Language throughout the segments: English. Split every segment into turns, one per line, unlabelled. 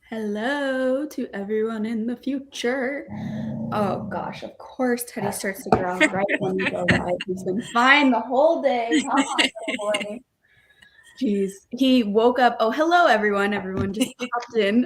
Hello to everyone in the future. Oh gosh, of course Teddy starts to growl right when we go live. He's been fine the whole day. Come on, little boy. Jeez. He woke up. Oh, hello everyone. Everyone just popped in.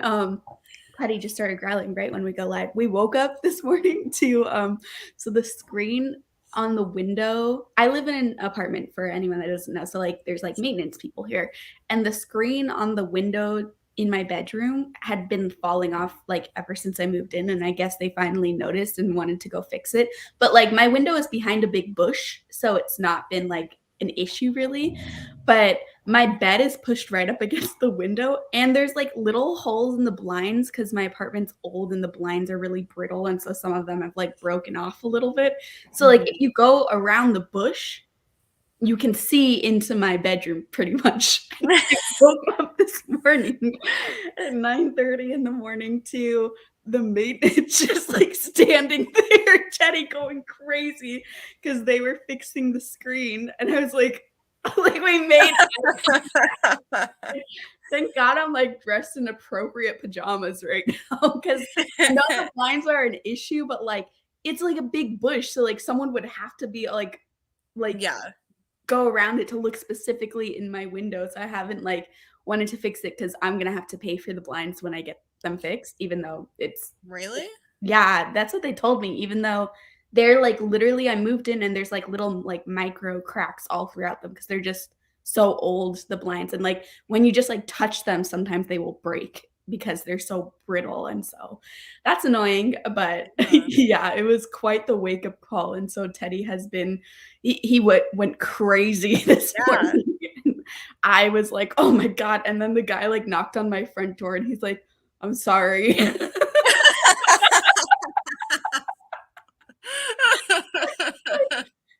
Teddy just started growling right when we go live. We woke up this morning to so the screen on the window. I live in an apartment for anyone that doesn't know. So like there's like maintenance people here. And the screen on the window in my bedroom had been falling off like ever since I moved in, and I guess they finally noticed and wanted to go fix it. But like my window is behind a big bush, so it's not been like an issue really. But my bed is pushed right up against the window, and there's like little holes in the blinds because my apartment's old and the blinds are really brittle, and so some of them have like broken off a little bit. So like if you go around the bush, you can see into my bedroom pretty much. I woke up this morning at 9:30 in the morning to the maintenance just like standing there, Teddy going crazy because they were fixing the screen. And I was like we made thank God I'm like dressed in appropriate pajamas right now because I know the blinds are an issue, but like it's like a big bush. So like someone would have to be like
Yeah.
go around it to look specifically in my windows. I haven't like wanted to fix it because I'm gonna have to pay for the blinds when I get them fixed, even though it's
Really?
yeah, that's what they told me. Even though they're like literally, I moved in and there's like little like micro cracks all throughout them because they're just so old, the blinds. And like when you just like touch them, sometimes they will break because they're so brittle. And so that's annoying. But yeah, it was quite the wake up call. And so Teddy has been, he went crazy this
Yeah.
morning. I was like, oh my God. And then the guy like knocked on my front door and he's like, I'm sorry.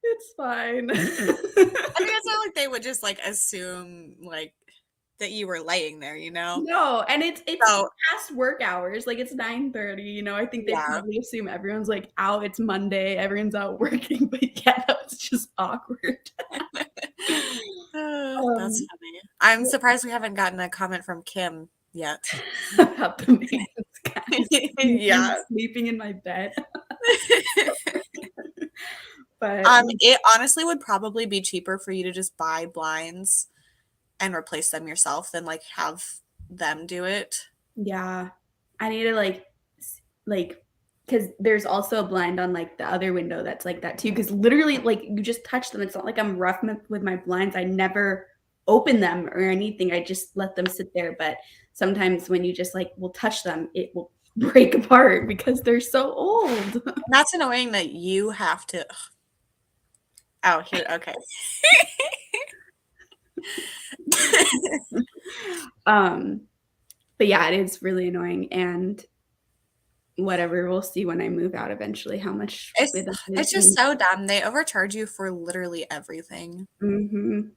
It's fine.
I mean, it's not like they would just like assume like that you were laying there, you know?
No, and it's
So
past work hours, like, it's 9:30, I think they
yeah.
probably assume everyone's, like, out, it's Monday, everyone's out working, but yeah, that was just awkward.
That's
Um,
funny. I'm surprised we haven't gotten a comment from Kim yet.
about the maintenance guys
Yeah.
sleeping in my bed. But
It honestly would probably be cheaper for you to just buy blinds and replace them yourself than like have them do it.
yeah, I need to, like, because there's also a blind on, like, the other window that's like that too. Because literally, like, you just touch them, it's not like I'm rough with my blinds, I never open them or anything, I just let them sit there, but sometimes when you just, like, will touch them, it will break apart because they're so old.
That's annoying that you have to. Oh, here. Okay.
Um, but yeah, it is really annoying, and whatever, we'll see when I move out eventually how much
It's
it
it's
is,
just
and
so dumb. They overcharge you for literally everything.
mhm.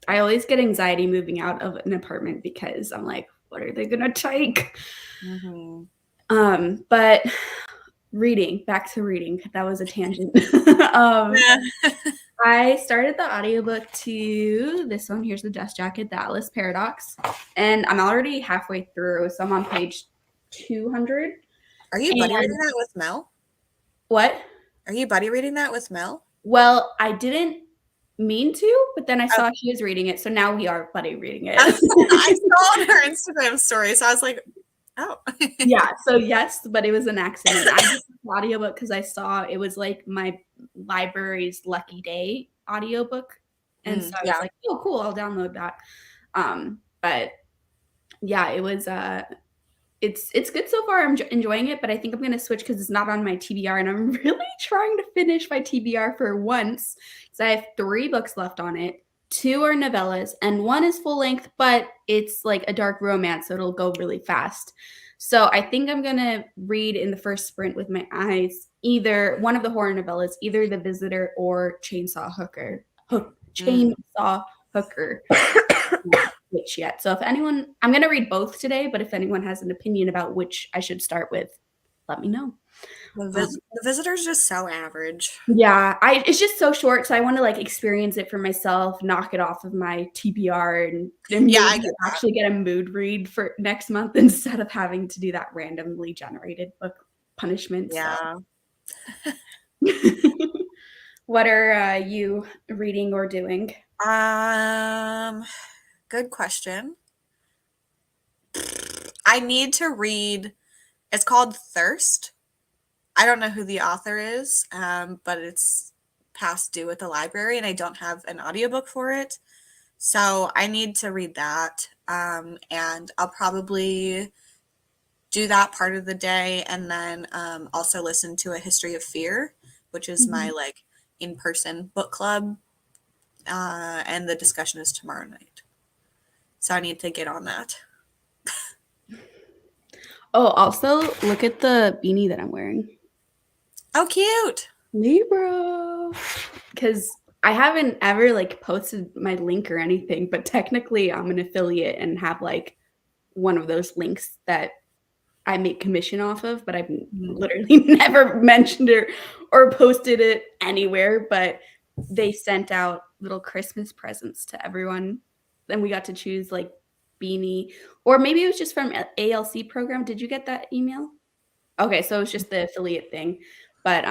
I always get anxiety moving out of an apartment because I'm like, "What are they gonna take?"
Mhm.
But reading, back to reading, that was a tangent. Um,
Yeah.
I started the audiobook to this one, Here's the Dust Jacket, The Atlas Paradox, and I'm already halfway through, so I'm on page 200.
Are you buddy
And
reading that with Mel?
what?
Are you buddy reading that with Mel?
Well, I didn't mean to, but then I
Oh,
saw she was reading it, so now we are buddy reading
I
it.
saw on her Instagram story, so I was like, oh.
Yeah, so yes, but it was an accident. I just the audiobook because I saw it was like my library's Lucky Day audiobook, and so I was
Yeah.
like, "Oh, cool, I'll download that." But yeah, it was, it's good so far, I'm enjoying it, but I think I'm gonna switch because it's not on my TBR, and I'm really trying to finish my TBR for once, because I have 3 books left on it. 2 are novellas, and 1 is full length, but it's like a dark romance, so it'll go really fast. So I think I'm gonna read in the first sprint with my eyes either one of the horror novellas, either The Visitor or
Mm.
Chainsaw Hooker. Which yet. So if anyone, I'm gonna read both today, but if anyone has an opinion about which I should start with, let me know.
The Visitor's just so average.
Yeah, it's just so short, so I want to like experience it for myself, knock it off of my TBR, and
Yeah, I
maybe
get that.
actually get a mood read for next month instead of having to do that randomly generated book punishment.
Yeah.
What are you reading or doing?
Good question. I need to read. It's called Thirst. I don't know who the author is, but it's past due at the library, and I don't have an audiobook for it. So I need to read that. And I'll probably do that part of the day, and then also listen to A History of Fear, which is my like in-person book club. And the discussion is tomorrow night. So I need to get on that.
Oh, also look at the beanie that I'm wearing.
Oh, cute.
Libra. Because I haven't ever like posted my link or anything, but technically I'm an affiliate and have like one of those links that I make commission off of, but I've literally never mentioned it or posted it anywhere. But they sent out little Christmas presents to everyone. Then we got to choose like beanie, or maybe it was just from ALC program. Did you get that email? Okay, so it was just the affiliate thing, but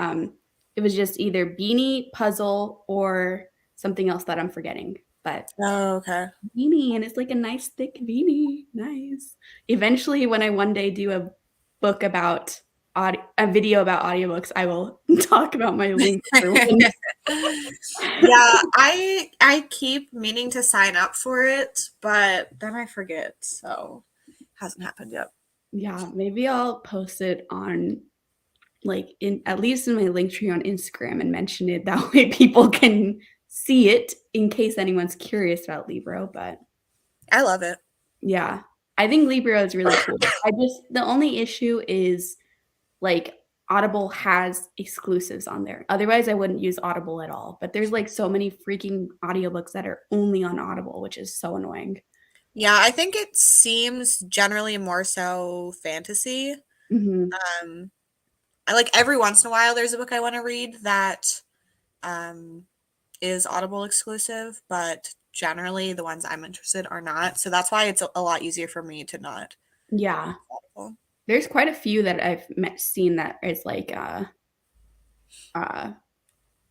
it was just either beanie, puzzle, or something else that I'm forgetting. But
Oh, okay.
beanie, and it's like a nice thick beanie. Nice. Eventually, when I one day do a book about a video about audiobooks, I will talk about my link for one.
Yeah, I keep meaning to sign up for it, but then I forget, so hasn't happened yet.
Yeah, maybe I'll post it on like in at least in my link tree on Instagram and mention it. That way people can see it in case anyone's curious about Libro. But
I love it.
yeah, I think Libro is really cool. The only issue is like Audible has exclusives on there. Otherwise, I wouldn't use Audible at all. But there's like so many freaking audiobooks that are only on Audible, which is so annoying.
Yeah, I think it seems generally more so fantasy.
Mhm.
I like every once in a while there's a book I want to read that um, is Audible exclusive, but generally the ones I'm interested are not. So that's why it's a lot easier for me to not.
Yeah.
Audible.
There's quite a few that I've seen that is like uh,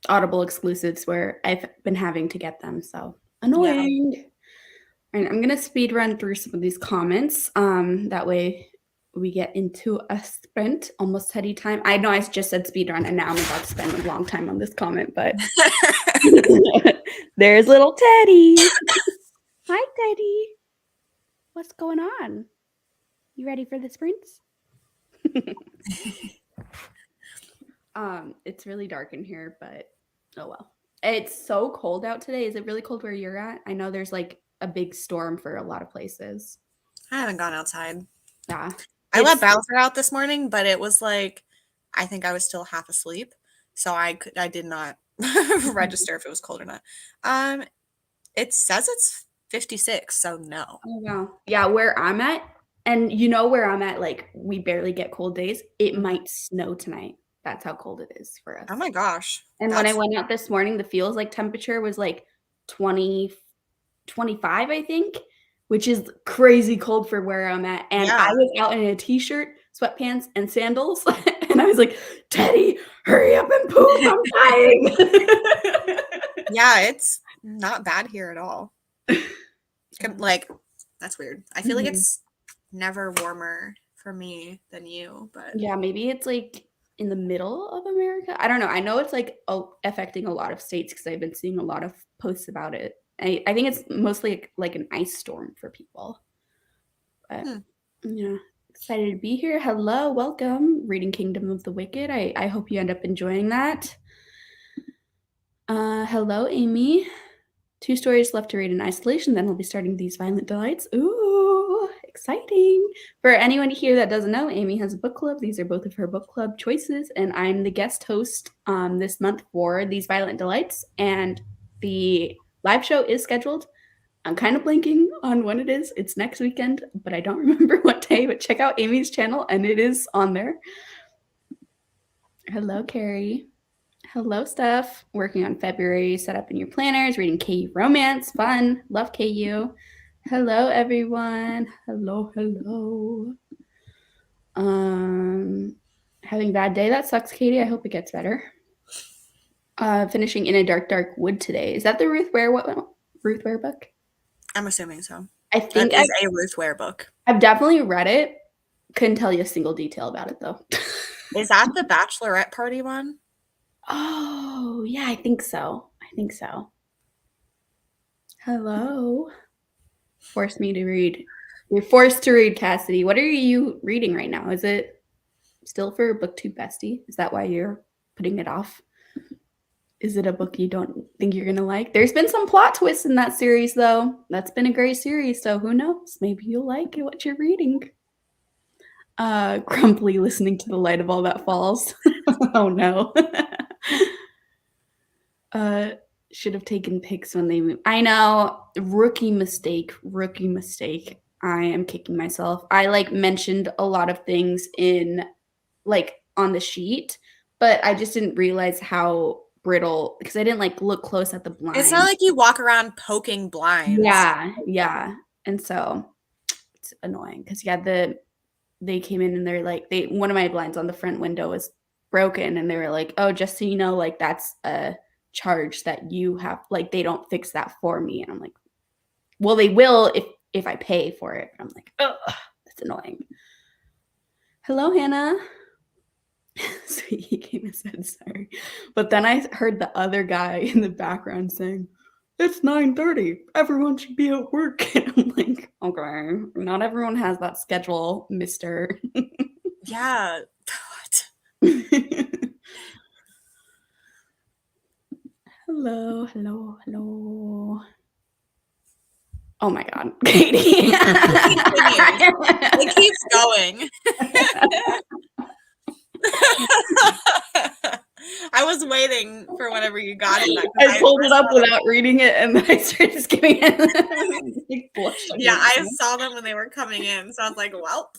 Audible exclusives where I've been having to get them. So
Yeah.
annoying. And I'm gonna speed run through some of these comments. That way we get into a sprint, almost Teddy time. I know I just said speed run, and now I'm about to spend a long time on this comment, but there's little Teddy. Hi, Teddy. What's going on? You ready for the sprints? It's really dark in here, but oh well. It's so cold out today. Is it really cold where you're at? I know there's like a big storm for a lot of places.
I haven't gone outside.
Yeah.
I let Bowser out this morning, but it was like I think I was still half asleep, so I did not register if it was cold or not. It says it's 56, so no.
Oh wow. Yeah, where I'm at, and you know where I'm at, like we barely get cold days. It might snow tonight. That's how cold it is for us.
Oh my gosh.
And when I went out this morning, the feels like temperature was like 20, 25, I think, which is crazy cold for where I'm at. And I
Yeah.
was out in a t-shirt, sweatpants, and sandals. And I was like, Teddy, hurry up and poop. I'm dying.
Yeah, it's not bad here at all. Like, that's weird. I feel like it's never warmer for me than you, but
yeah, maybe it's like in the middle of America. I don't know. I know it's like affecting a lot of states because I've been seeing a lot of posts about it. I think it's mostly like an ice storm for people. But yeah, excited to be here. Hello, welcome. Reading Kingdom of the Wicked. I hope you end up enjoying that. Hello, Amy. 2 stories left to read in isolation, then we'll be starting These Violent Delights. Ooh, exciting. For anyone here that doesn't know, Amy has a book club. These are both of her book club choices, and I'm the guest host this month for These Violent Delights, and the live show is scheduled. I'm kind of blanking on when it is. It's next weekend, but I don't remember what day, but check out Amy's channel, and it is on there. Hello, Carrie. Hello, Steph. Working on February, set up in your planners, reading KU romance. Fun. Love KU. Hello, everyone. Hello, hello. Having a bad day. That sucks, Katie. I hope it gets better. Finishing In a Dark, Dark Wood today. Is that the Ruth Ware book?
I'm assuming so.
I think
that is a Ruth Ware book.
I've definitely read it. Couldn't tell you a single detail about it, though.
Is that the bachelorette party one?
Oh, yeah, I think so. Hello. Forced me to read. You're forced to read, Cassidy. What are you reading right now? Is it still for BookTube Bestie? Is that why you're putting it off? Is it a book you don't think you're going to like? There's been some plot twists in that series, though. That's been a great series, so who knows? Maybe you'll like what you're reading. Grumpily listening to The Light of All That Falls. Oh, no. Should have taken pics when they moved. I know. Rookie mistake. I am kicking myself. I mentioned a lot of things in on the sheet, but I just didn't realize how brittle, because I didn't look close at the blind.
It's not like you walk around poking blinds.
Yeah. And so it's annoying because they came in and they're like, one of my blinds on the front window was broken, and they were like, oh, just so you know, that's a charge that you have, they don't fix that for me. And I'm like, well, they will if I pay for it. But I'm like, oh, that's annoying. Hello, Hannah. So he came and said sorry, but then I heard the other guy in the background saying, it's 9:30, everyone should be at work. And I'm like, okay, not everyone has that schedule, mister.
Yeah. What?
Hello. Oh my God, Katie.
It keeps going. I was waiting for whenever you got it.
I pulled it up without reading it, and then I started skimming it.
Yeah, I saw them when they were coming in, so I was like, well.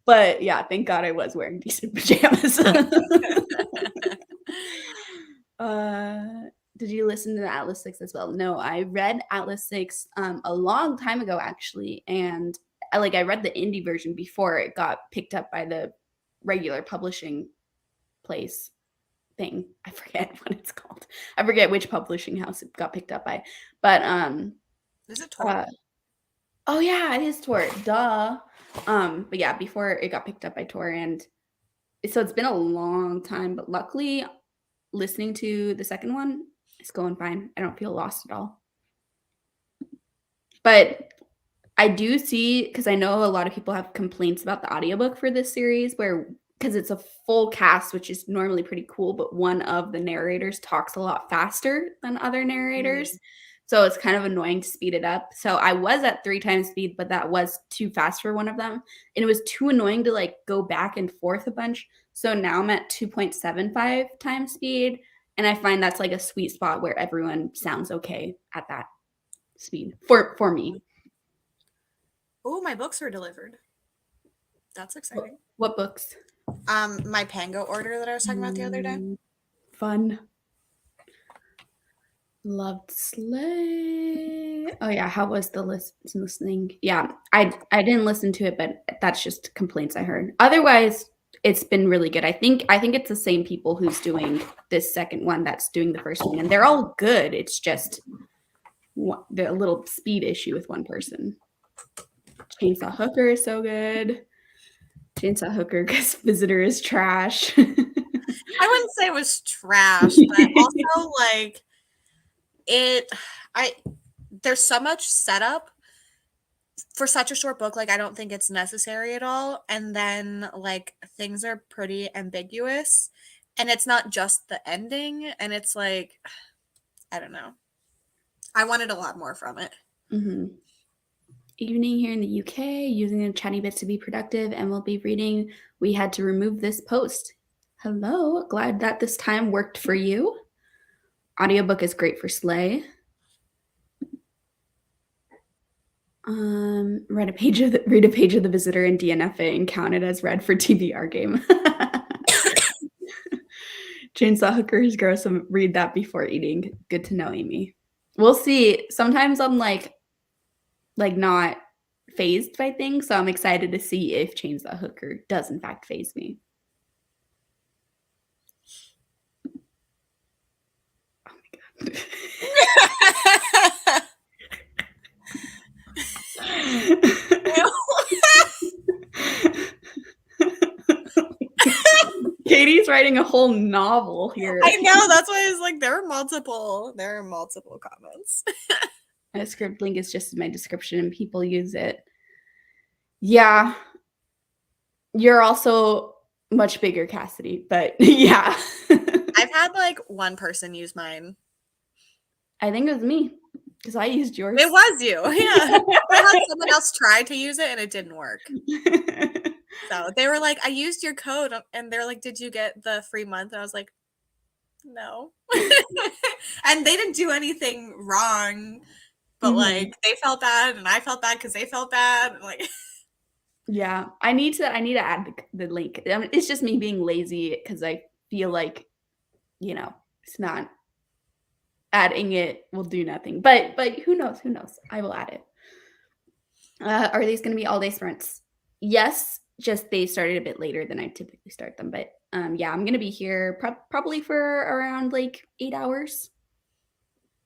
But yeah, thank God I was wearing decent pajamas. Did you listen to Atlas 6 as well? No, I read Atlas 6 a long time ago, actually, and I read the indie version before it got picked up by the regular publishing place thing. I forget what it's called. I forget which publishing house it got picked up by. But
is it Tor?
Oh yeah, it is Tor. Duh. But yeah, before it got picked up by Tor, and so it's been a long time, but luckily listening to the second one, it's going fine. I don't feel lost at all. But I do see, because I know a lot of people have complaints about the audiobook for this series, because it's a full cast, which is normally pretty cool, but one of the narrators talks a lot faster than other narrators. Mm-hmm. So it's kind of annoying to speed it up. So I was at 3 times speed, but that was too fast for one of them. And it was too annoying to go back and forth a bunch. So now I'm at 2.75 times speed. And I find that's a sweet spot where everyone sounds okay at that speed for me.
Oh, my books were delivered. That's exciting.
What books?
My Pango order that I was talking about the other day.
Fun. Loved Slay. Oh yeah, how was the listening? Yeah, I didn't listen to it, but that's just complaints I heard. Otherwise, it's been really good. I think it's the same people who's doing this second one that's doing the first one, and they're all good. It's just the little speed issue with one person. Chainsaw Hooker is so good. Chainsaw Hooker because Visitor is trash.
I wouldn't say it was trash, but also there's so much setup for such a short book. I don't think it's necessary at all. And then things are pretty ambiguous, and it's not just the ending. And it's I don't know. I wanted a lot more from it.
Mm-hmm. Evening here in the UK, using the chatty bits to be productive, and we'll be reading We Had to Remove This Post. Hello, glad that this time worked for you. Audiobook is great for Slay. Read a page of the Visitor and DNFA and counted as read for TBR game. Chainsaw Hooker is gross. Read that before eating. Good to know, Amy. We'll see. Sometimes I'm like not phased by things, so I'm excited to see if Chainsaw Hooker does in fact phase me. Oh my god. Katie's writing a whole novel here.
I know, that's why it's like there are multiple comments.
A script link is just my description and people use it. Yeah. You're also much bigger, Cassidy, but yeah.
I've had like one person use mine.
I think it was me because I used yours.
It was you. Yeah. I had someone else try to use it and it didn't work. So they were like, I used your code. And they're like, did you get the free month? And I was like, no. And they didn't do anything wrong. But like they felt bad and I felt bad because they felt bad. And like
yeah, I need to add the link. It's just me being lazy because I feel like, it's not adding it will do nothing. But who knows? Who knows? I will add it. Are these going to be all day sprints? Yes, just they started a bit later than I typically start them. But yeah, I'm going to be here probably for around like 8 hours.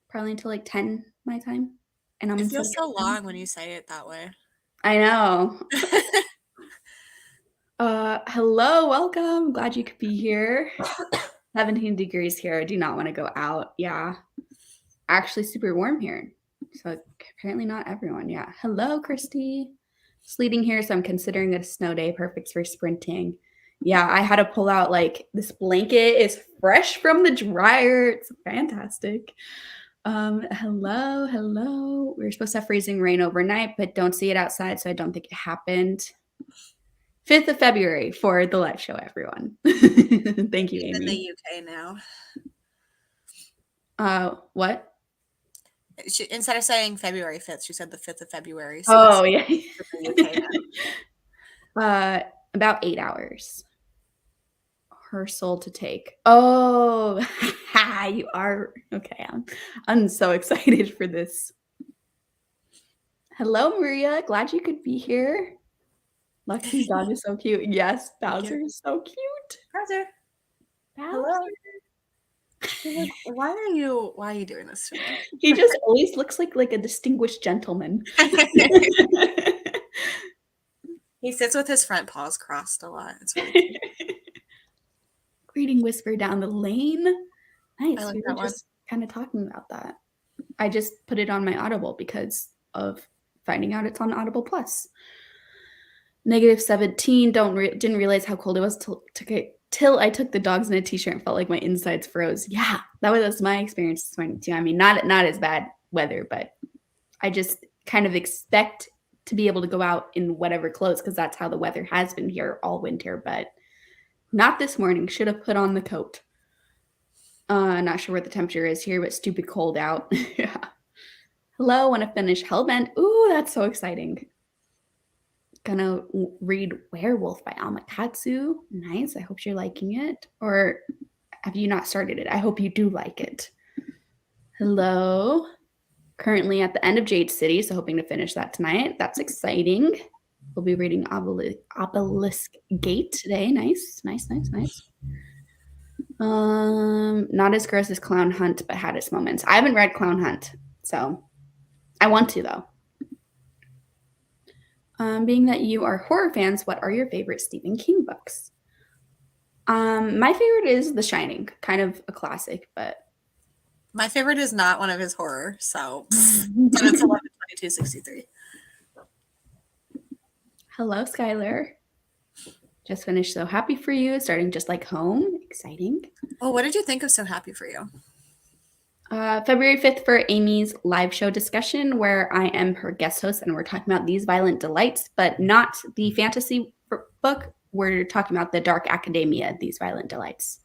Probably until like 10 my time. And
it feels so long when you say it that way.
I know. Hello, welcome. Glad you could be here. 17 degrees here. I do not want to go out. Yeah. Actually super warm here. So apparently not everyone. Yeah. Hello, Christy. Sleeting here, so I'm considering it a snow day, perfect for sprinting. Yeah, I had to pull out like this blanket is fresh from the dryer. It's fantastic. Hello. We were supposed to have freezing rain overnight, but don't see it outside, so I don't think it happened. 5th of February for the live show, everyone. Thank you, Amy.
In the UK now.
What?
Instead of saying February 5th, she said the 5th of February.
So yeah.
The UK
now. About 8 hours. Her soul to take. Oh, you are okay. I'm so excited for this. Hello, Maria. Glad you could be here. Lexi's dog is so cute. Yes, Bowser is so cute.
Bowser. Hello. Why are you doing this to me?
He just always looks like a distinguished gentleman.
He sits with his front paws crossed a lot. It's really cute.
Greeting whisper down the lane. Nice.
Like
we were just kind of talking about that. I just put it on my Audible because of finding out it's on Audible Plus. -17. Didn't realize how cold it was till I took the dogs in a t-shirt and felt like my insides froze. Yeah, that was my experience this morning too. I mean, not as bad weather, but I just kind of expect to be able to go out in whatever clothes because that's how the weather has been here all winter, but not this morning. Should have put on the coat. Not sure what the temperature is here, but stupid cold out. Yeah. Hello, want to finish Hellbent. Ooh, that's so exciting. Gonna read Werewolf by Amakatsu. Nice. I hope you're liking it. Or have you not started it? I hope you do like it. Hello. Currently at the end of Jade City, so hoping to finish that tonight. That's exciting. We'll be reading Obelisk Gate today. Nice. Not as gross as Clown Hunt, but had its moments. I haven't read Clown Hunt, so I want to, though. Being that you are horror fans, what are your favorite Stephen King books? My favorite is The Shining, kind of a classic, but
my favorite is not one of his horror, so but it's 11/22/63.
Hello, Skylar. Just finished So Happy for You, starting just like home. Exciting.
Oh, what did you think of So Happy for You?
February 5th for Amy's live show discussion where I am her guest host and we're talking about These Violent Delights, but not the fantasy book. We're talking about the Dark Academia, These Violent Delights.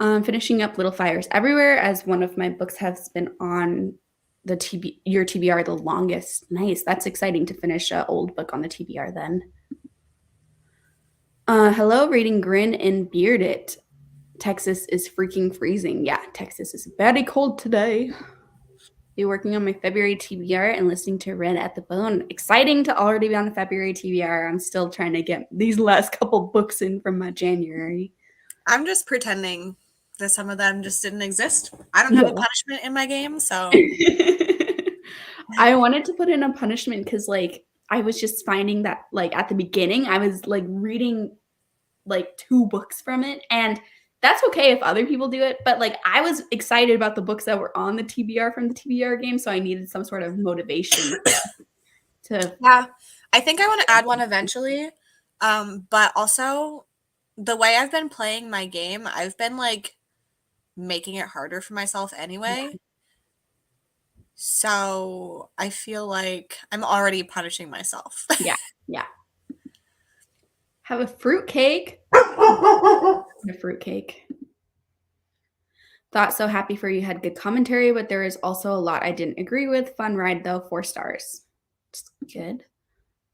Finishing up Little Fires Everywhere as one of my books has been on your TBR the longest. Nice. That's exciting to finish an old book on the TBR then. Hello, reading Grin and Beard It. Texas is freaking freezing. Yeah, Texas is very cold today. Be working on my February TBR and listening to Red at the Bone. Exciting to already be on the February TBR. I'm still trying to get these last couple books in from my January.
I'm just pretending that some of them just didn't exist. I don't have a punishment in my game, so.
I wanted to put in a punishment because, like, I was just finding that, like, at the beginning, I was, like, reading, like, 2 books from it, and that's okay if other people do it, but, like, I was excited about the books that were on the TBR from the TBR game, so I needed some sort of motivation to.
Yeah, I think I want to add one eventually, but also the way I've been playing my game, I've been, like, making it harder for myself anyway. So I feel like I'm already punishing myself.
Yeah, yeah. Have a fruitcake. A fruitcake. Thought so happy for you, had good commentary, but there is also a lot I didn't agree with. Fun ride though, 4 stars. Just good.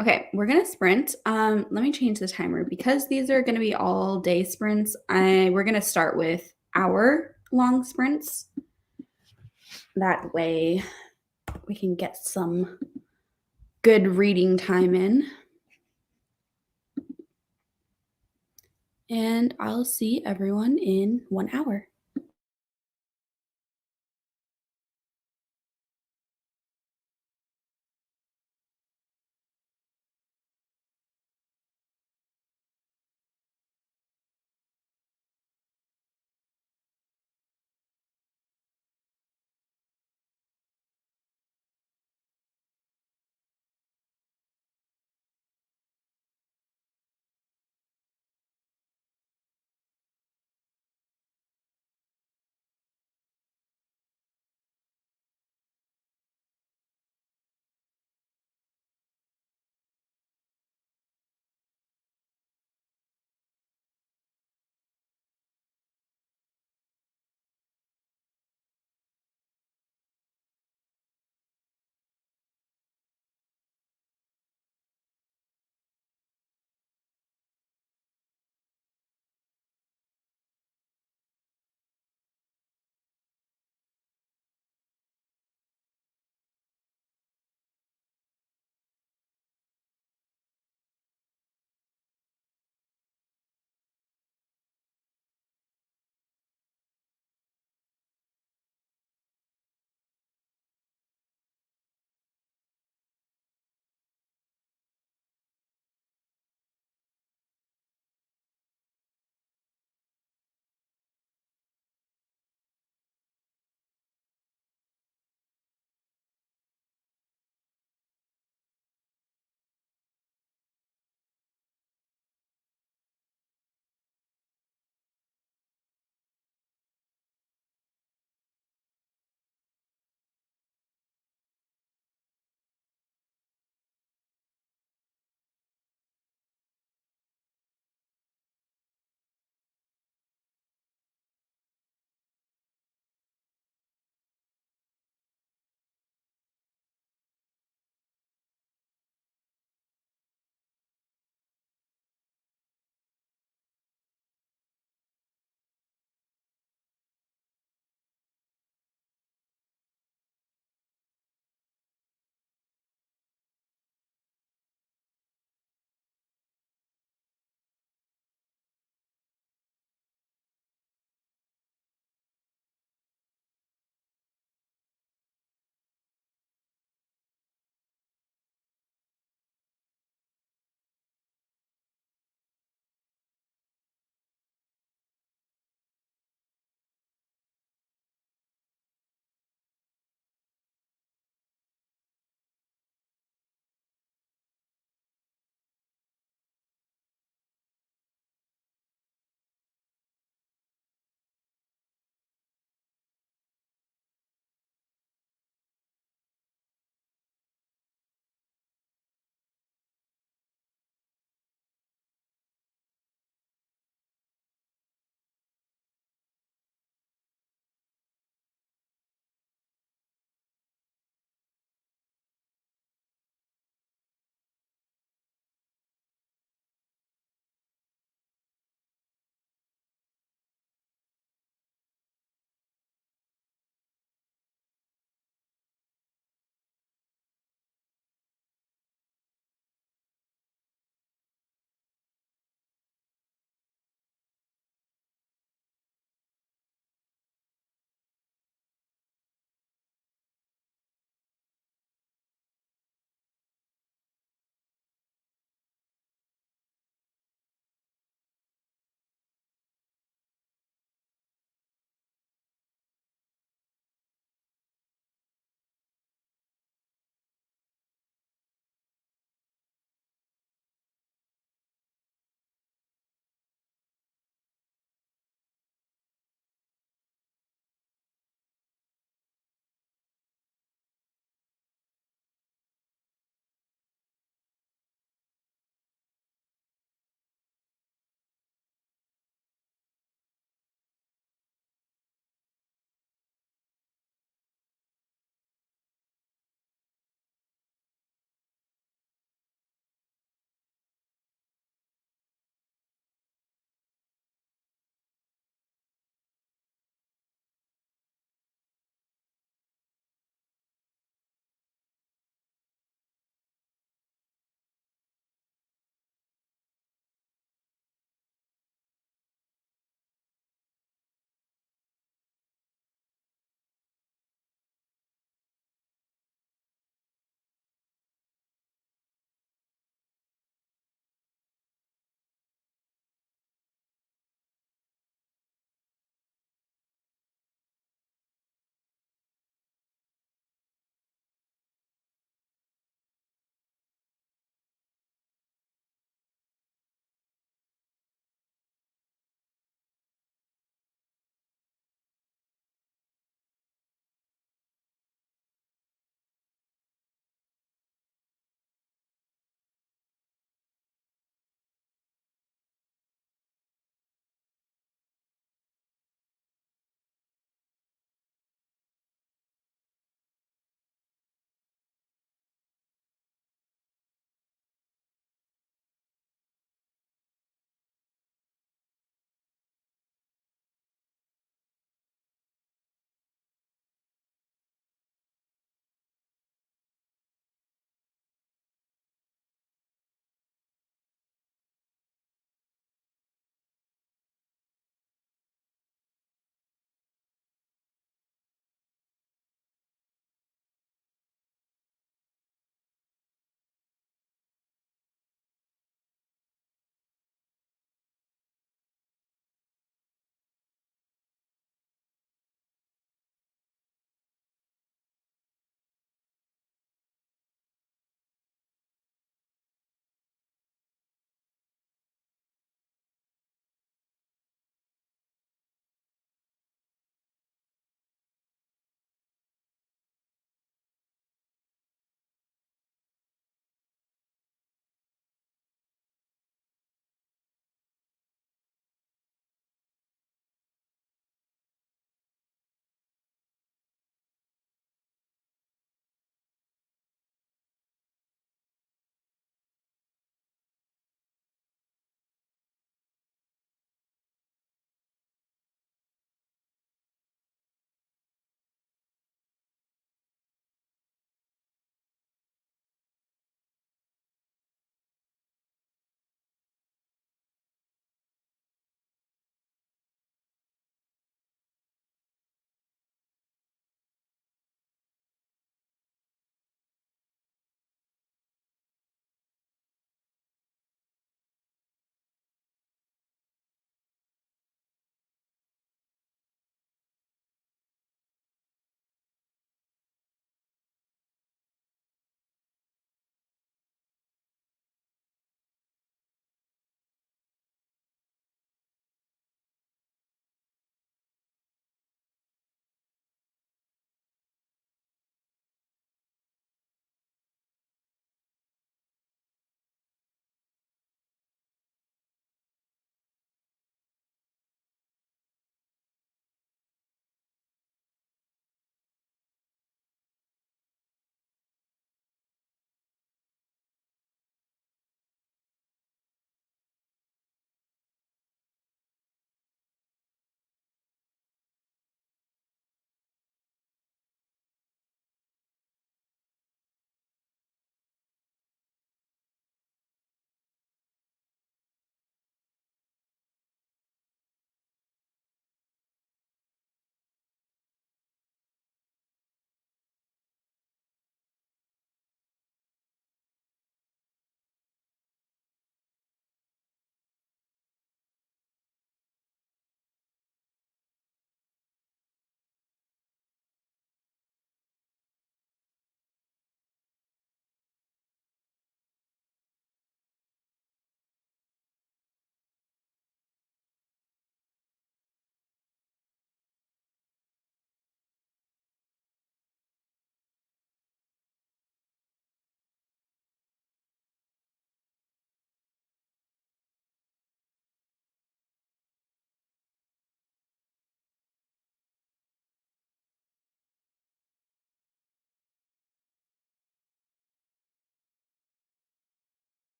Okay, we're gonna sprint. Let me change the timer because these are gonna be all day sprints. We're gonna start with hour long sprints. That way we can get some good reading time in. And I'll see everyone in 1 hour.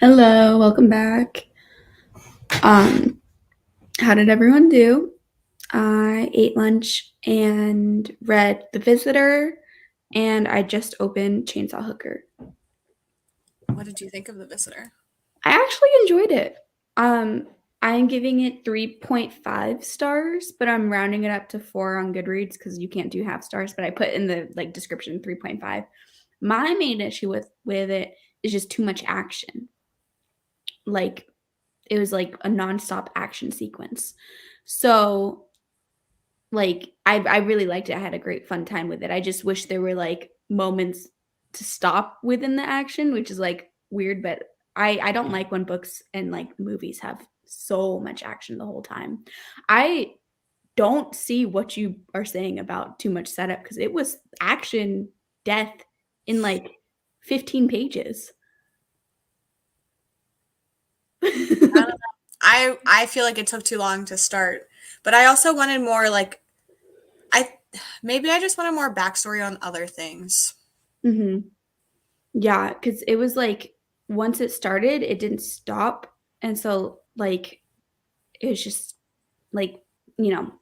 Hello, welcome back. How did everyone do? I ate lunch and read The Visitor, and I just opened Chainsaw Hooker.
What did you think of The Visitor?
I actually enjoyed it. Um, I'm giving it 3.5 stars, but I'm rounding it up to 4 on Goodreads because you can't do half stars, but I put in the description 3.5. My main issue with it is just too much action. Like it was like a nonstop action sequence. So I really liked it. I had a great fun time with it. I just wish there were like moments to stop within the action, which is like weird, but I don't like when books and like movies have so much action the whole time. I don't see what you are saying about too much setup because it was action death in like 15 pages.
I don't know. I feel like it took too long to start, but I also wanted more like I maybe I just wanted more backstory on other things.
hmm Yeah, because it was like once it started, it didn't stop. And so like it was just like,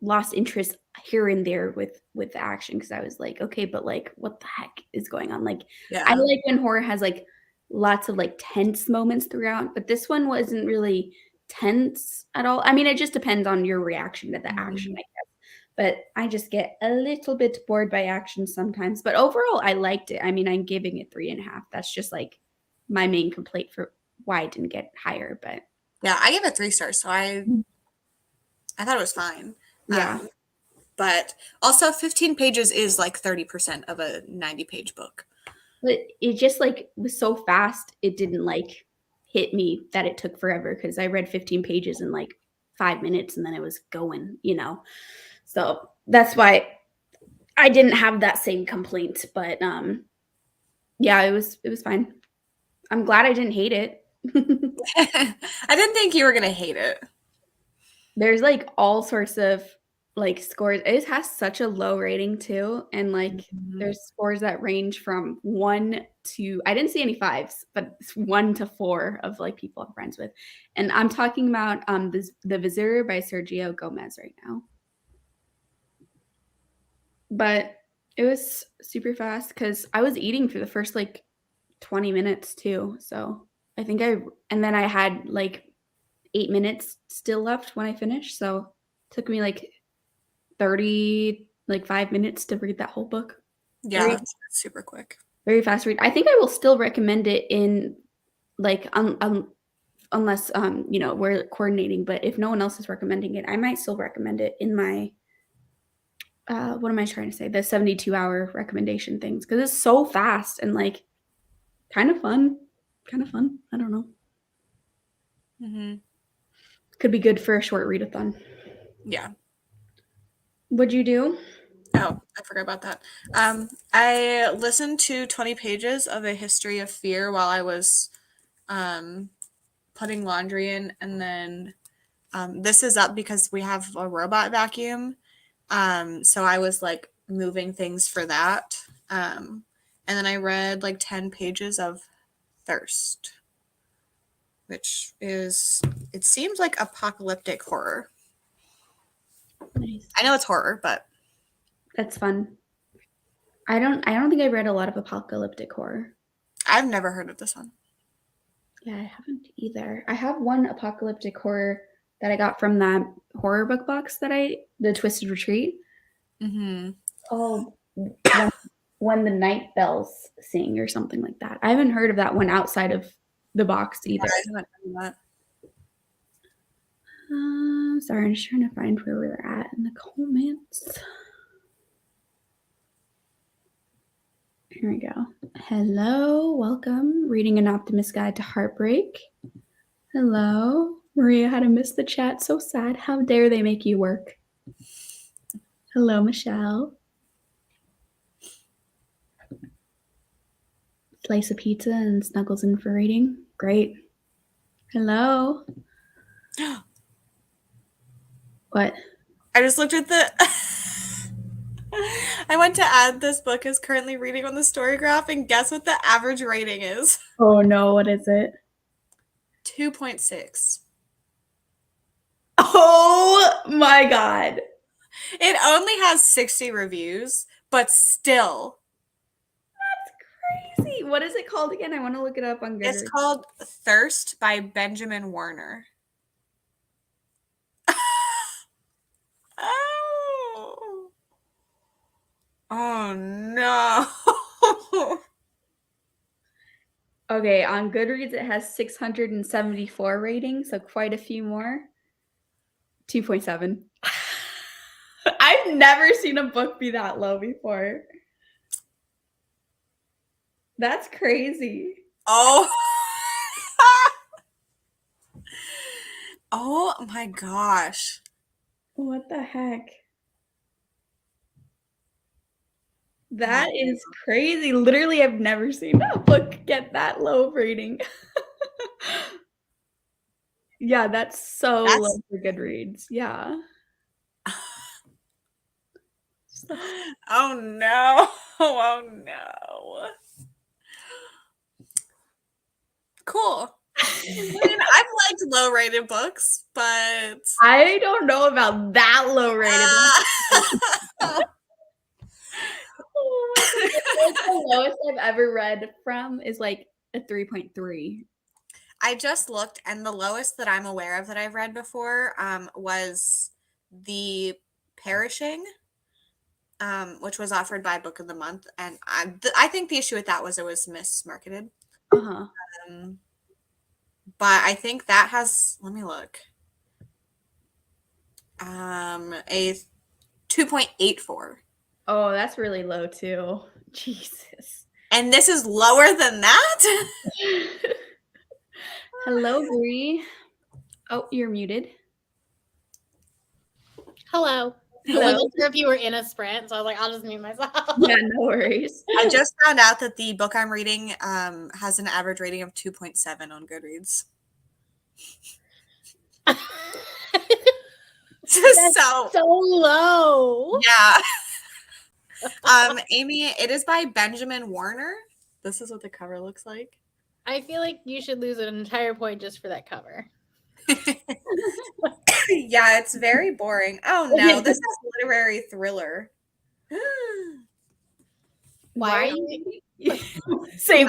lost interest here and there with the action because I was like, okay, but like what the heck is going on? Like I
Yeah.
like when horror has like lots of like tense moments throughout, but this one wasn't really tense at all. I mean, it just depends on your reaction to the action,
Mhm.
I guess. But I just get a little bit bored by action sometimes. But overall, I liked it. I mean, I'm giving it 3.5. That's just like my main complaint for why it didn't get higher. But
Yeah, I gave it 3 stars, so I thought it was fine.
yeah,
But also 15 pages is like 30% of a 90-page book.
but it just like was so fast. It didn't like hit me that it took forever because I read 15 pages in like 5 minutes and then it was going. So that's why I didn't have that same complaint. But yeah, it was fine. I'm glad I didn't hate it.
I didn't think you were gonna hate it.
There's like all sorts of like scores. It has such a low rating too. And like
Mhm.
there's scores that range from 1 to, I didn't see any fives, but it's 1 to 4 of like people I'm friends with. And I'm talking about The Visitor by Sergio Gomez right now. But it was super fast because I was eating for the first like 20 minutes too. So I think and then I had like 8 minutes still left when I finished. So it took me like 30, like 5 minutes to read that whole book.
Yeah,
Very,
that's super quick.
very fast read. I think I will still recommend it in like, unless, we're coordinating, but if no one else is recommending it, I might still recommend it in my, what am I trying to say? The 72-hour recommendation things. Cause it's so fast and like kind of fun. Kind of fun. I don't know.
Hmm.
Could be good for a short readathon.
Yeah.
What'd you do?
Oh, I forgot about that. I listened to 20 pages of A History of Fear while I was um, putting laundry in, and then this is up because we have a robot vacuum. So I was like moving things for that. And then I read like 10 pages of Thirst, which is, it seems like apocalyptic horror.
Nice.
I know it's horror, but
That's fun. I don't think I read a lot of apocalyptic horror.
I've never heard of this one.
Yeah, I haven't either. I have one apocalyptic horror that I got from that horror book box the Twisted Retreat.
Mm-hmm.
Oh, when the night bells sing or something like that. I haven't heard of that one outside of the box
Yeah,
either.
I haven't heard of that.
Sorry, I'm just trying to find where we're at in the comments. Here we go. Hello, welcome. Reading An Optimist Guide to Heartbreak. Hello. Maria had to miss the chat. So sad. How dare they make you work? Hello, Michelle. Slice of pizza and snuggles in for reading. Great. Hello. What?
I just looked at the. I went to add this book is currently reading on the story graph, and guess what the average rating is?
Oh no, what is it?
2.6.
Oh my God.
It only has 60 reviews, but still.
That's crazy. What is it called again? I want to look it up on Goodreads.
It's called Thirst by Benjamin Warner. Oh. Oh no.
Okay, on Goodreads it has 674 ratings, so quite a few more. 2.7. I've never seen a book be that low before. That's crazy.
Oh. Oh my gosh.
What the heck? That is crazy. Literally, I've never seen a book get that low rating. Yeah, that's so low for Goodreads. Yeah.
Oh no. Oh no. Cool. I mean, I've liked low-rated books, but
I don't know about that low rated. Oh my God. The lowest I've ever read from is like a 3.3.
I just looked, and the lowest that I'm aware of that I've read before was The Perishing, which was offered by Book of the Month, and I think the issue with that was it was mismarketed.
Uh-huh.
But I think that has, let me look, a 2.84.
Oh, that's really low too. Jesus.
And this is lower than that?
Hello, Bree. Oh, you're muted.
Hello.
Hello.
I wasn't sure if you were in a sprint, so I was like, I'll just mute myself.
Yeah, no worries.
I just found out that the book I'm reading has an average rating of 2.7 on Goodreads.
That's so low.
Yeah. Amy, it is by Benjamin Warner. This is what the cover looks like.
I feel like you should lose an entire point just for that cover.
Yeah, it's very boring. Oh no, this is literary thriller.
Why are you
Same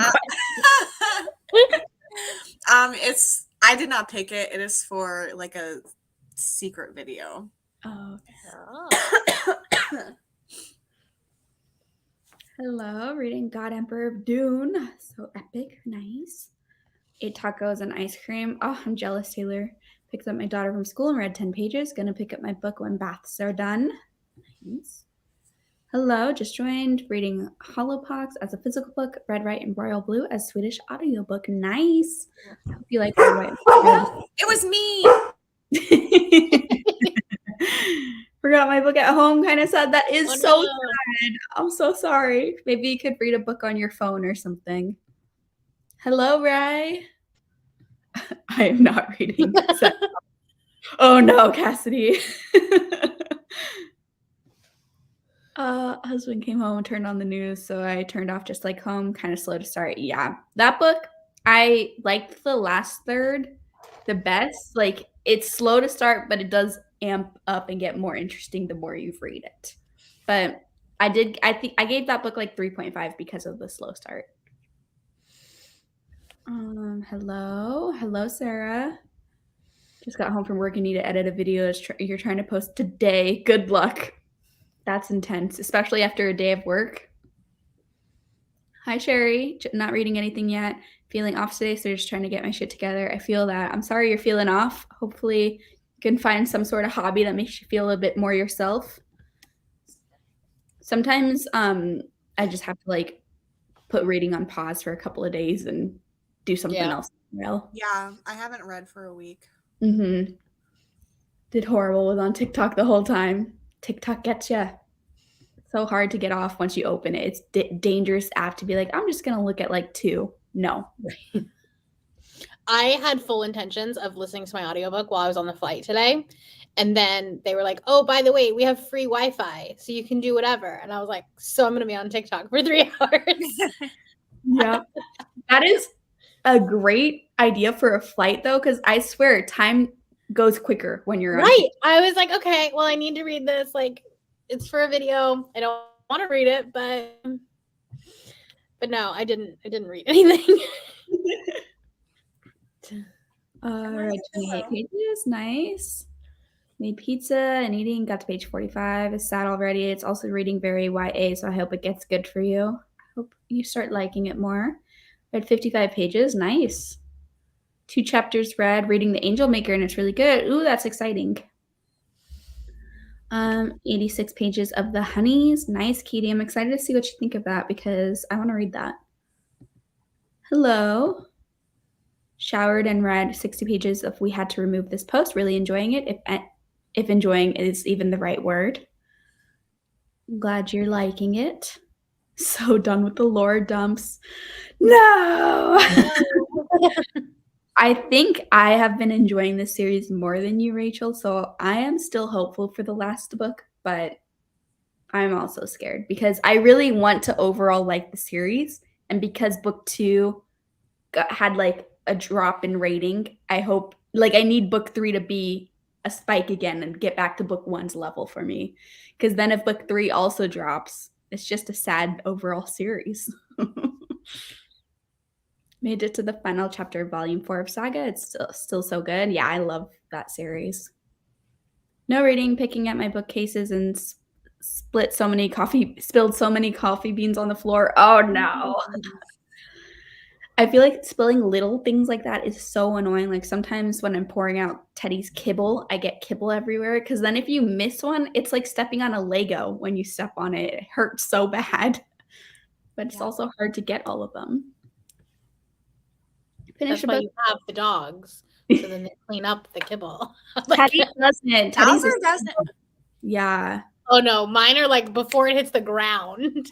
it's I did not pick it. It is for like a secret video.
Oh. Hello, reading God Emperor of Dune. So epic, nice. 8 tacos and ice cream. Oh, I'm jealous, Taylor. Picked up my daughter from school and read 10 pages. Gonna pick up my book when baths are done. Nice. Hello, just joined. Reading Hollowpox as a physical book, Red, White, and Royal Blue as Swedish audiobook. Nice. I hope you like Red, White, and Royal.
It was me.
Forgot my book at home. Kind of sad. That is so sad. I'm so sorry. Maybe you could read a book on your phone or something. Hello, Ray. I am not reading. Oh no, Cassidy. Husband came home and turned on the news, so I turned off Just Like Home. Kind of slow to start. Yeah, that book, I liked the last third the best. Like, it's slow to start, but it does amp up and get more interesting the more you read it. But I think I gave that book like 3.5 because of the slow start. Hello, Sarah. Just got home from work and need to edit a video you're trying to post today. Good luck. That's intense, especially after a day of work. Hi, Sherry. Not reading anything yet. Feeling off today, so just trying to get my shit together. I feel that. I'm sorry you're feeling off. Hopefully you can find some sort of hobby that makes you feel a bit more yourself. Sometimes I just have to like put reading on pause for a couple of days and do something else. Well,
yeah, I haven't read for a week.
Did horrible. Was on TikTok the whole time. TikTok gets you. So hard to get off once you open it. It's dangerous app to be like, I'm just gonna look at like 2. No.
I had full intentions of listening to my audiobook while I was on the flight today. And then they were like, oh, by the way, we have free Wi-Fi, so you can do whatever. And I was like, so I'm going to be on TikTok for 3 hours.
Yeah. That is a great idea for a flight though, because I swear time goes quicker when you're on.
Right. I was like, okay, well, I need to read this. Like, it's for a video. I don't want to read it, but no, I didn't read anything.
All right, 28 pages. Nice. Made pizza and eating. Got to page 45. Is sad already. It's also reading very YA, so I hope it gets good for you. I hope you start liking it more. Read 55 pages. Nice. 2 chapters read. Reading The Angel Maker, and it's really good. Ooh, that's exciting. 86 pages of The Honeys. Nice, Katie. I'm excited to see what you think of that because I want to read that. Hello. Showered and read 60 pages of We Had to Remove This Post. Really enjoying it, if enjoying is even the right word. I'm glad you're liking it. So done with the lore dumps. No! I think I have been enjoying this series more than you, Rachel, so I am still hopeful for the last book, but I'm also scared because I really want to overall like the series, and because book 2 had like a drop in rating, I hope, like, I need book 3 to be a spike again and get back to book 1's level for me, because then if book 3 also drops, it's just a sad overall series. Made it to the final chapter of volume 4 of Saga. It's still so good. Yeah, I love that series. No reading, picking at my bookcases and spilled so many coffee beans on the floor. Oh no. I feel like spilling little things like that is so annoying. Like sometimes when I'm pouring out Teddy's kibble, I get kibble everywhere, because then if you miss one, it's like stepping on a Lego when you step on it. It hurts so bad. But it's also hard to get all of them.
That's why you have the dogs, so then they clean up the kibble.
Teddy doesn't.
Bowser doesn't.
Yeah.
Oh no, mine are like before it hits the ground.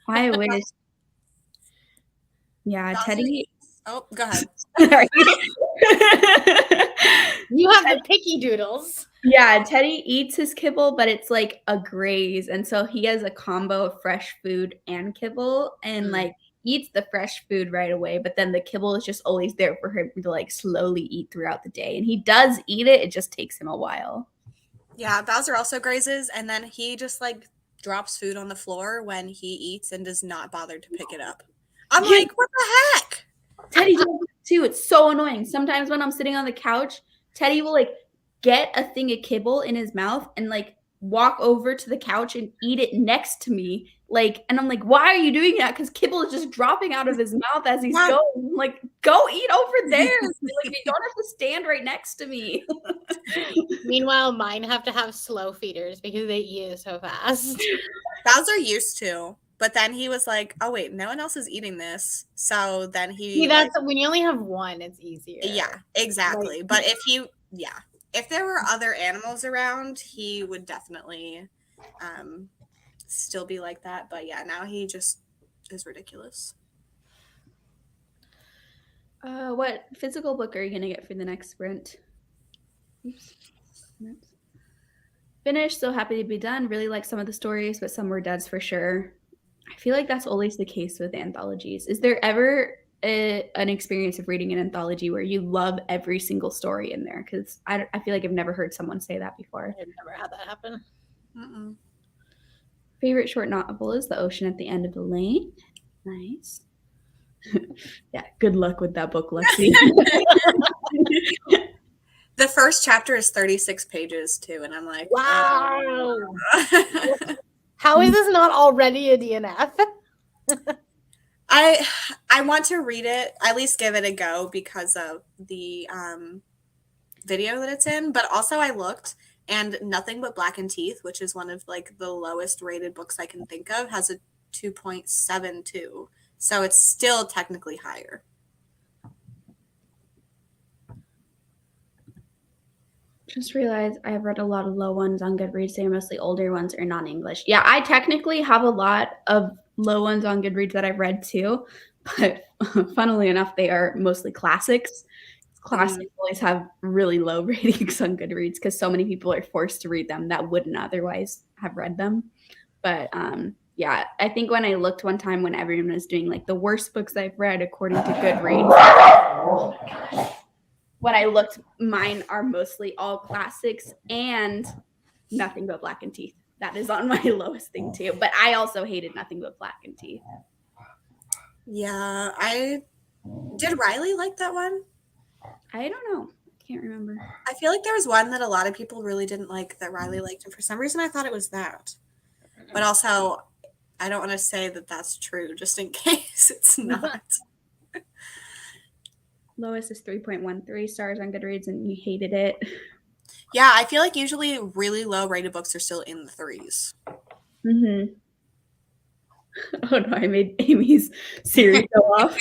I wish. Yeah,
Bowser
Teddy.
eats. Oh, go ahead.
You have the picky doodles.
Yeah, Teddy eats his kibble, but it's like a graze, and so he has a combo of fresh food and kibble, and like eats the fresh food right away, but then the kibble is just always there for him to like slowly eat throughout the day, and he does eat it. It just takes him a while.
Yeah, Bowser also grazes, and then he just like drops food on the floor when he eats and does not bother to pick it up. I'm like, what the heck?
Teddy does it too. It's so annoying. Sometimes when I'm sitting on the couch, Teddy will like get a thing of kibble in his mouth and like walk over to the couch and eat it next to me. Like, and I'm like, why are you doing that? Because kibble is just dropping out of his mouth as he's going. I'm like, go eat over there. Like, you don't have to stand right next to me.
Meanwhile, mine have to have slow feeders because they eat so fast.
Bowser used to, but then he was like, oh wait, no one else is eating this. So then he
See, that's when you only have one, it's easier.
Yeah, exactly. But if there were other animals around, he would definitely still be like that. But yeah, now he just is ridiculous.
What physical book are you gonna get for the next sprint? Oops. Finished, so happy to be done. Really like some of the stories, but some were duds for sure. I feel like that's always the case with anthologies. Is there ever an experience of reading an anthology where you love every single story in there? Because I feel like I've never heard someone say that before.
I've never had that happen.
Favorite short novel is The Ocean at the End of the Lane. Nice. Yeah, good luck with that book, Lexi.
The first chapter is 36 pages too, and I'm like,
wow.
Oh.
How is this not already a DNF?
I want to read it, at least give it a go because of the video that it's in, but also I looked and Nothing But Black and Teeth, which is one of like the lowest rated books I can think of, has a 2.72. So it's still technically higher.
Just realized I've read a lot of low ones on Goodreads. They're mostly older ones or non-English. Yeah, I technically have a lot of low ones on Goodreads that I've read too, but funnily enough, they are mostly classics. Classics always have really low ratings on Goodreads because so many people are forced to read them that wouldn't otherwise have read them. But Yeah, I think when I looked one time when everyone was doing like the worst books I've read according to Goodreads, when I looked, mine are mostly all classics and Nothing But Black and Teeth. That is on my lowest thing too. But I also hated Nothing But Black and Teeth.
Yeah, did Riley like that one?
I don't know. I can't remember.
I feel like there was one that a lot of people really didn't like that Riley liked, and for some reason I thought it was that. But also, I don't want to say that that's true, just in case it's not.
Lowest is 3.13 stars on Goodreads, and you hated it.
Yeah, I feel like usually really low rated books are still in the 3s.
Mm-hmm. Oh no, I made Amy's Siri go off.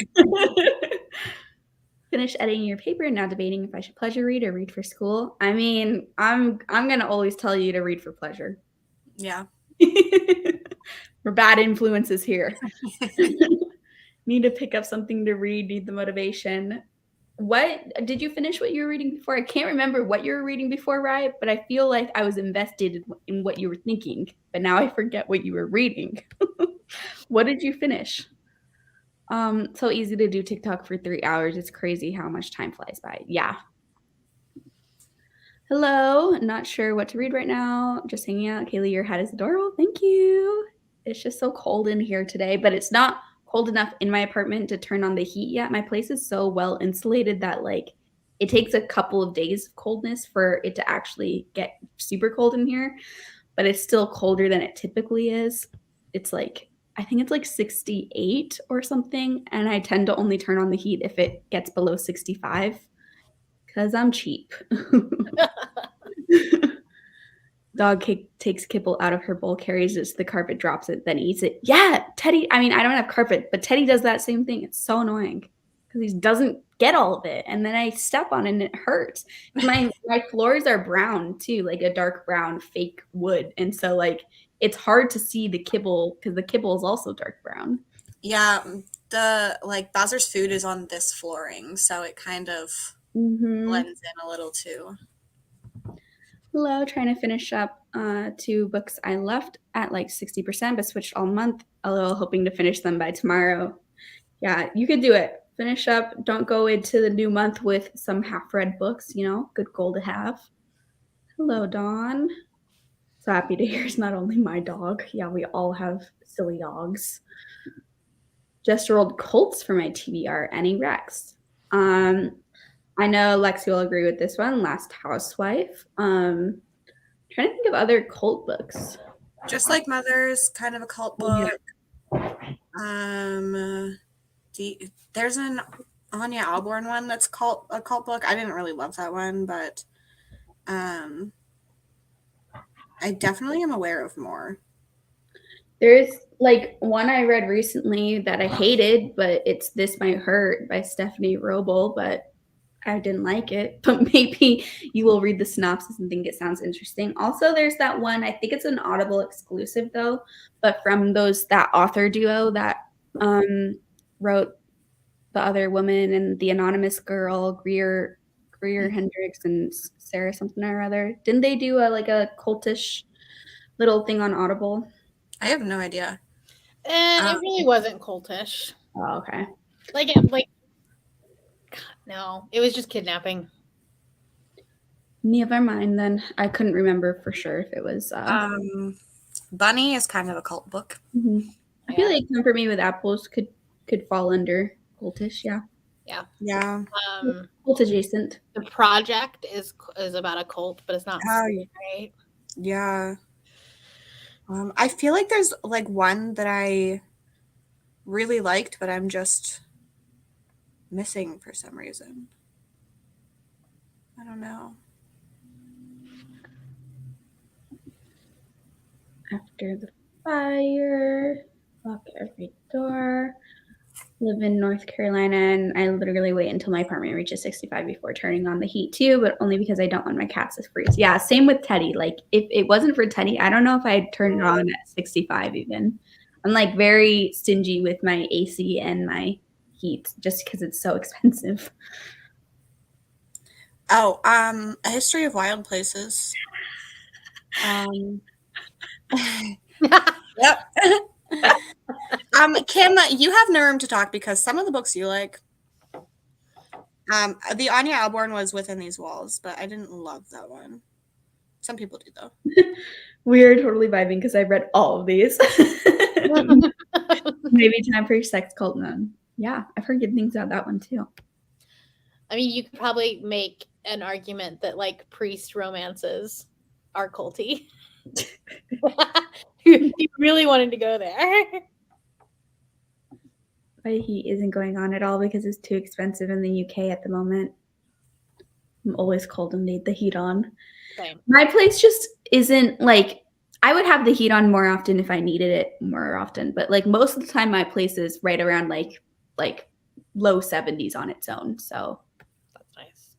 Finish editing your paper and now debating if I should pleasure read or read for school. I mean, I'm gonna always tell you to read for pleasure.
Yeah.
We're bad influences here. Need to pick up something to read, need the motivation. What did you finish what you were reading before? I can't remember what you were reading before, right? But I feel like I was invested in what you were thinking, but now I forget what you were reading. What did you finish? So easy to do TikTok for 3 hours. It's crazy how much time flies by. Yeah. Hello. Not sure what to read right now. Just hanging out. Kaylee, your hat is adorable. Thank you. It's just so cold in here today, but it's not cold enough in my apartment to turn on the heat yet. My place is so well insulated that like it takes a couple of days of coldness for it to actually get super cold in here, but it's still colder than it typically is. It's like I think it's like 68 or something, and I tend to only turn on the heat if it gets below 65 because I'm cheap. Dog takes kibble out of her bowl, carries it to the carpet, drops it, then eats it. Yeah, Teddy. I mean, I don't have carpet, but Teddy does that same thing. It's so annoying because he doesn't get all of it, and then I step on it and it hurts. My floors are brown too, like a dark brown fake wood, and so like it's hard to see the kibble because the kibble is also dark brown.
Yeah, the like Bowser's food is on this flooring, so it kind of blends in a little too.
Hello, trying to finish up 2 books I left at like 60%, but switched all month. LOL, hoping to finish them by tomorrow. Yeah, you could do it. Finish up. Don't go into the new month with some half-read books, you know, good goal to have. Hello, Dawn. So happy to hear it's not only my dog. Yeah, we all have silly dogs. Just rolled Colts for my TBR, Annie Rex. I know Lexi will agree with this one. Last Housewife. Trying to think of other cult books.
Just Like Mothers, kind of a cult book.
Yeah.
There's an Anya Alborn one that's a cult book. I didn't really love that one, but I definitely am aware of more.
There's like one I read recently that I hated, but it's This Might Hurt by Stephanie Roble, but I didn't like it. But maybe you will read the synopsis and think it sounds interesting. Also, there's that one, I think it's an Audible exclusive though, but from that author duo that wrote The Other Woman and The Anonymous Girl, Greer Hendricks and Sarah something or other. Didn't they do a cultish little thing on Audible?
I have no idea.
And it really wasn't cultish.
Oh, okay.
No, it was just kidnapping.
Never mind then. I couldn't remember for sure if it was.
Bunny is kind of a cult book.
Mm-hmm. I feel like Comfort Me with Apples could fall under cultish. Yeah.
Yeah.
Cult adjacent.
The Project is about a cult, but it's not. Right?
Yeah. I feel like there's like one that I really liked, but I'm just missing for some reason. I don't know.
After the fire, lock every door. Live in North Carolina, and I literally wait until my apartment reaches 65 before turning on the heat too, but only because I don't want my cats to freeze. Yeah, same with Teddy. Like if it wasn't for Teddy, I don't know if I'd turn it on at 65 even. I'm like very stingy with my AC and my heat just because it's so expensive.
Oh, A History of Wild Places. Yep. Kim, you have no room to talk because some of the books you like. The Anya Alborn was Within These Walls, but I didn't love that one. Some people do though.
We're totally vibing because I've read all of these. Maybe time for your sex cult nun. Yeah, I've heard good things about that one too.
I mean, you could probably make an argument that like priest romances are culty. You really wanted to go there.
But he isn't going on at all because it's too expensive in the UK at the moment. I'm always cold and need the heat on.
Same.
My place just isn't like, I would have the heat on more often if I needed it more often, but like most of the time my place is right around like low 70s on its own. So
that's nice.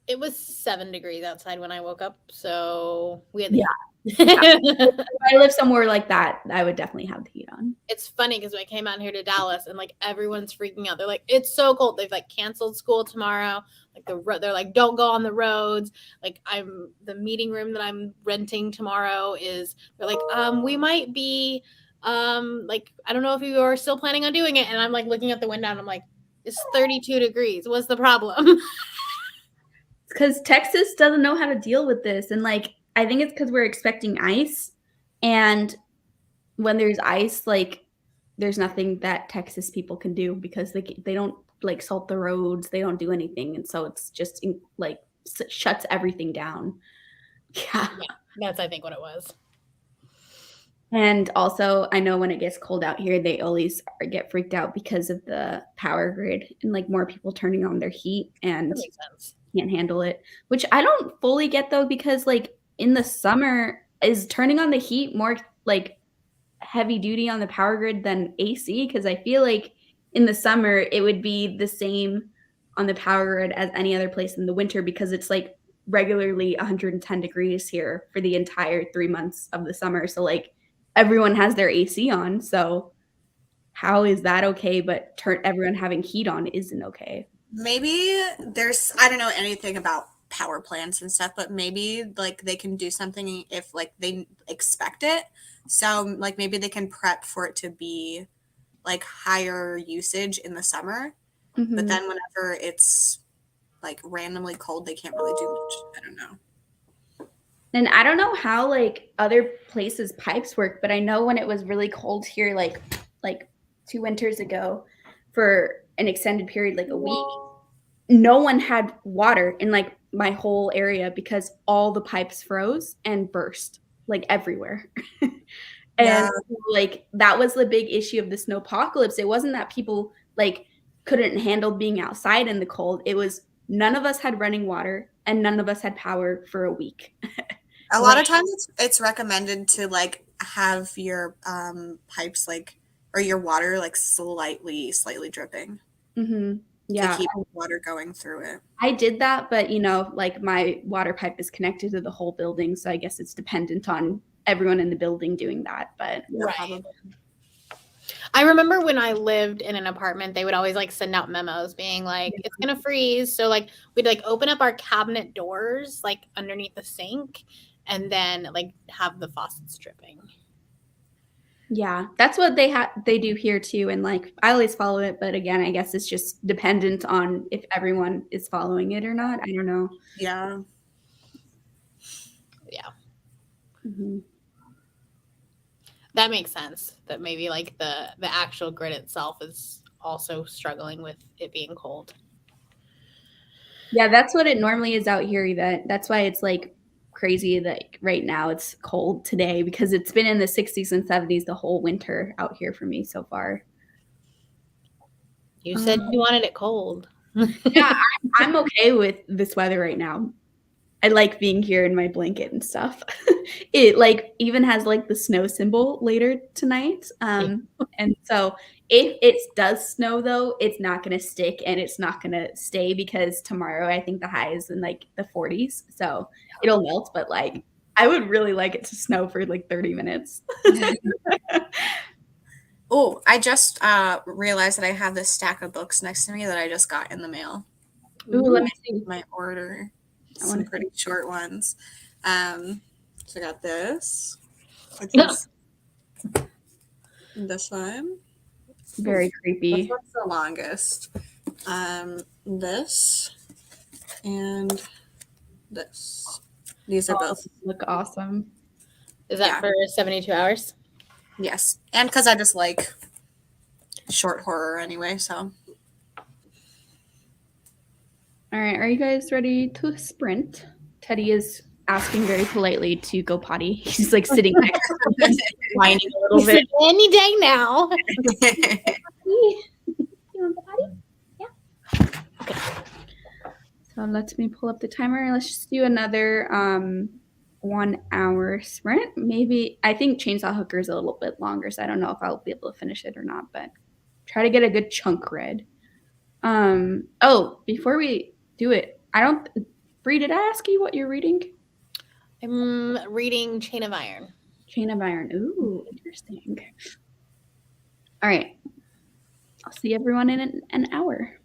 It was 7 degrees outside when I woke up, so we had the
if I live somewhere like that, I would definitely have the heat on.
It's funny because when I came out here to Dallas and like everyone's freaking out. They're like, it's so cold. They've like canceled school tomorrow. Like they're like, don't go on the roads. Like the meeting room that I'm renting tomorrow they're like, we might be like, I don't know if you are still planning on doing it. And I'm like looking at the window and I'm like, it's 32 degrees. What's the problem?
Because Texas doesn't know how to deal with this. And like, I think it's because we're expecting ice. And when there's ice, like there's nothing that Texas people can do because they don't like salt the roads. They don't do anything. And so it's just like shuts everything down. Yeah.
That's, I think, what it was.
And also, I know when it gets cold out here, they always get freaked out because of the power grid and like more people turning on their heat and
That makes sense.
Can't handle it, which I don't fully get though, because like in the summer, is turning on the heat more like heavy duty on the power grid than AC? Because I feel like in the summer it would be the same on the power grid as any other place in the winter because it's like regularly 110 degrees here for the entire 3 months of the summer. So like everyone has their AC on. So how is that okay? But everyone having heat on isn't okay.
Maybe I don't know anything about power plants and stuff, but maybe like they can do something if like they expect it. So like maybe they can prep for it to be like higher usage in the summer.
Mm-hmm.
But then whenever it's like randomly cold, they can't really do much. I don't know.
And I don't know how like other places pipes work, but I know when it was really cold here, like 2 winters ago for an extended period, like a week, no one had water in like my whole area because all the pipes froze and burst like everywhere. And like that was the big issue of the snowpocalypse. It wasn't that people like couldn't handle being outside in the cold. It was none of us had running water and none of us had power for a week.
A lot of times it's recommended to like have your pipes like or your water like slightly dripping.
Mm-hmm. Yeah,
to keep water going through it.
I did that, but you know, like my water pipe is connected to the whole building, so I guess it's dependent on everyone in the building doing that. But
right. I remember when I lived in an apartment, they would always like send out memos being like, it's gonna freeze. So like we'd like open up our cabinet doors like underneath the sink and then like have the faucets dripping.
Yeah, that's what they do here too. And like I always follow it, but again, I guess it's just dependent on if everyone is following it or not. I don't know.
Yeah.
Yeah.
Mm-hmm.
That makes sense. That maybe like the actual grid itself is also struggling with it being cold.
Yeah, that's what it normally is out here. That's why it's like crazy that right now it's cold today because it's been in the 60s and 70s the whole winter out here for me so far.
You said you wanted it cold.
Yeah, I'm okay with this weather right now. I like being here in my blanket and stuff. It like even has like the snow symbol later tonight. And so if it does snow though, it's not going to stick and it's not going to stay because tomorrow I think the high is in like the 40s. So it'll melt, but like I would really like it to snow for like 30 minutes.
Oh, I just realized that I have this stack of books next to me that I just got in the mail.
Ooh, let me see
my order. Some pretty short ones. So I got this. This one.
Very
This
creepy.
one's the longest. This and this. These are both.
Look awesome.
Is that
Yeah.
for 72 hours?
Yes. And because I just like short horror anyway, so.
All right, are you guys ready to sprint? Teddy is asking very politely to go potty. He's like sitting next to me, whining a little
He's
bit.
like, any day now.
You want the potty? Yeah. Okay. So let me pull up the timer. Let's just do another 1 hour sprint. Maybe I think Chainsaw Hooker is a little bit longer, so I don't know if I'll be able to finish it or not, but try to get a good chunk read. Oh, before we do it, Bree, did I ask you what you're reading?
I'm reading Chain of Iron.
Chain of Iron. Ooh, interesting. All right. I'll see everyone in an hour.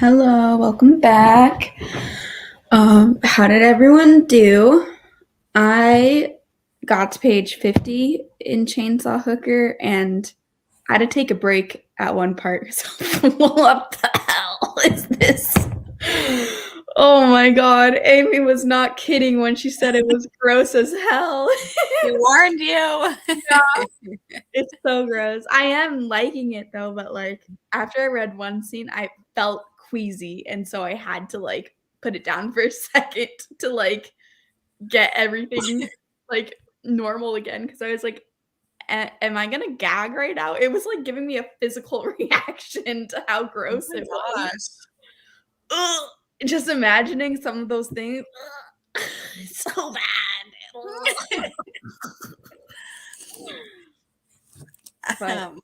Hello, welcome back. How did everyone do? I got to page 50 in Chainsaw Hooker and I had to take a break at one part. So what the hell is this? Oh my god, Amy was not kidding when she said it was gross as hell.
We warned you.
It's so gross. I am liking it though, but like after I read one scene, I felt queasy, and so I had to like put it down for a second to like get everything like normal again because I was like, am I gonna gag right now? It was like giving me a physical reaction to how gross it was. Ugh. Just imagining some of those things. Ugh. It's so bad. But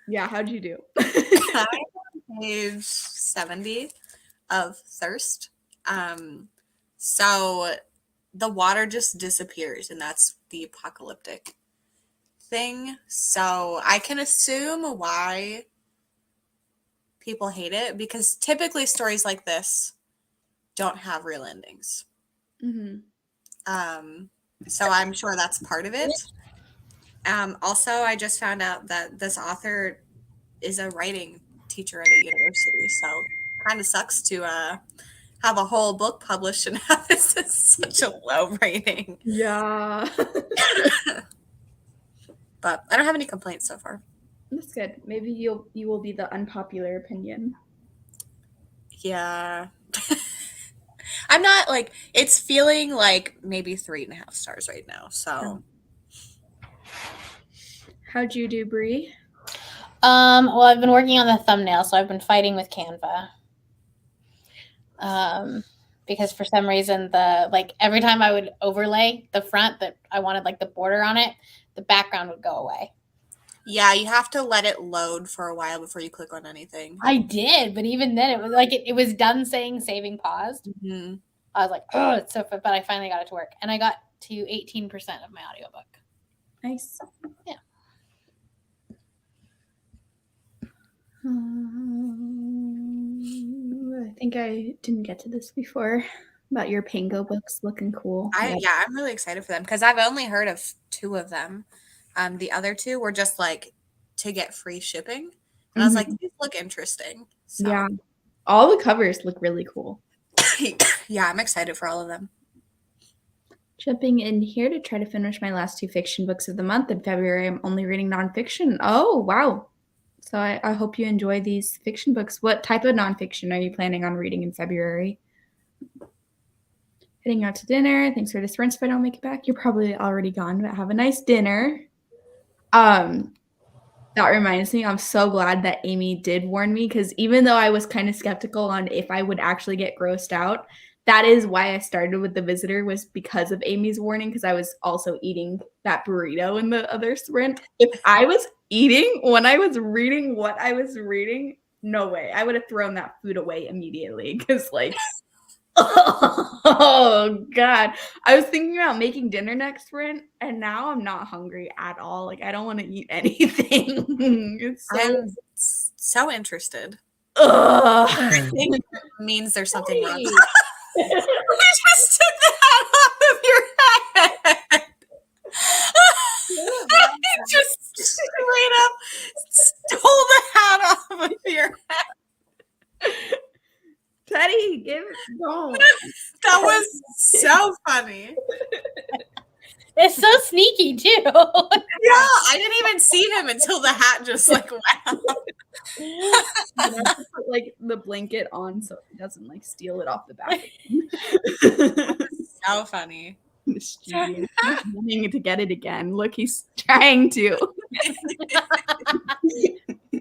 yeah, how'd you do?
I'm on page 70 of Thirst. So the water just disappears, and that's the apocalyptic thing. So I can assume why people hate it, because typically stories like this don't have real endings.
Mm-hmm.
So I'm sure that's part of it. Also, I just found out that this author is a writing teacher at a university, so kind of sucks to have a whole book published and have this is such a low rating.
Yeah.
But I don't have any complaints so far.
That's good. Maybe you will be the unpopular opinion.
Yeah. I'm not like, it's feeling like maybe 3.5 stars right now. So
How'd you do, Bree?
Well, I've been working on the thumbnail, so I've been fighting with Canva. Because for some reason every time I would overlay the front that I wanted like the border on it, the background would go away.
yeah, you have to let it load for a while before you click on anything.
I did, but even then it was like it was done saying saving paused.
Mm-hmm.
I was like, oh, it's so fun, but I finally got it to work, and I got to 18% of my audiobook.
Nice.
Yeah.
I think I didn't get to this before about your Pango books looking cool.
Yeah, I'm really excited for them because I've only heard of 2 of them. The other 2 were just like to get free shipping. And I was like, these look interesting. So.
Yeah. All the covers look really cool.
Yeah, I'm excited for all of them.
Jumping in here to try to finish my last 2 fiction books of the month. In February, I'm only reading nonfiction. Oh, wow. So I hope you enjoy these fiction books. What type of nonfiction are you planning on reading in February? Heading out to dinner. Thanks for this rinse if I don't make it back. You're probably already gone, but have a nice dinner. That reminds me, I'm so glad that Amy did warn me, because even though I was kind of skeptical on if I would actually get grossed out, that is why I started with The Visitor, was because of Amy's warning, because I was also eating that burrito in the other sprint. If I was eating when I was reading what I was reading, no way. I would have thrown that food away immediately, because like, oh God. I was thinking about making dinner next sprint, and now I'm not hungry at all. Like, I don't want to eat anything. It's
I'm so interested.
I
think it means there's something wrong. You just took the hat off of your head. You just straight up stole the hat off of your head.
Teddy, give it. Don't.
That was so funny.
It's so sneaky too.
Yeah, I didn't even see him until the hat just like went out.
Put like the blanket on so it doesn't like steal it off the back.
So funny.
Mischievous. He's wanting to get it again. Look, he's trying to.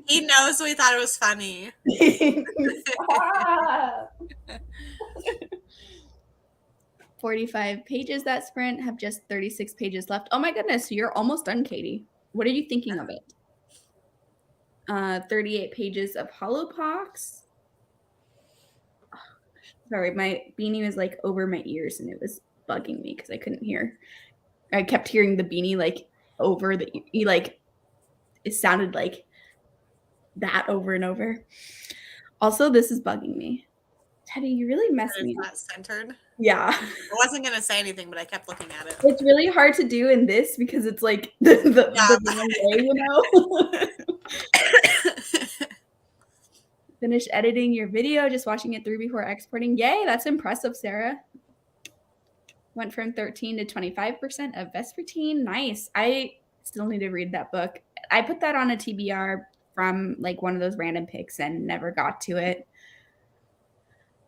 He knows we thought it was funny.
45 pages that sprint, have just 36 pages left. Oh my goodness, you're almost done, Katie. What are you thinking of it? 38 pages of Hollowpox. Oh, sorry, my beanie was like over my ears and it was bugging me because I couldn't hear. I kept hearing the beanie like over the like it sounded like that over and over. Also, this is bugging me. Teddy, you really messed
It's
me up.
not centered.
Yeah.
I wasn't gonna say anything, but I kept looking at it.
It's really hard to do in this because it's like the wrong way, you know? Finished editing your video, just watching it through before exporting. Yay, that's impressive, Sarah. Went from 13 to 25% of Vespertine. Nice. I still need to read that book. I put that on a TBR from like one of those random picks and never got to it.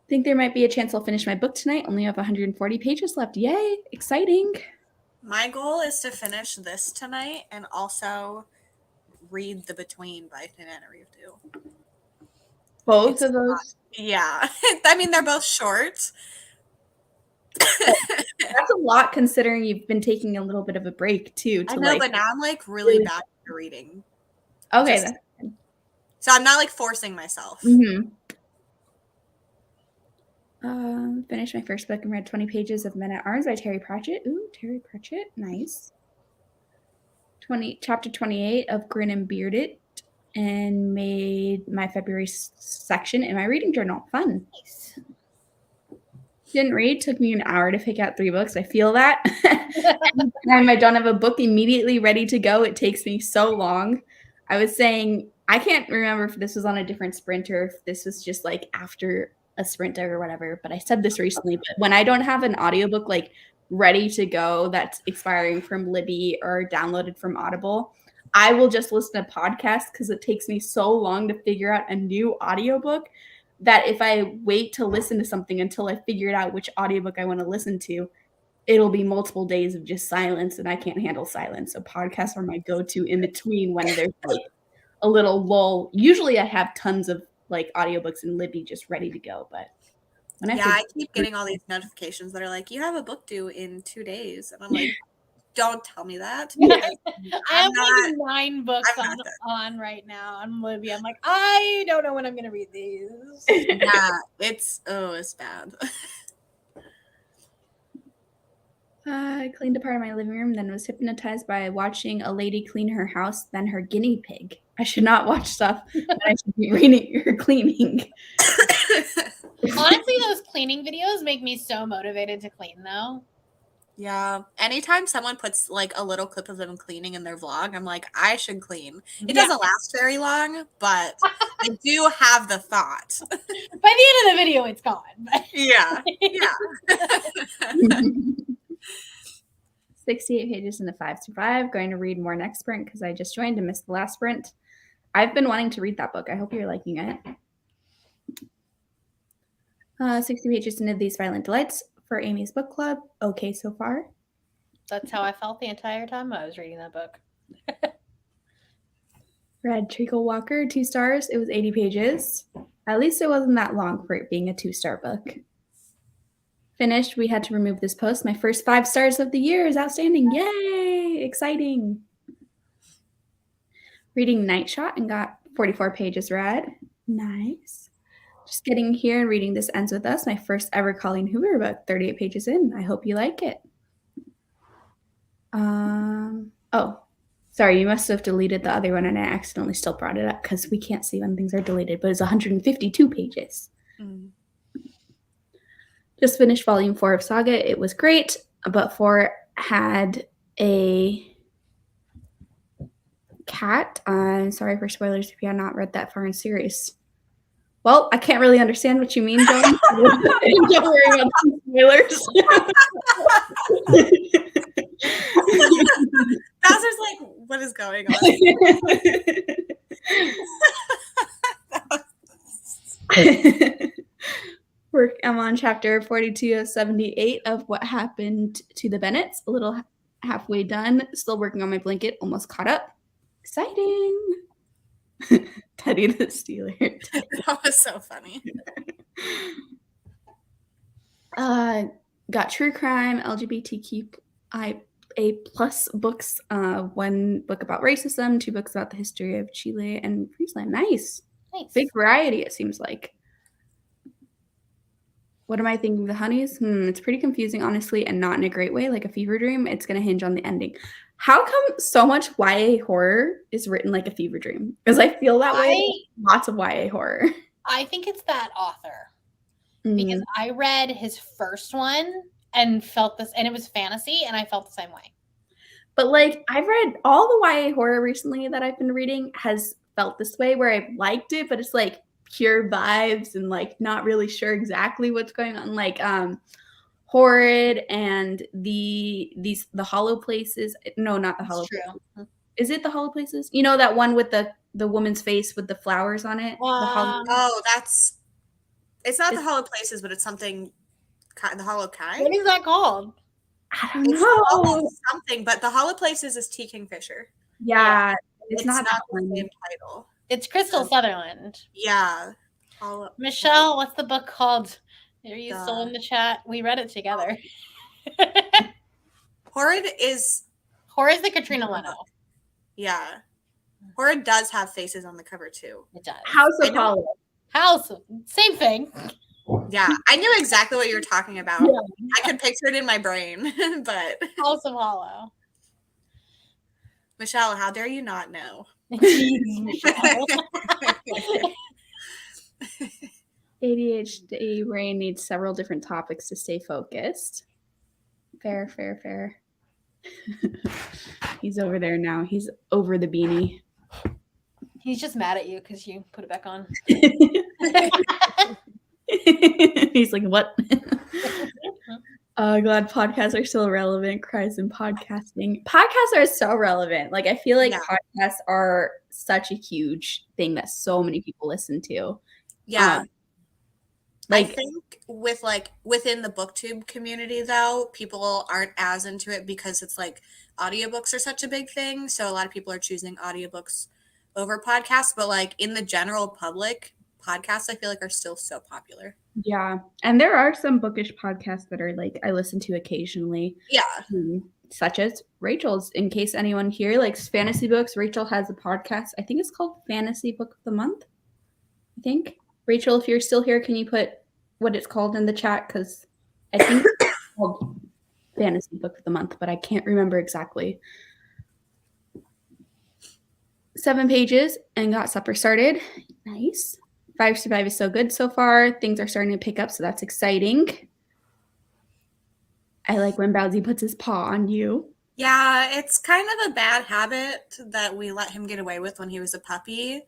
Think there might be a chance I'll finish my book tonight. Only have 140 pages left. Yay, exciting.
My goal is to finish this tonight and also read The Between by Banana Review.
Both of those?
Yeah. I mean, they're both short.
That's a lot considering you've been taking a little bit of a break too.
I know, but now I'm like really bad at reading.
Okay.
So I'm not like forcing myself.
Mm-hmm. Finished my first book and read 20 pages of Men at Arms by Terry Pratchett. Ooh, Terry Pratchett. Nice. Chapter 28 of Grin and Bearded and made my February section in my reading journal. Fun. Nice. Didn't read. Took me an hour to pick out 3 books. I feel that. Anytime I don't have a book immediately ready to go, it takes me so long. I was saying, I can't remember if this was on a different sprint or if this was just like after a sprint or whatever, but I said this recently, but when I don't have an audiobook like ready to go that's expiring from Libby or downloaded from Audible, I will just listen to podcasts because it takes me so long to figure out a new audiobook that if I wait to listen to something until I figured out which audiobook I want to listen to, it'll be multiple days of just silence, and I can't handle silence. So podcasts are my go-to in between when there's like a little lull. Usually I have tons of like audiobooks in Libby just ready to go, but when
I keep getting all these notifications that are like, you have a book due in 2 days, and I'm like, don't tell me that.
I have like 9 books on right now on Libby. I'm like, I don't know when I'm gonna read these.
Yeah, it's bad.
I cleaned a part of my living room, then was hypnotized by watching a lady clean her house, then her guinea pig. I should not watch stuff that I should be reading or cleaning.
Honestly, those cleaning videos make me so motivated to clean, though.
Yeah. Anytime someone puts like a little clip of them cleaning in their vlog, I'm like, I should clean. It doesn't last very long, but I do have the thought.
By the end of the video, it's gone.
Yeah.
68 pages in the 5 to 5. Going to read more next sprint because I just joined and missed the last sprint. I've been wanting to read that book. I hope you're liking it. 60 pages into These Violent Delights for Amy's book club. Okay so far.
That's how I felt the entire time I was reading that book.
Read Treacle Walker, 2 stars. It was 80 pages. At least it wasn't that long for it being a 2-star book. Finished. We had to remove this post. My first 5 stars of the year is outstanding. Yay! Exciting. Reading Night Shot and got 44 pages read. Nice. Just getting here and reading This Ends With Us, my first ever Colleen Hoover book, 38 pages in. I hope you like it. Oh, sorry, you must have deleted the other one and I accidentally still brought it up because we can't see when things are deleted, but it's 152 pages. Just finished volume 4 of Saga. It was great, but 4 had a cat. I'm sorry for spoilers if you have not read that far in series. Well, I can't really understand what you mean, Joan. Don't worry about spoilers.
Bowser's like, what is going on?
I'm on chapter 42 of 78 of What Happened to the Bennetts. A little halfway done. Still working on my blanket. Almost caught up. Exciting. Teddy the Stealer.
That was so funny.
Got true crime, LGBTQIA+ books. 1 book about racism, 2 books about the history of Chile and Friesland. Nice. Big variety, it seems like. What am I thinking? The honeys? It's pretty confusing, honestly, and not in a great way, like a fever dream. It's going to hinge on the ending. How come so much YA horror is written like a fever dream? Because I feel that way. Lots of YA horror.
I think it's that author
Mm.
because I read his first one and felt this, and it was fantasy, and I felt the same way.
But like I've read all the YA horror recently that I've been reading has felt this way where I've liked it, but it's like pure vibes and like not really sure exactly what's going on. Like Horrid and the Hollow Places. No, not the Hollow Places. Is it the Hollow Places? You know that one with the woman's face with the flowers on it?
Oh, it's not the Hollow Places, but it's something the Hollow Kai.
What is that called?
I don't know.
Something, but the Hollow Places is T. Kingfisher.
Yeah, it's
not
that
the
one.
same title.
It's Crystal Sutherland.
Yeah.
Michelle, what's the book called? Are you still in the chat? We read it together.
Horrid is
the Katrina Leno.
Yeah. Horrid does have faces on the cover too.
It does.
House of Hollow.
Same thing.
Yeah, I knew exactly what you were talking about. Yeah. I could picture it in my brain, but
House of Hollow.
Michelle, how dare you not know?
Michelle.
ADHD brain needs several different topics to stay focused. Fair. He's over there now. He's over the beanie.
He's just mad at you because you put it back on.
He's like, what? Glad podcasts are still relevant. Cries in podcasting. Podcasts are so relevant. Like, I feel like podcasts are such a huge thing that so many people listen to.
Yeah. I think within the booktube community though, people aren't as into it because it's like audiobooks are such a big thing. So a lot of people are choosing audiobooks over podcasts, but like in the general public, podcasts I feel like are still so popular.
Yeah. And there are some bookish podcasts that are like I listen to occasionally.
Yeah.
Such as Rachel's. In case anyone here likes fantasy books, Rachel has a podcast. I think it's called Fantasy Book of the Month. I think. Rachel, if you're still here, can you put what it's called in the chat? Because I think it's called Fantasy Book of the Month, but I can't remember exactly. 7 pages and got supper started. Nice. 5 Survive is so good so far. Things are starting to pick up, so that's exciting. I like when Bowsy puts his paw on you.
Yeah, it's kind of a bad habit that we let him get away with when he was a puppy,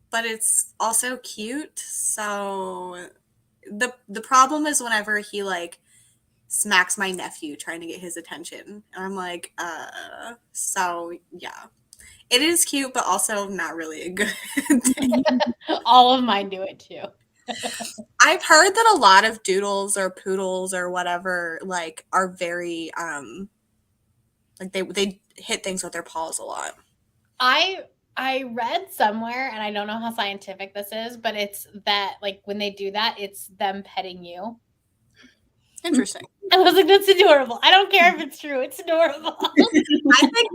but it's also cute. So the problem is whenever he like smacks my nephew trying to get his attention. And I'm like, so yeah. It is cute, but also not really a good thing.
All of mine do it too.
I've heard that a lot of doodles or poodles or whatever like are very like they hit things with their paws a lot.
I read somewhere, and I don't know how scientific this is, but it's that like when they do that, it's them petting you.
Interesting.
I was like, that's adorable. I don't care if it's true. It's adorable.
I think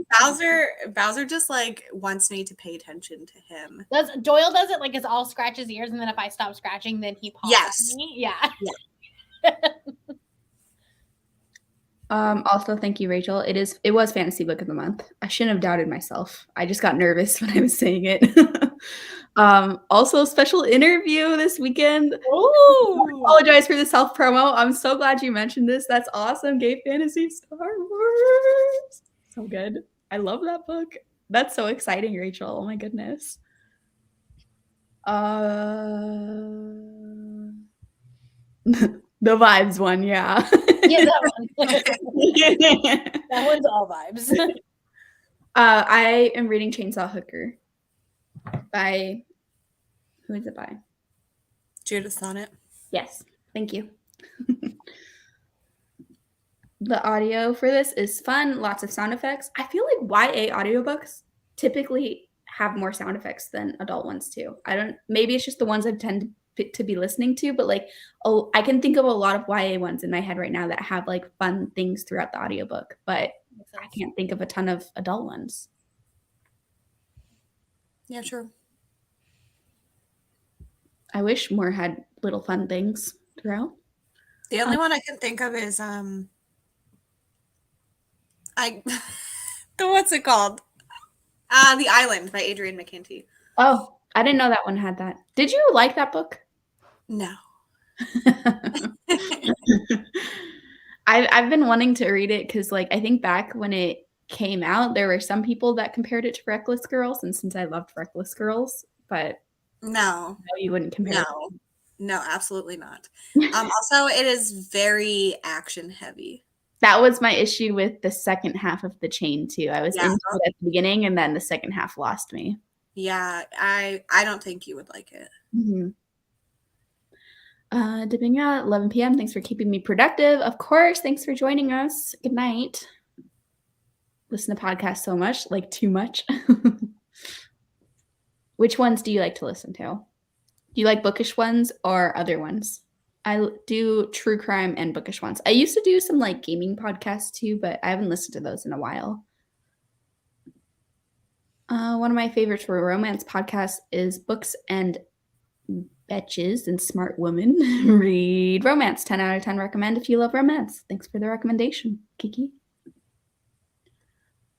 Bowser just like wants me to pay attention to him.
Doyle does it like it's all scratch his ears, and then if I stop scratching, then he paws me. Yeah.
Also, thank you, Rachel. It was Fantasy Book of the Month. I shouldn't have doubted myself. I just got nervous when I was saying it. Also, special interview this weekend.
Ooh.
I apologize for the self promo. I'm so glad you mentioned this. That's awesome. Gay fantasy Star Wars. So good. I love that book. That's so exciting, Rachel. Oh my goodness. The vibes one, yeah.
Yeah, that one. That one's all vibes.
I am reading Chainsaw Hooker by, who is it by?
Judith Sonnet.
Yes, thank you. The audio for this is fun, lots of sound effects. I feel like YA audiobooks typically have more sound effects than adult ones too. Maybe it's just the ones I tend to be listening to, but like I can think of a lot of YA ones in my head right now that have like fun things throughout the audiobook, but I can't think of a ton of adult ones.
Yeah, true.
I
wish more had little fun things throughout.
The only one I can think of is what's it called? The Island by Adrienne McKenty.
Oh, I didn't know that one had that. Did you like that book?
No.
I've been wanting to read it because, like, I think back when it came out, there were some people that compared it to Reckless Girls, and since I loved Reckless Girls, but
No.
you wouldn't compare
No. No, absolutely not. Also, it is very action heavy.
That was my issue with the second half of the chain too. I was into it at the beginning, and then the second half lost me.
Yeah, I don't think you would like it.
Mm-hmm. Dipping out 11 p.m. Thanks for keeping me productive. Of course. Thanks for joining us. Good night. Listen to podcasts so much, like too much. Which ones do you like to listen to? Do you like bookish ones or other ones? I do true crime and bookish ones. I used to do some like gaming podcasts too, but I haven't listened to those in a while. One of my favorites for romance podcasts is Books and Betches and Smart Women Read Romance. 10 out of 10 recommend if you love romance. Thanks for the recommendation, Kiki.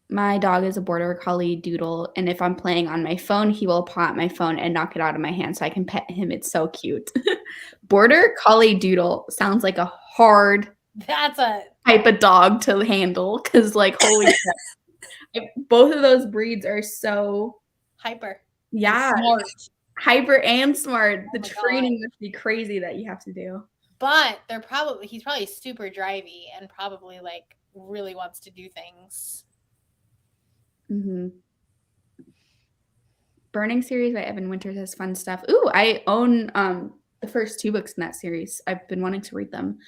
My dog is a border collie doodle, and if I'm playing on my phone, he will paw at my phone and knock it out of my hand so I can pet him. It's so cute. Border collie doodle sounds like a hard
That's a
type of dog to handle because, like, holy crap. Both of those breeds are so
hyper.
Yeah.
Smart.
Hyper and smart. The
my
training must be crazy that you have to do.
But he's probably super drivey and probably like really wants to do things.
Mm-hmm. Burning series by Evan Winters has fun stuff. Ooh, I own the first 2 books in that series. I've been wanting to read them.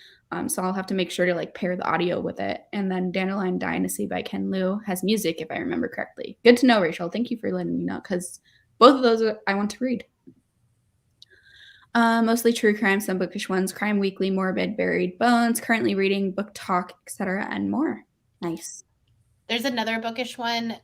So I'll have to make sure to like pair the audio with it. And then Dandelion Dynasty by Ken Liu has music, if I remember correctly. Good to know, Rachel. Thank you for letting me know because both of those I want to read. Mostly true crime, some bookish ones. Crime Weekly, Morbid, Buried Bones. Currently reading Book Talk, etc., and more. Nice.
There's another bookish one.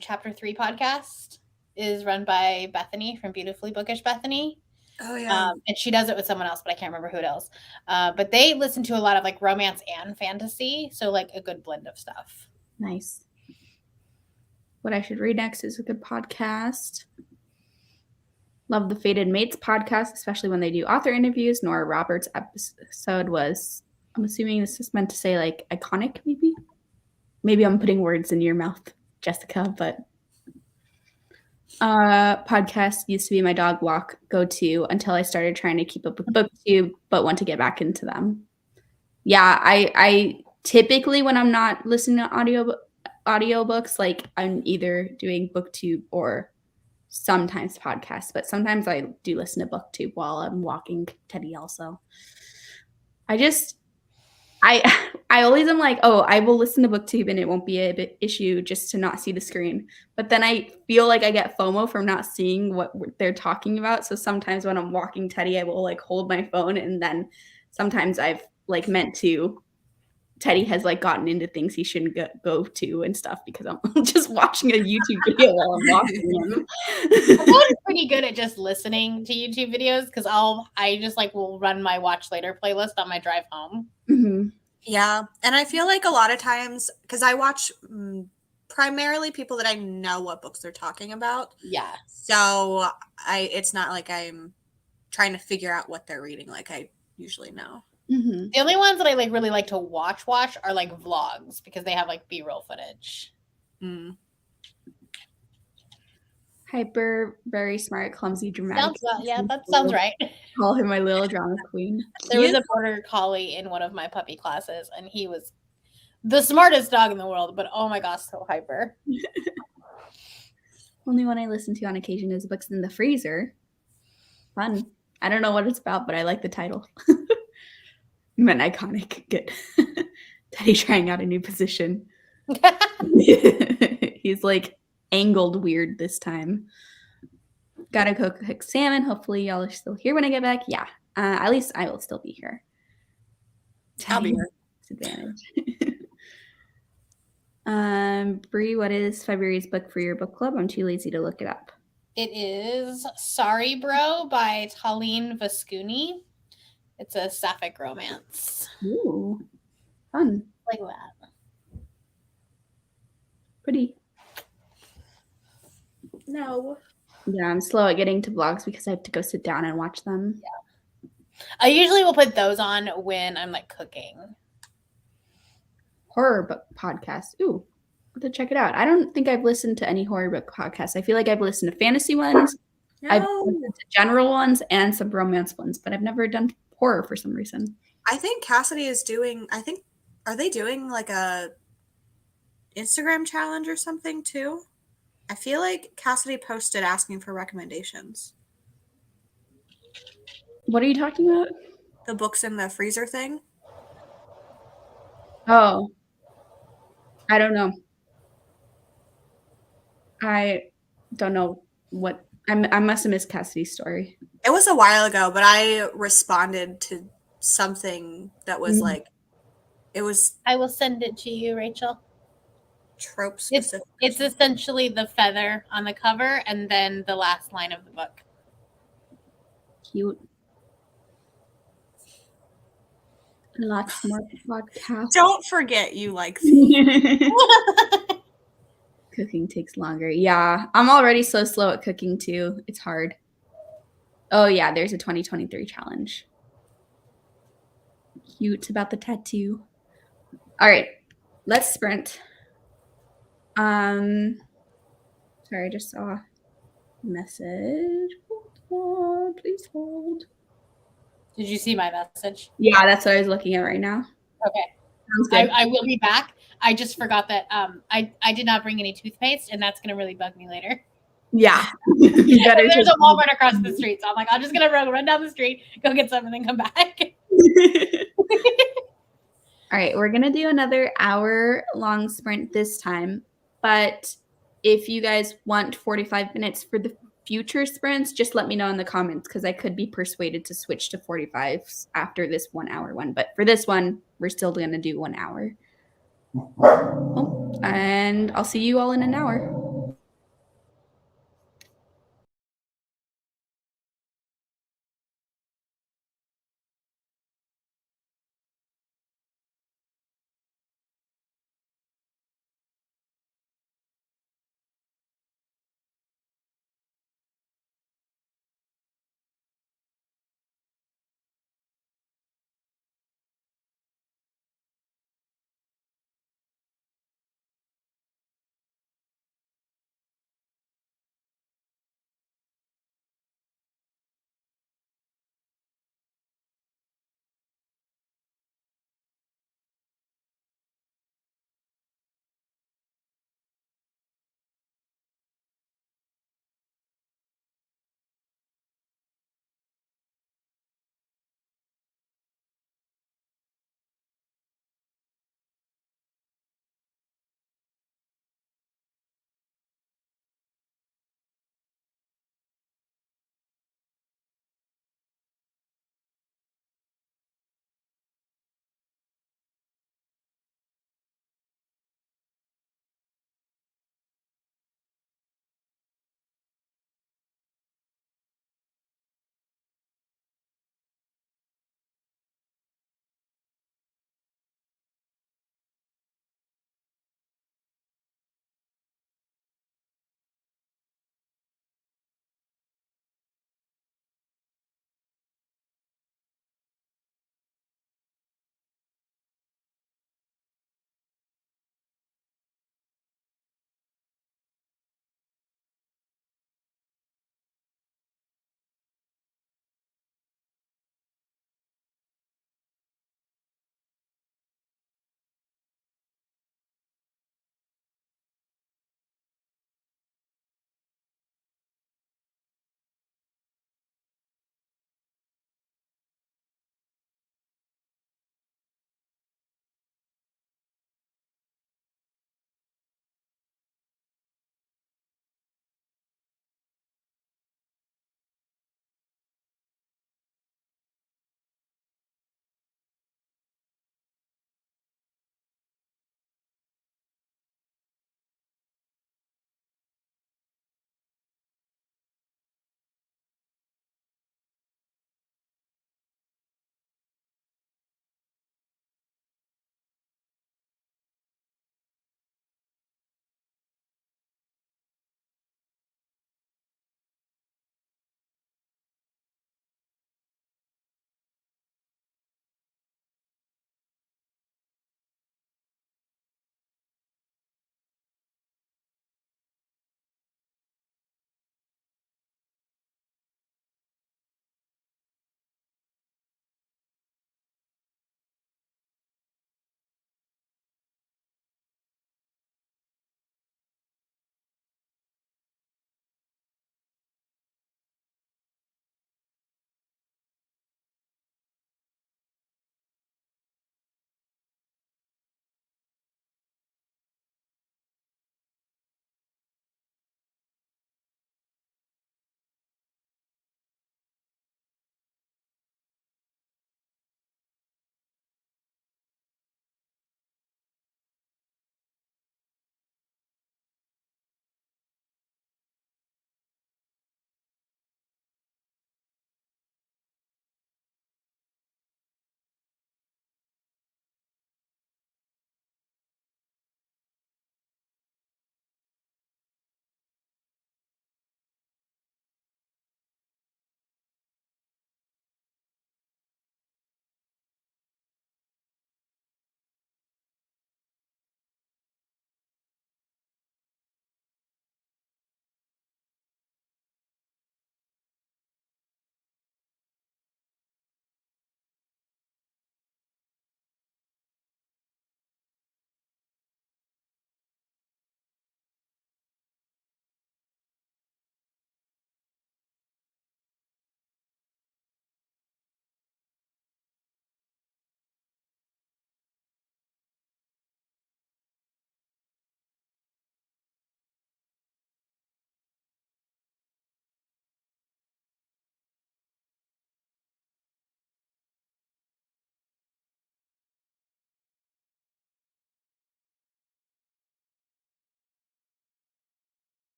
Chapter 3 podcast is run by Bethany from Beautifully Bookish Bethany.
Oh yeah.
And she does it with someone else, but I can't remember who else. But they listen to a lot of like romance and fantasy, so like a good blend of stuff.
Nice. What I should read next is a good podcast. Love the Fated Mates podcast, especially when they do author interviews. Nora Roberts' episode was, I'm assuming this is meant to say like iconic, maybe? Maybe I'm putting words in your mouth, Jessica, but podcast used to be my dog walk go-to until I started trying to keep up with booktube, but want to get back into them. Yeah, I typically when I'm not listening to audiobooks, like I'm either doing booktube or sometimes podcasts, but sometimes I do listen to booktube while I'm walking Teddy also. I always am like, oh, I will listen to booktube and it won't be an issue just to not see the screen. But then I feel like I get FOMO from not seeing what they're talking about. So sometimes when I'm walking Teddy, I will like hold my phone, and then sometimes I've like meant to. Teddy has like gotten into things he shouldn't go to and stuff because I'm just watching a YouTube video while I'm walking him.
I'm pretty good at just listening to YouTube videos because I just like will run my watch later playlist on my drive home.
Mm-hmm.
Yeah, and I feel like a lot of times because I watch primarily people that I know what books they're talking about.
Yeah.
So it's not like I'm trying to figure out what they're reading like I usually know.
Mm-hmm.
The only ones that I like really like to watch are like vlogs because they have like B-roll footage.
Mm.
Hyper, very smart, clumsy, dramatic.
That sounds right.
Call him my little drama queen.
There was a border collie in one of my puppy classes, and he was the smartest dog in the world, but oh my gosh, so hyper.
Only one I listen to on occasion is Books in the Freezer. Fun. I don't know what it's about, but I like the title. Man, iconic. Good. Teddy trying out a new position. He's like angled weird this time. Gotta go cook salmon. Hopefully y'all are still here when I get back. Yeah. At least I will still be here.
I'll be here.
Disadvantage. Bree, what is February's book for your book club? I'm too lazy to look it up.
It is Sorry Bro by Talene Vascuni. It's a sapphic romance.
Ooh, fun.
Like that.
Pretty.
No.
Yeah, I'm slow at getting to vlogs because I have to go sit down and watch them.
I usually will put those on when I'm like cooking.
Horror book podcast. Ooh, I'll have to check it out. I don't think I've listened to any horror book podcasts. I feel like I've listened to fantasy ones, I've
No,
listened to general ones, and some romance ones, but I've never done horror for some reason.
I think Cassidy is doing. Are they doing like a Instagram challenge or something too? I feel like Cassidy posted asking for recommendations.
What are you talking about?
The books in the freezer thing.
Oh, I don't know. I don't know what I must have missed Cassidy's story.
It was a while ago, but I responded to something that was
Mhm.
like, it was
I will send it to you, Rachel.
trope specific.
It's essentially the feather on the cover and then the last line of the book.
Cute. Lots more podcasts.
Don't forget you like
Cooking takes longer. Yeah, I'm already so slow at cooking too. It's hard. Oh yeah, there's a 2023 challenge. Cute about the tattoo. All right, let's sprint. Sorry, I just saw a message. Hold on, please hold.
Did you see my message?
Yeah, that's what I was looking at right now.
Okay.
Sounds good.
I will be back. I just forgot that I did not bring any toothpaste, and that's gonna really bug me later.
Yeah. You better
There's a Walmart across the street, so I'm like, I'm just gonna run down the street, go get some, and then come back.
All right, we're gonna do another hour-long sprint this time, but if you guys want 45 minutes for the future sprints, just let me know in the comments because I could be persuaded to switch to 45s after this 1 hour one. But for this one, we're still gonna do 1 hour. Oh, and I'll see you all in an hour.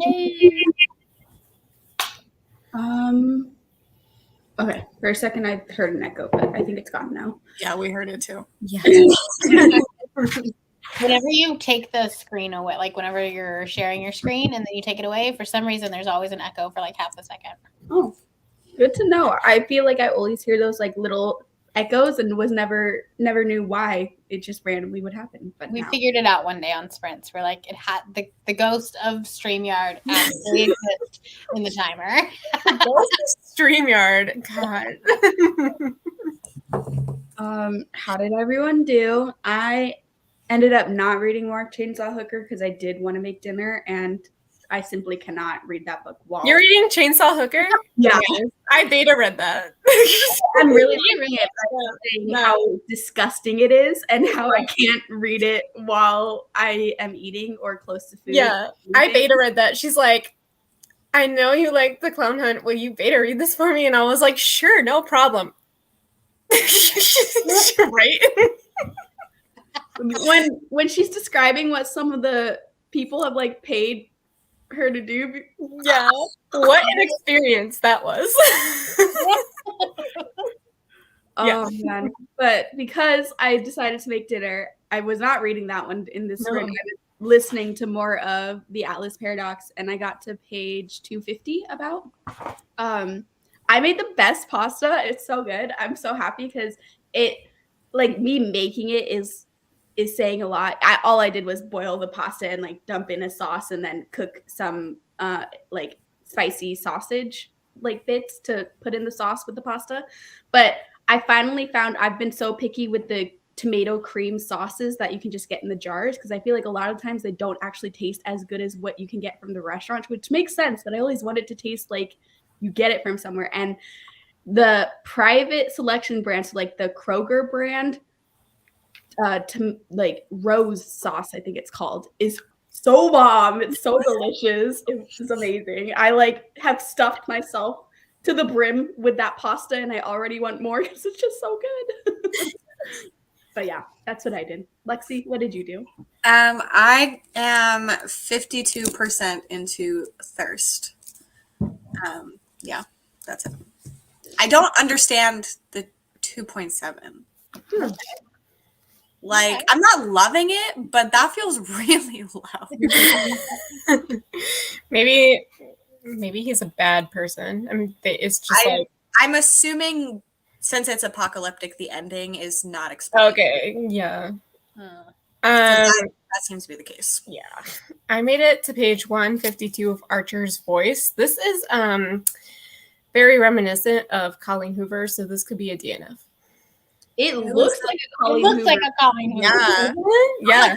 Hey.
Okay, for a second I heard an echo, but I think it's gone now.
Yeah, we heard it too.
Yeah. Whenever you take the screen away, like whenever you're sharing your screen and then you take it away, for some reason there's always an echo for like half a second.
Oh, good to know. I feel like I always hear those like little echoes and was never knew why it just randomly would happen. But
We
now.
figured it out one day on sprints. We're like, it had the ghost of StreamYard actually exists in the timer.
StreamYard. God.
How did everyone do? I ended up not reading Mark Chainsaw Hooker because I did want to make dinner, and I simply cannot read that book while
You're reading Chainsaw Hooker?
Yeah,
I beta read that.
I'm really reading it, saying how disgusting it is and how I can't read it while I am eating or close to food.
Yeah, I beta read that. She's like, I know you like The Clown Hunt. Will you beta read this for me? And I was like, sure, no problem. Right?
When she's describing what some of the people have like paid her to do.
Yeah. What an experience that was.
Oh man. But because I decided to make dinner, I was not reading that one in this room. I was listening to more of the Atlas Paradox, and I got to page 250 about. I made the best pasta. It's so good. I'm so happy because it, like, me making it is saying a lot. All I did was boil the pasta and like dump in a sauce and then cook some like spicy sausage like bits to put in the sauce with the pasta. But I finally found, I've been so picky with the tomato cream sauces that you can just get in the jars, because I feel like a lot of times they don't actually taste as good as what you can get from the restaurant, which makes sense, but I always want it to taste like you get it from somewhere. And the private selection brands, like the Kroger brand, to like rose sauce, I think it's called, is so bomb. It's so delicious. It's amazing. I like have stuffed myself to the brim with that pasta, and I already want more because it's just so good. But yeah, that's what I did. Lexi, what did you do?
I am 52% into Thirst. Yeah, that's it. I don't understand the 2.7. Like, I'm not loving it, but that feels really low.
Maybe he's a bad person. I mean, it's just like,
I'm assuming since it's apocalyptic, the ending is not explained.
okay, yeah.
That seems to be the case.
Yeah. I made it to page 152 of Archer's Voice. This is very reminiscent of Colleen Hoover, so this could be a DNF.
It looks like a Colleen
It looks
Hoover.
like a Colleen Hoover.
Yeah.
Yeah.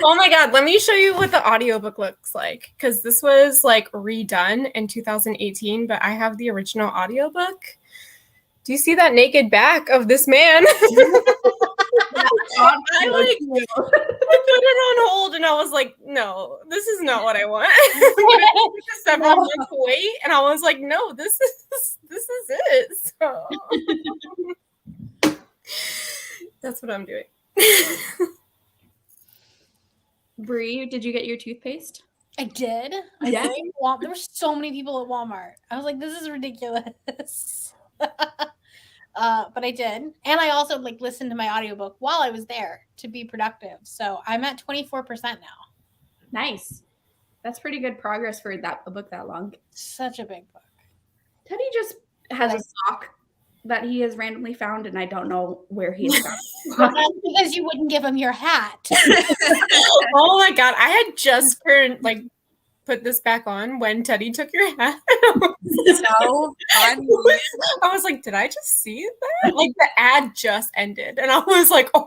Oh my god, let me show you what the audiobook looks like, because this was like redone in 2018, but I have the original audiobook. Do you see that naked back of this man? I put it on hold and I was like, no, this is not what I want. Several months wait, and I was like, no, this is it. So that's what I'm doing.
Bree,
did you get your toothpaste?
I did.
Yeah.
There were so many people at Walmart. I was like, this is ridiculous. But I did. And I also like listened to my audiobook while I was there to be productive. So I'm at 24% now.
Nice. That's pretty good progress for a book that long.
Such a big book.
Teddy just has a sock that he has randomly found, and I don't know where he has found it.
That's because you wouldn't give him your hat.
Oh my god, I had just put this back on when Teddy took your hat.
So fun.
I was like, did I just see that? Like, the ad just ended, and I was like, oh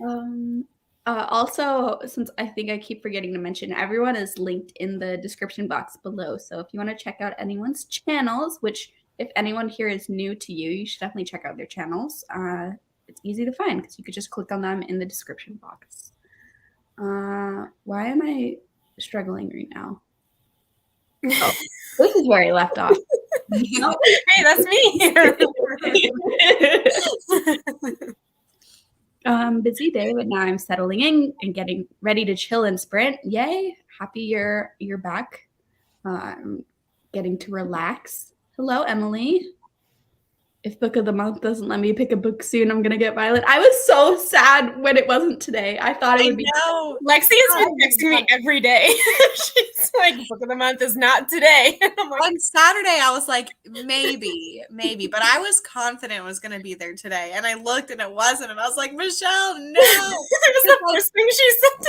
my.
Also, since I think I keep forgetting to mention, everyone is linked in the description box below. So if you want to check out anyone's channels, which if anyone here is new to you, you should definitely check out their channels. It's easy to find because you could just click on them in the description box. Why am I struggling right now? Oh, this is where I left off.
Oh, hey, that's me.
Busy day, but now I'm settling in and getting ready to chill and sprint. Yay! Happy you're back. Getting to relax. Hello, Emily. If book of the month doesn't let me pick a book soon, I'm gonna get violent. I was so sad when it wasn't today. I thought it would be.
No.
Lexi has been texting me every day. She's like, book of the month is not today. And I'm like,
On Saturday, I was like, maybe, but I was confident it was going to be there today. And I looked and it wasn't. And I was like, Michelle, no.
it was the first thing she said.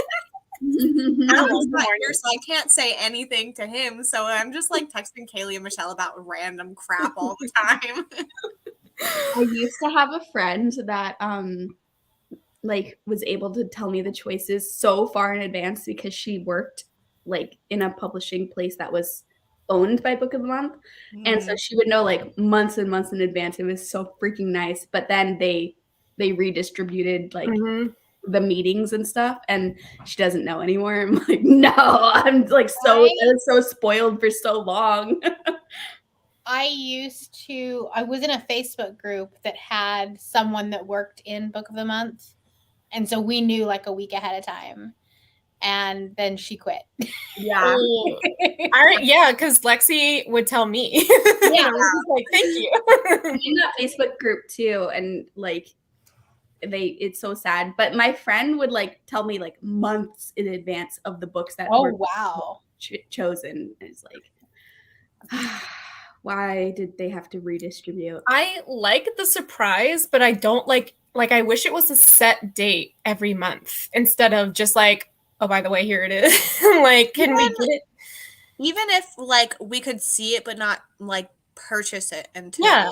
Alan's not here, so I can't say anything to him. So I'm just like texting Kaylee and Michelle about random crap all the time.
I used to have a friend that like was able to tell me the choices so far in advance because she worked like in a publishing place that was owned by Book of the Month. And so she would know like months and months in advance. It was so freaking nice. But then they redistributed like the meetings and stuff, and she doesn't know anymore. I'm like, no, I'm like so spoiled for so long.
I was in a Facebook group that had someone that worked in Book of the Month. And so we knew like a week ahead of time. And then she quit.
Yeah.
Yeah, because Lexi would tell me.
Yeah.
I was like, thank you.
I'm in that Facebook group too, and like it's so sad. But my friend would like tell me like months in advance of the books that were chosen. It's like, why did they have to redistribute?
I like the surprise, but I don't like I wish it was a set date every month instead of just like, oh, by the way, here it is. Like, can we get it?
Even if like we could see it, but not like purchase it until a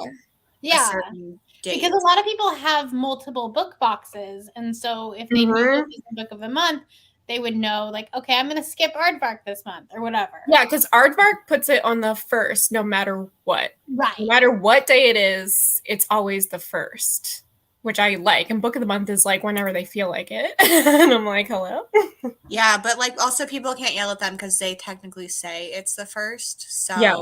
certain date.
Because a lot of people have multiple book boxes. And so if they knew this was the book of the month, they would know like, okay, I'm going to skip Aardvark this month or whatever.
Yeah, because Aardvark puts it on the first no matter what.
Right.
No matter what day it is, it's always the first, which I like. And Book of the Month is like whenever they feel like it. And I'm like, hello?
Yeah, but like also people can't yell at them because they technically say it's the first. So
yeah.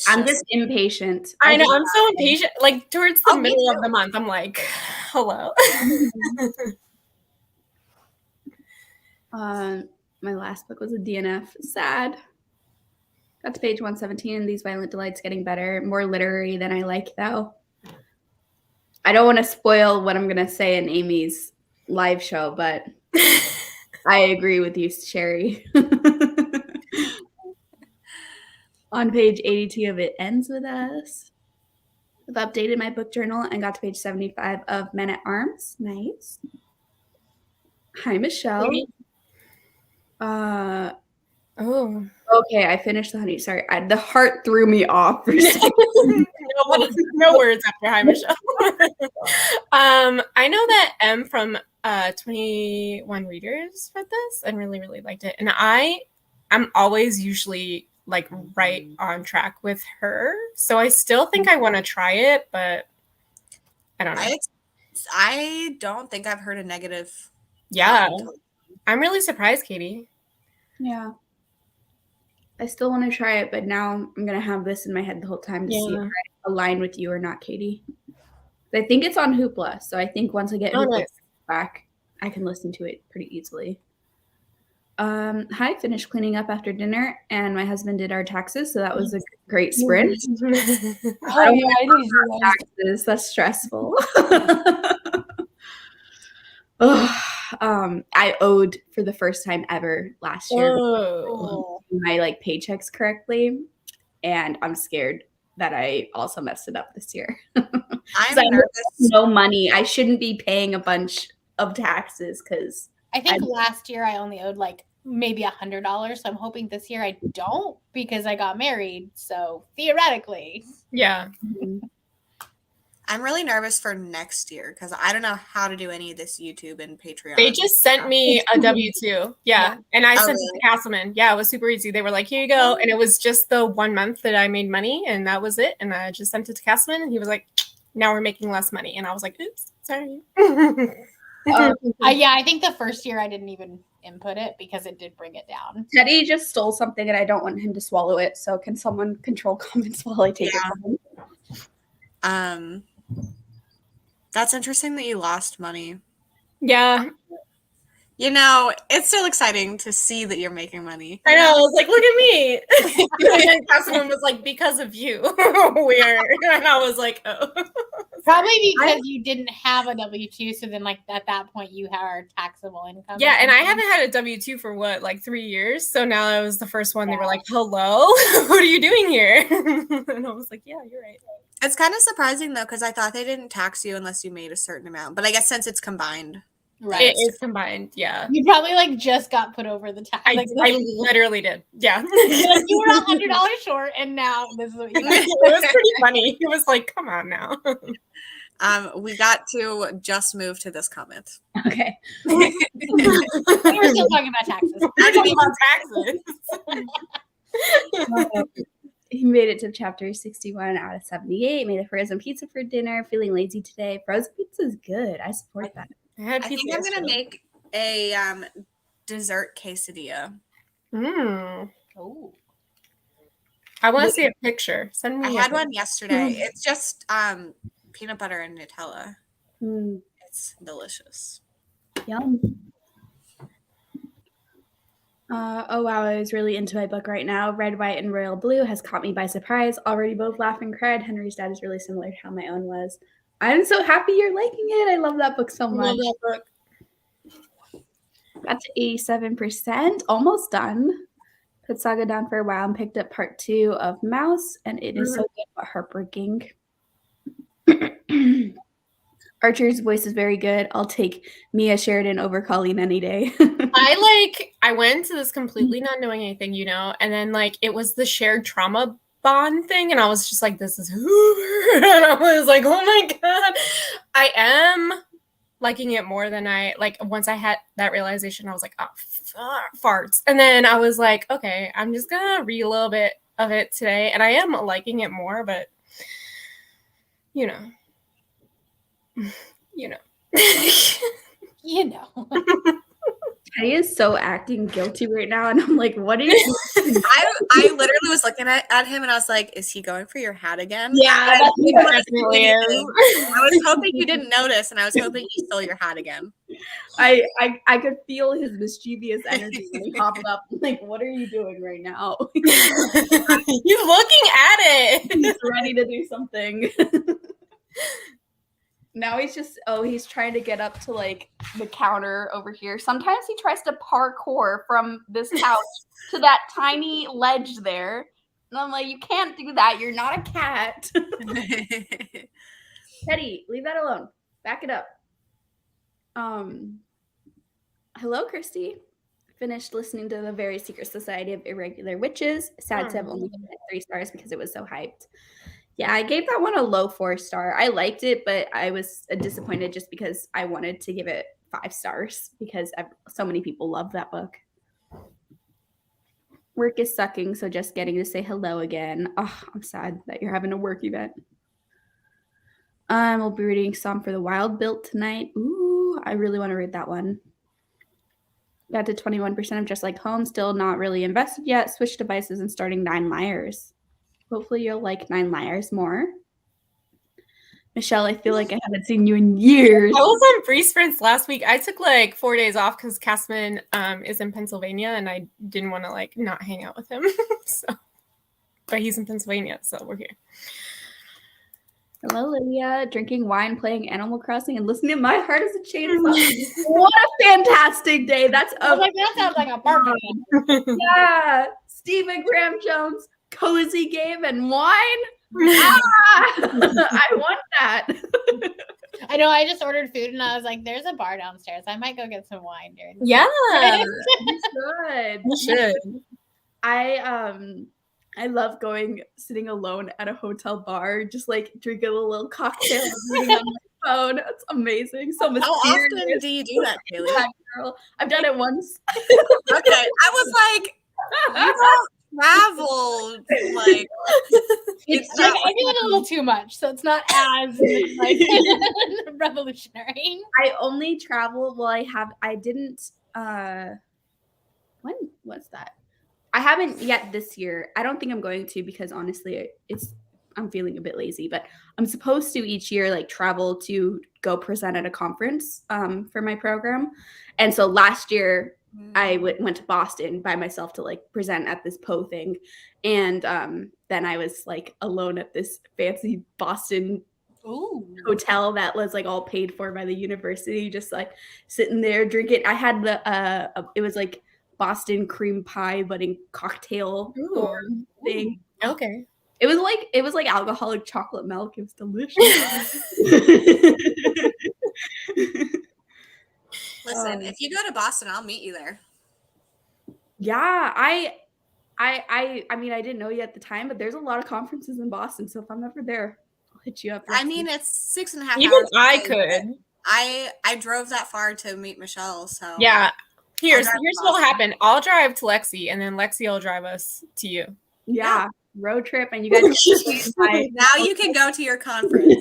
I'm just impatient.
I know, I'm so impatient. Like towards the middle of the month, I'm like, hello.
My last book was a DNF. Sad. Got to page 117. These Violent Delights getting better. More literary than I like, though. I don't want to spoil what I'm going to say in Amy's live show, but I agree with you, Sherry. On page 82 of It Ends With Us. I've updated my book journal and got to page 75 of Men at Arms. Nice. Hi, Michelle. Okay, I finished the honey. Sorry, the heart threw me off. For
no words after hi, Michelle. I know that M from 21 Readers read this and really, really liked it. And I'm always usually like right on track with her. So I still think I want to try it, but I don't know.
I don't think I've heard a negative.
Yeah. I'm really surprised, Katie.
Yeah. I still want to try it, but now I'm going to have this in my head the whole time to see if I align with you or not, Katie. I think it's on Hoopla, so I think once I get Hoopla back, I can listen to it pretty easily. Hi, finished cleaning up after dinner, and my husband did our taxes, so that was a great sprint. Taxes, that's stressful. I owed for the first time ever last year my like paychecks correctly, and I'm scared that I also messed it up this year.
I'm nervous.
No money. I shouldn't be paying a bunch of taxes because
I think last year I only owed like maybe $100. So I'm hoping this year I don't because I got married. So theoretically,
yeah.
I'm really nervous for next year because I don't know how to do any of this YouTube and Patreon.
They just sent me a W-2. Yeah. And I sent it to Castleman. Yeah, it was super easy. They were like, here you go. And it was just the 1 month that I made money, and that was it. And I just sent it to Castleman, and he was like, now we're making less money. And I was like, oops, sorry.
I think the first year I didn't even input it because it did bring it down.
Teddy just stole something, and I don't want him to swallow it. So can someone control comments while I take it from him?
That's interesting that you lost money.
Yeah.
You know, it's still exciting to see that you're making money.
I know. I was like, look at me. And then Cassidy was like, because of you. Weird. And I was like, oh.
Probably because you didn't have a W-2, so then like at that point you had our taxable income.
Yeah, and I haven't had a W-2 for what, like 3 years? So now I was the first one. They were like, hello? What are you doing here? And I was like, yeah, you're right.
It's kind of surprising, though, because I thought they didn't tax you unless you made a certain amount. But I guess since it's combined.
Right.
It is combined, yeah.
You probably like just got put over the tax.
I literally did. Yeah.
You were $100 short, and now this is what you got.
It was pretty funny. It was like, come on now.
We got to just move to this comment.
Okay.
We were still talking about taxes.
I didn't even taxes.
He made it to chapter 61 out of 78. Made a frozen pizza for dinner. Feeling lazy today. Frozen pizza is good. I support that.
I think I'm going to make a dessert quesadilla.
Oh.
I want to see a picture. Send me.
I had one yesterday. It's just peanut butter and Nutella. It's delicious.
Yum. Oh wow, I was really into my book right now. Red, White, and Royal Blue has caught me by surprise. Already both laugh and cried. Henry's dad is really similar to how my own was. I'm so happy you're liking it. I love that book so much. Got to 87%, almost done. Put Saga down for a while and picked up part 2 of Mouse, and it is so good but heartbreaking. Archer's voice is very good. I'll take Mia Sheridan over Colleen any day.
I went into this completely not knowing anything, you know, and then like it was the shared trauma bond thing, and I was just like, this is Hoover. And I was like, oh my god. I am liking it more than I like. Once I had that realization, I was like, oh farts. And then I was like, okay, I'm just gonna read a little bit of it today, and I am liking it more, but you know.
Teddy is so acting guilty right now, and I'm like, what are you doing?
I literally was looking at him, and I was like, is he going for your hat again?
Yeah,
definitely is.
I was hoping you didn't notice, and I was hoping you stole your hat again.
I could feel his mischievous energy when he popped up. I'm like, what are you doing right now?
He's looking at it.
He's ready to do something. Now he's trying to get up to like the counter over here. Sometimes he tries to parkour from this couch to that tiny ledge there. And I'm like, you can't do that. You're not a cat. Teddy, leave that alone. Back it up. Hello, Christy. Finished listening to the Very Secret Society of Irregular Witches. Sad to have only given it 3 stars because it was so hyped. Yeah, I gave that one a low 4-star. I liked it, but I was disappointed just because I wanted to give it 5 stars because so many people love that book. Work is sucking, so just getting to say hello again. Oh, I'm sad that you're having a work event. We'll be reading Psalm for the Wild Built tonight. Ooh, I really want to read that one. Got to 21% of Just Like Home. Still not really invested yet. Switch devices and starting 9 Liars. Hopefully you'll like 9 Liars more. Michelle, I feel like I haven't seen you in years.
I was on Free Sprints last week. I took like 4 days off because Castman is in Pennsylvania, and I didn't want to like not hang out with him. But he's in Pennsylvania, so we're here.
Hello, Lydia. Drinking wine, playing Animal Crossing, and listening to My Heart is a Chainsaw. What a fantastic day. That
sounds like a perfect one.
Yeah. Stephen Graham Jones, cozy game and wine. I want that.
I know. I just ordered food, and I was like, there's a bar downstairs. I might go get some wine during the
Yeah.
You should.
You should.
I love sitting alone at a hotel bar, just like drinking a little cocktail and reading on my phone. It's amazing. So mysterious.
How often do you do that, Kaylee?
Yeah, girl. I've done it once.
Okay. I was like, you don't travel. Like,
it's like, I do it a little too much, so it's not as like revolutionary.
I only travel. Well, I didn't. When was that? I haven't yet this year. I don't think I'm going to because honestly, it's I'm feeling a bit lazy, but I'm supposed to each year like travel to go present at a conference for my program. And so last year I went to Boston by myself to like present at this Poe thing. And then I was like alone at this fancy Boston hotel that was like all paid for by the university, just like sitting there drinking. I had the it was like Boston cream pie but in cocktail form thing.
Okay.
It was like alcoholic chocolate milk. It was delicious.
Listen, if you go to Boston, I'll meet you there.
Yeah, I mean, I didn't know you at the time, but there's a lot of conferences in Boston. So if I'm ever there, I'll hit you up.
I mean, it's 6.5
Even
hours.
I
away,
could.
but I drove that far to meet Michelle. So
Yeah. Here's
drive to
what will
Boston.
happen. I'll drive to Lexi, and then Lexi will drive us to you.
Yeah, road trip, and you guys.
Now you can go to your conference.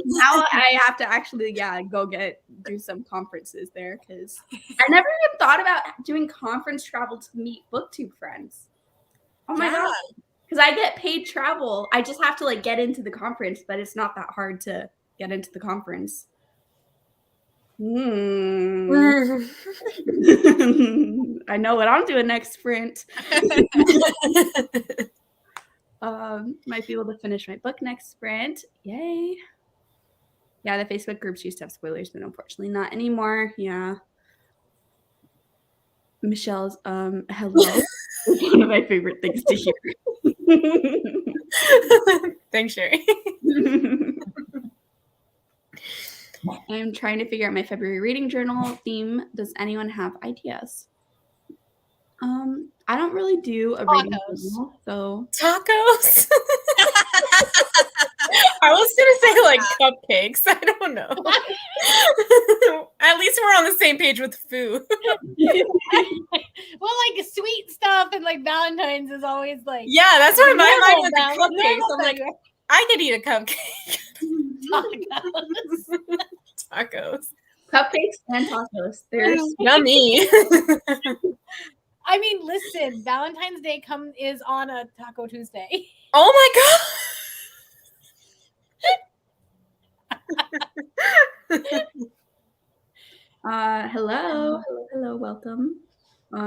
Now I have to actually, go do some conferences there because I never even thought about doing conference travel to meet booktube friends. Oh my god! Because I get paid travel, I just have to like get into the conference, but it's not that hard to get into the conference. I know what I'm doing next sprint. Might be able to finish my book next sprint. Yay. Yeah, the Facebook groups used to have spoilers, but unfortunately not anymore. Yeah. Michelle's hello is one of my favorite things to hear.
Thanks, Sherry.
I'm trying to figure out my February reading journal theme. Does anyone have ideas? I don't really do a reading journal, so
Tacos. I was gonna say like cupcakes. I don't know. At least we're on the same page with food.
Well, like sweet stuff and like Valentine's is always like
Yeah, that's why my mind went to
normal
cupcakes. I'm like, I could eat a cupcake. Tacos.
cupcakes and tacos. They're
Yummy.
I mean, listen, Valentine's Day is on a Taco Tuesday.
Oh my god.
Hello, welcome.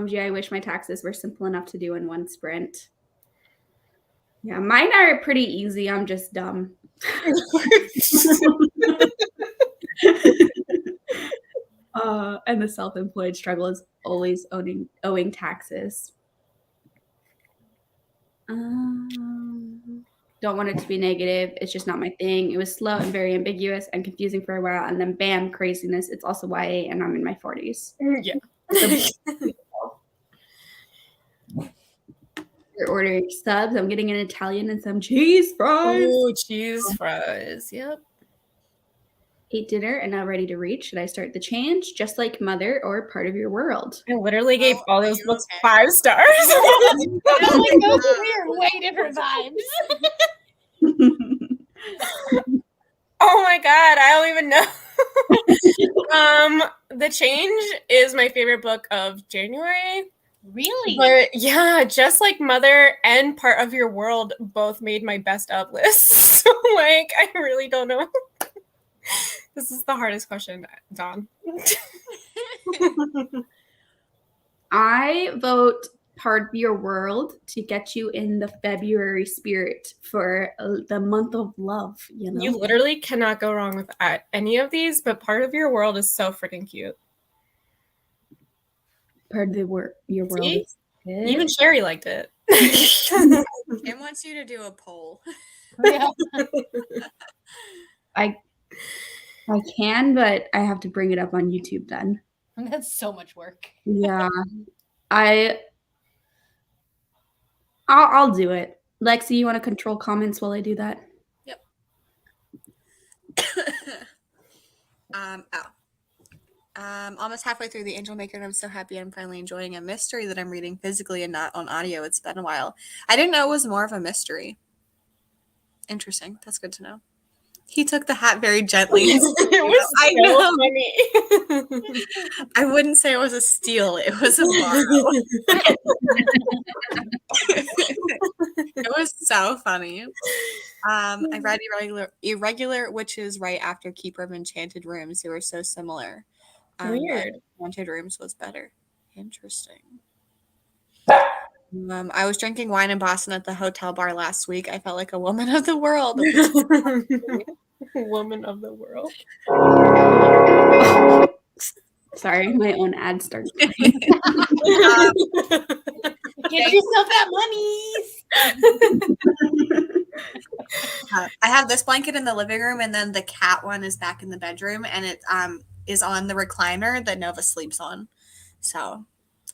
Gee, I wish my taxes were simple enough to do in one sprint. Yeah, mine are pretty easy. I'm just dumb. And the self-employed struggle is always owing taxes. Don't want it to be negative. It's just not my thing. It was slow and very ambiguous and confusing for a while, and then bam, craziness. It's also YA, and I'm in my 40s.
Yeah.
You're ordering subs. I'm getting an Italian and some cheese fries.
Oh, cheese fries. Yep.
Ate dinner and now ready to read. Should I start the change? Just like Mother or Part of Your World?
I literally gave all those books 5 stars.
Like, those are way different vibes.
Oh my god, I don't even know. The Change is my favorite book of January.
Really?
But yeah, Just Like Mother and Part of Your World both made my best of list. So like, I really don't know. This is the hardest question, Dawn.
I vote Part of Your World to get you in the February spirit for the month of love. You know,
You literally cannot go wrong with any of these, but Part of Your World is so freaking cute.
Part of your world.
See?
Is good.
Even Sherry liked it.
It wants you to do a poll.
Yeah.
I can, but I have to bring it up on YouTube then.
That's so much work.
Yeah, I'll do it. Lexi, you want to control comments while I do that?
Yep. Almost halfway through The Angel Maker, and I'm so happy I'm finally enjoying a mystery that I'm reading physically and not on audio. It's been a while. I didn't know it was more of a mystery. Interesting. That's good to know. He took the hat very gently.
It was
I
so
know.
funny.
I wouldn't say it was a steal. It was a borrow. It was so funny. I read Irregular Witches right after Keeper of Enchanted Rooms. They were so similar.
Weird.
Enchanted Rooms was better. Interesting. I was drinking wine in Boston at the hotel bar last week. I felt like a woman of the world.
Woman of the world.
Sorry, my own ad started playing.
Get yourself that money.
I have this blanket in the living room, and then the cat one is back in the bedroom, and it is on the recliner that Nova sleeps on. So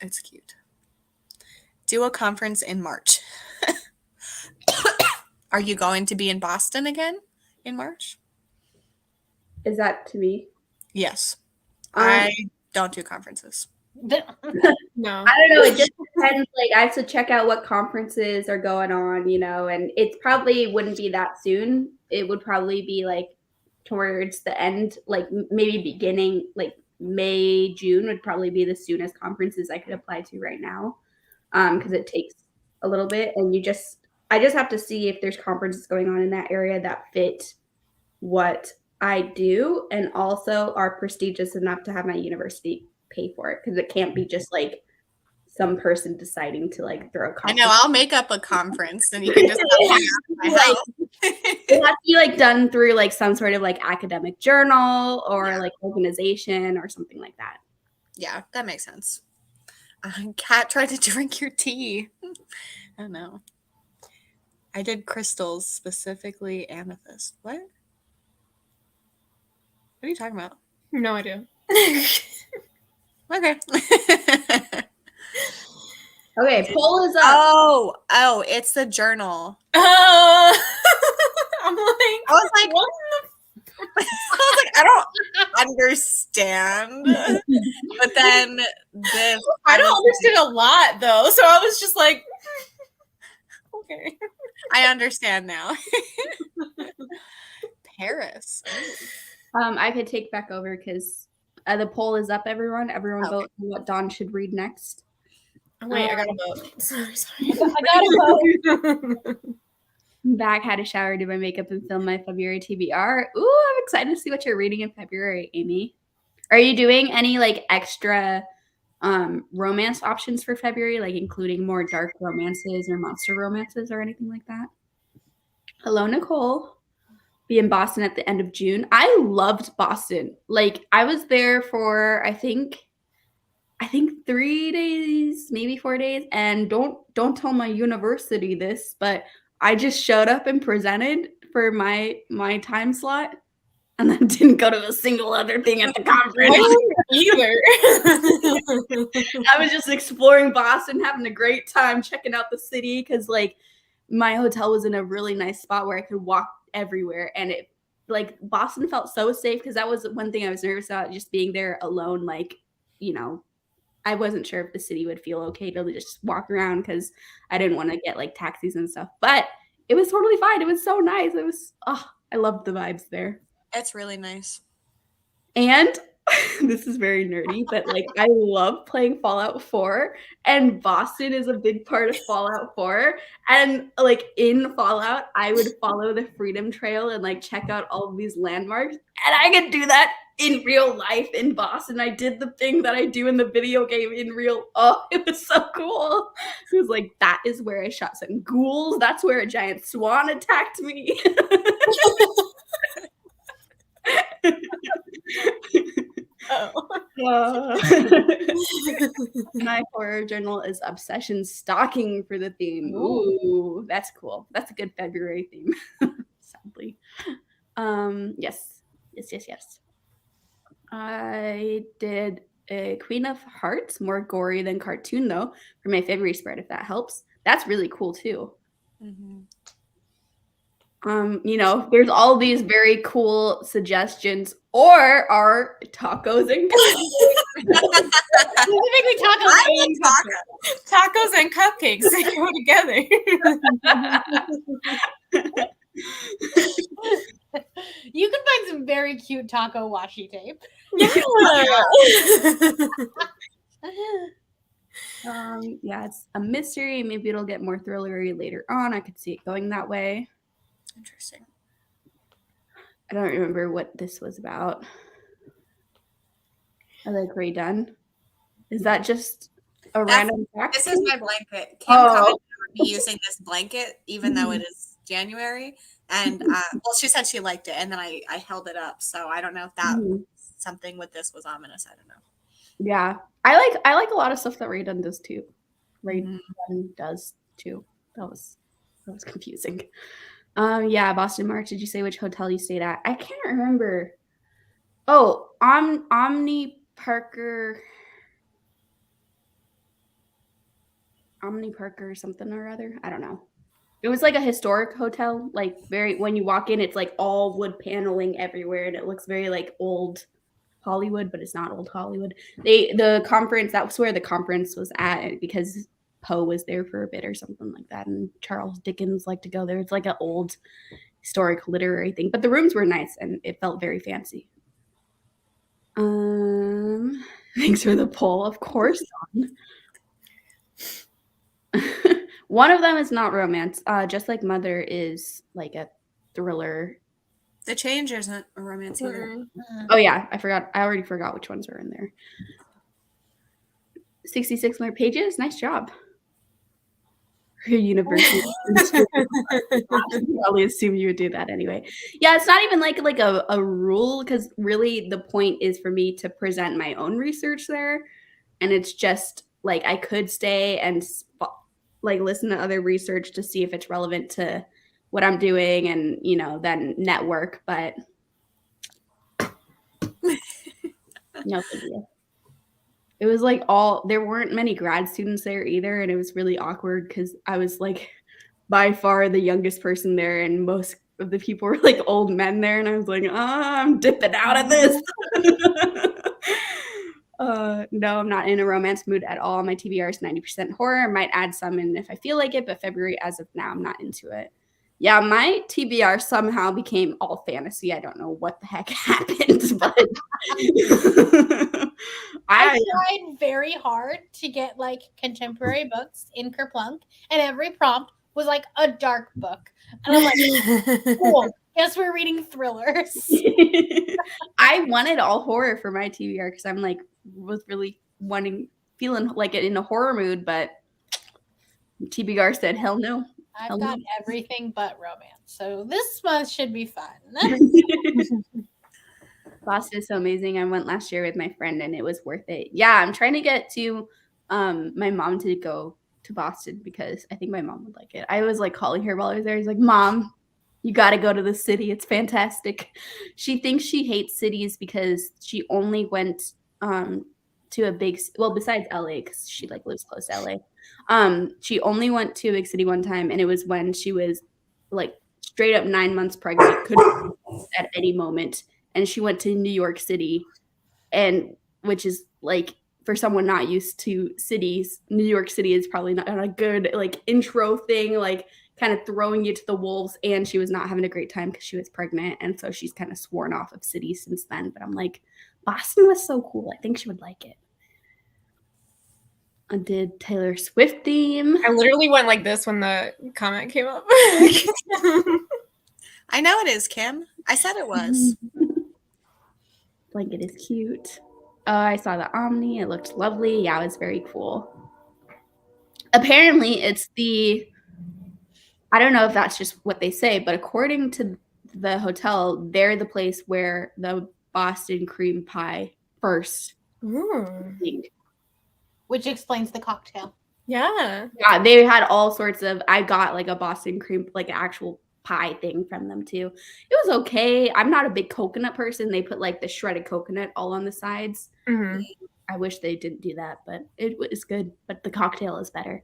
it's cute. Do a conference in March. Are you going to be in Boston again in March?
Is that to me?
Yes. I don't do conferences.
No.
I don't know. It just depends. Like, I have to check out what conferences are going on, and it probably wouldn't be that soon. It would probably be like towards the end, like maybe beginning, like May, June would probably be the soonest conferences I could apply to right now. Because it takes a little bit, and I just have to see if there's conferences going on in that area that fit what I do and also are prestigious enough to have my university pay for it, because it can't be just like some person deciding to like throw a
I
conference.
know, I'll make up a conference and you can just have me at my house.
It has to be like done through like some sort of like academic journal or like organization or something like that.
Yeah, that makes sense. Cat tried to drink your tea. I don't know. I did crystals, specifically amethyst. What? What are you talking about?
No idea.
Okay.
Okay, poll is up.
Oh, it's the journal.
I'm like,
I was like,
what?
I don't understand. But then this,
I don't understand a lot though, so I was just like, okay.
I understand now. Paris.
I could take back over because the poll is up. Everyone
Okay.
vote on what Dawn should read next.
Oh, wait, I gotta vote. Sorry.
I gotta vote.
Back, had a shower, did my makeup, and film my February TBR. Ooh, I'm excited to see what you're reading in February, Amy. Are you doing any like extra romance options for February, like including more dark romances or monster romances or anything like that? Hello, Nicole. Be in Boston at the end of June. I loved Boston. Like, I was there for I think 3 days, maybe 4 days. And don't tell my university this, but I just showed up and presented for my time slot and then didn't go to a single other thing at the conference.
Either.
I was just exploring Boston, having a great time, checking out the city, because like my hotel was in a really nice spot where I could walk everywhere, and it like Boston felt so safe, because that was one thing I was nervous about, just being there alone. Like, I wasn't sure if the city would feel okay to just walk around, because I didn't want to get like taxis and stuff, but it was totally fine. It was so nice. It was I loved the vibes there.
It's really nice.
And this is very nerdy, but like I love playing Fallout 4, and Boston is a big part of Fallout 4. And like in Fallout, I would follow the Freedom Trail and like check out all of these landmarks, and I could do that in real life in Boston. I did the thing that I do in the video game in real. Oh, it was so cool. It was like, that is where I shot some ghouls. That's where a giant swan attacked me. My horror journal is obsession stalking for the theme. Ooh, that's cool. That's a good February theme. Sadly. Yes. I did a Queen of Hearts, more gory than cartoon though, for my February spread, if that helps. That's really cool too.
Mm-hmm.
There's all these very cool suggestions, or are tacos and
Specifically
Tacos and cupcakes, they go together.
You can find some very cute taco washi tape.
Yeah.
Yeah, it's a mystery. Maybe it'll get more thrillery later on. I could see it going that way.
Interesting.
I don't remember what this was about. Are they redone? Is that just a random fact?
This is my blanket. Kim
Oh.
commented on me using this blanket, even though it is January. And well, she said she liked it, and then I held it up. So I don't know if that something with this was ominous. I don't know.
Yeah, I like a lot of stuff that Ray Dunn does too. Ray Dunn does too. That was confusing. Yeah, Boston March. Did you say which hotel you stayed at? I can't remember. Oh, Omni Parker something or other. I don't know. It was like a historic hotel, like very when you walk in, it's like all wood paneling everywhere, and it looks very like old Hollywood, but it's not old Hollywood. The conference, that was where the conference was at because Poe was there for a bit or something like that, and Charles Dickens liked to go there. It's like an old historic literary thing, but the rooms were nice and it felt very fancy. Thanks for the poll, of course. One of them is not romance, just like Mother is like a thriller.
The Change isn't a romance either.
Oh yeah, I already forgot which ones were in there. 66 more pages. Nice job. University. Probably assume you would do that anyway. Yeah, it's not even like a rule, because really the point is for me to present my own research there, and it's just like I could stay and like listen to other research to see if it's relevant to what I'm doing, and then network, but no big deal. It was like there weren't many grad students there either, and it was really awkward because I was like by far the youngest person there, and most of the people were like old men there, and I was like, I'm dipping out of this. No, I'm not in a romance mood at all. My TBR is 90% horror. I might add some in if I feel like it, but February as of now, I'm not into it. Yeah, my TBR somehow became all fantasy. I don't know what the heck happened, but
I tried very hard to get like contemporary books in Kerplunk, and every prompt was like a dark book. And I'm like, cool. Guess we're reading thrillers.
I wanted all horror for my TBR because I'm like was really feeling like it in a horror mood, but TBR said hell no.
I've got everything but romance, so this month should be fun.
Boston is so amazing. I went last year with my friend and it was worth it. Yeah, I'm trying to get to my mom to go to Boston because I think my mom would like it. I was like calling her while I was there. I was like, Mom, you got to go to the city. It's fantastic. She thinks she hates cities because she only went to a big, well, besides LA, because she like lives close to LA. She only went to a big city one time, and it was when she was like straight up 9 months pregnant, could at any moment. And she went to New York City, and which is like for someone not used to cities, New York City is probably not a good like intro thing, like kind of throwing you to the wolves. And she was not having a great time because she was pregnant, and so she's kind of sworn off of cities since then. But I'm like, Boston was so cool. I think she would like it. I did Taylor Swift theme.
I literally went like this when the comment came up.
I know it is, Kim. I said it was.
Blanket is cute. I saw the Omni. It looked lovely. Yeah, it was very cool. Apparently, it's I don't know if that's just what they say, but according to the hotel, they're the place where the Boston cream pie first.
Which explains the cocktail.
Yeah.
Yeah, they had all sorts of, I got like a Boston cream, like an actual pie thing from them too. It was okay. I'm not a big coconut person. They put like the shredded coconut all on the sides.
Mm-hmm.
I wish they didn't do that, but it was good. But the cocktail is better.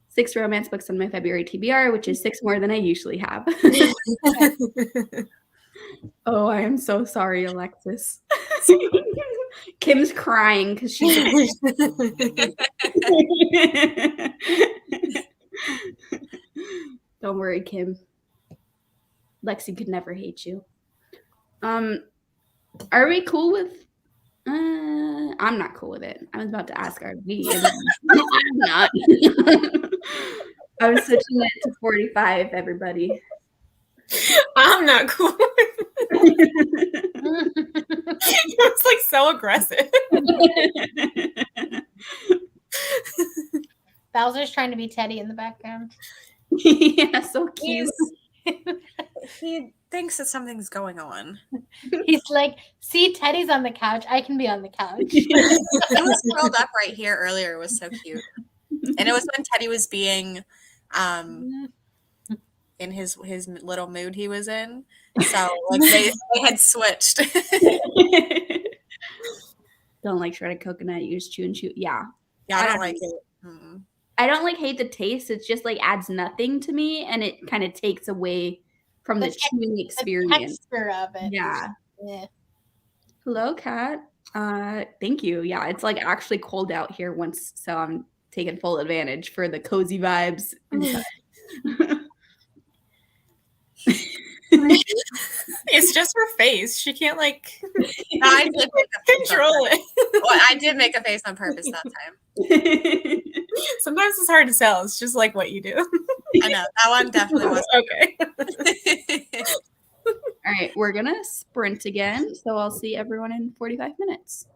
6 romance books on my February TBR, which is 6 more than I usually have. Oh, I am so sorry, Alexis. Kim's crying because she's Don't worry, Kim. Lexi could never hate you. Are we cool with I'm not cool with it. I was about to ask RV, and I'm not. I was switching it to 45, everybody.
I'm not cool. It's like so aggressive.
Bowser's trying to be Teddy in the background.
Yeah, so cute.
He thinks that something's going on.
He's like, see, Teddy's on the couch. I can be on the couch.
He was curled up right here earlier. It was so cute. And it was when Teddy was being in his little mood he was in. So like they had switched.
Don't like shredded coconut. You just chew and chew. Yeah.
Yeah, I don't like it.
I don't like hate the taste. It's just like adds nothing to me, and it kind of takes away from the chewing experience.
The texture of it.
Yeah.
Yeah.
Hello, Kat. Thank you. Yeah, it's like actually cold out here once, so I'm taking full advantage for the cozy vibes inside.
It's just her face. She can't like
I did make a face
control it.
Well, I did make a face on purpose that time.
Sometimes it's hard to tell. It's just like what you do.
I know. That one definitely was.
Okay.
All right, we're gonna sprint again, so I'll see everyone in 45 minutes.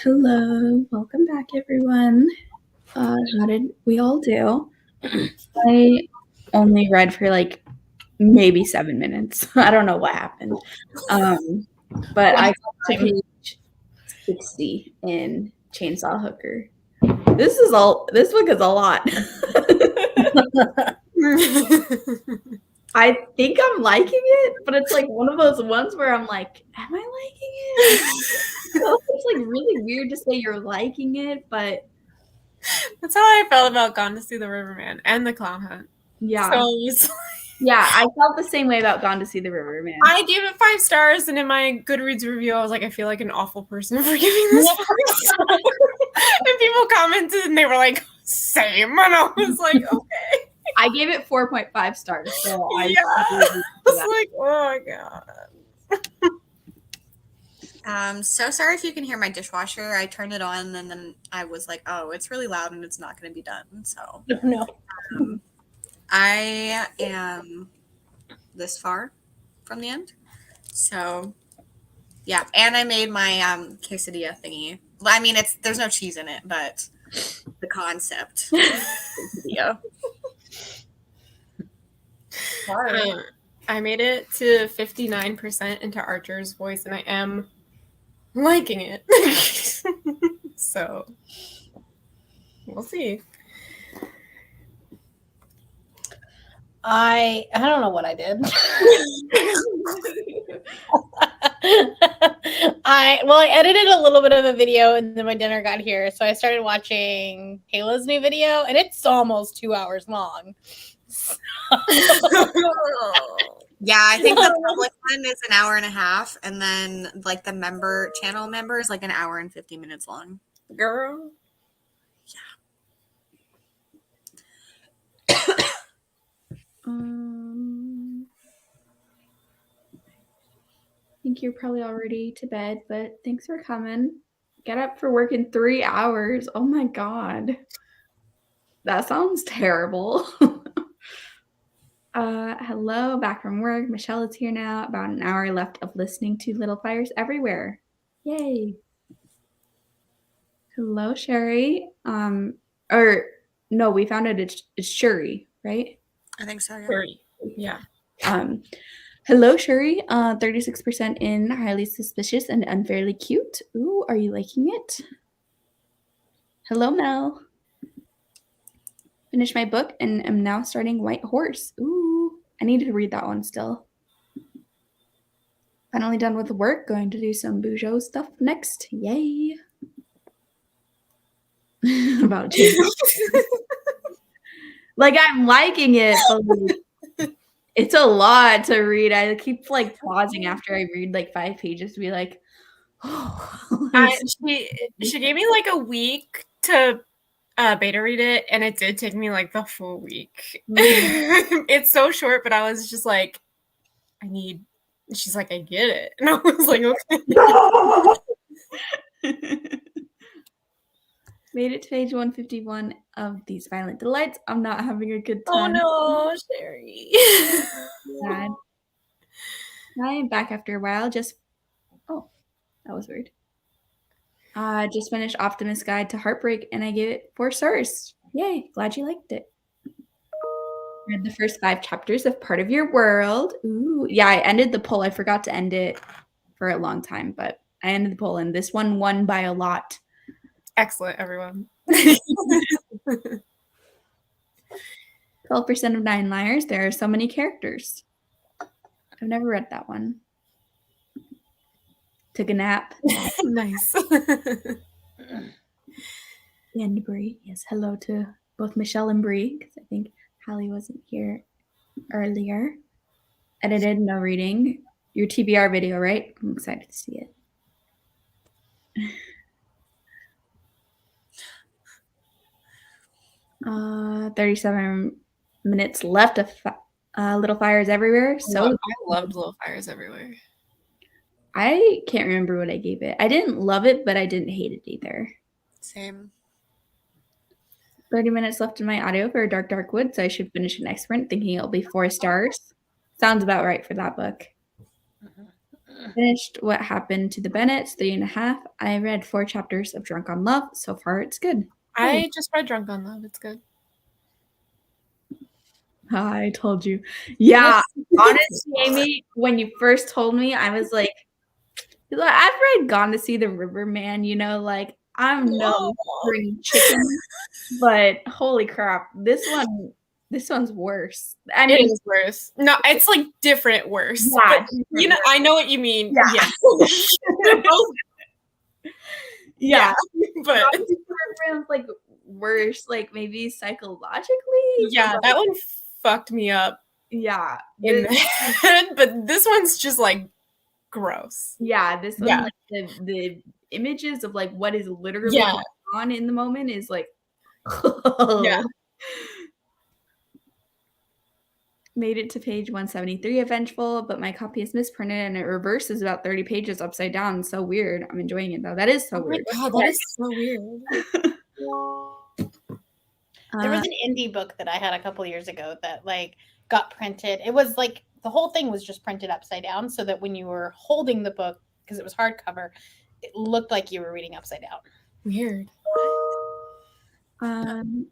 Hello, welcome back, everyone. How did we all do? I only read for like maybe 7 minutes. I don't know what happened. But I got to page 60 in Chainsaw Hooker. This book is a lot. I think I'm liking it, but it's like one of those ones where I'm like, am I liking it? It's like really weird to say you're liking it, but
That's how I felt about Gone to See the Riverman and the Clown Hunt.
yeah.
So it was
Yeah, I felt the same way about Gone to See the Riverman.
I gave it 5 stars, and in my Goodreads review, I was like, I feel like an awful person for giving this 5 stars. And people commented, and they were like, same. And I was like, okay.
I gave it 4.5 stars. So
I was like, oh my
God. So sorry if you can hear my dishwasher. I turned it on and then I was like, oh, it's really loud and it's not going to be done. So
No.
I am this far from the end. So yeah. And I made my quesadilla thingy. I mean, there's no cheese in it, but the concept. Quesadilla.
I made it to 59% into Archer's voice, and I am liking it. So we'll see.
I don't know what I did. I edited a little bit of a video and then my dinner got here, so I started watching Kayla's new video, and it's almost 2 hours long.
Yeah, I think the public one is an hour and a half, and then like the channel member is like an hour and 50 minutes long.
Girl.
I think you're probably already to bed, but thanks for coming. Get up for work in 3 hours. Oh my God. That sounds terrible. Hello, back from work. Michelle is here now. About an hour left of listening to Little Fires Everywhere. Yay. Hello, Sherry. Or no, we found it. It's Shuri, right?
I think so.
Yeah.
Hello, Shuri. 36% in, highly suspicious and unfairly cute. Ooh, are you liking it? Hello, Mel. Finished my book and am now starting White Horse. Ooh, I need to read that one still. Finally done with work. Going to do some Bujo stuff next. Yay. About change. Like, I'm liking it, but like, it's a lot to read. I keep like pausing after I read like 5 pages to be like, oh.
She gave me like a week to beta read it, and it did take me like the full week. Mm-hmm. It's so short, but I was just like, she's like, I get it. And I was like,
okay. Made it to page 151 of These Violent Delights. I'm not having a good time.
Oh no, Sherry.
Sad. I am back after a while. Oh, that was weird. Just finished Optimist's Guide to Heartbreak, and I gave it 4 stars. Yay, glad you liked it. Read the first 5 chapters of Part of Your World. Ooh, yeah, I ended the poll. I forgot to end it for a long time, but I ended the poll, and this one won by a lot.
Excellent, everyone.
12% of 9 Liars. There are so many characters. I've never read that one. Took a nap.
Nice.
And Brie. Yes, hello to both Michelle and Brie, because I think Hallie wasn't here earlier. Edited, no reading. Your TBR video, right? I'm excited to see it. 37 minutes left of Little Fires Everywhere. So
I loved Little Fires Everywhere.
I can't remember what I gave it. I didn't love it, but I didn't hate it either.
Same.
30 minutes left in my audio for Dark Dark Wood, so I should finish it next sprint, thinking it'll be 4 stars. Sounds about right for that book. Finished What Happened to the Bennetts, 3.5. I read 4 chapters of Drunk on Love. So far, it's good.
I just read Drunk on Love. It's good.
I told you. Yeah, honestly, Amy, when you first told me, I was like, I've read Gone to See the River Man, you know, like I'm no spring chicken, but holy crap, this one's worse. I mean,
It is worse. No, it's like different worse.
Yeah,
But, I know what you mean.
Yeah.
They're both,
yeah,
but
Gone to See the River Man's like worse, like maybe psychologically.
yeah, that one fucked me up
Yeah,
in the head, but this one's just like gross.
yeah, this one,
Yeah.
like the images of like what is literally
Yeah.
going on in the moment is like,
Yeah.
Made it to page 173 of Vengeful, but my copy is misprinted and it reverses about 30 pages upside down. So weird. I'm enjoying it though. That is so
Oh my
weird.
god, that is so weird.
There was an indie book that I had a couple years ago that like got printed. It was like the whole thing was just printed upside down so that when you were holding the book, because it was hardcover, it looked like you were reading upside down.
Weird.
1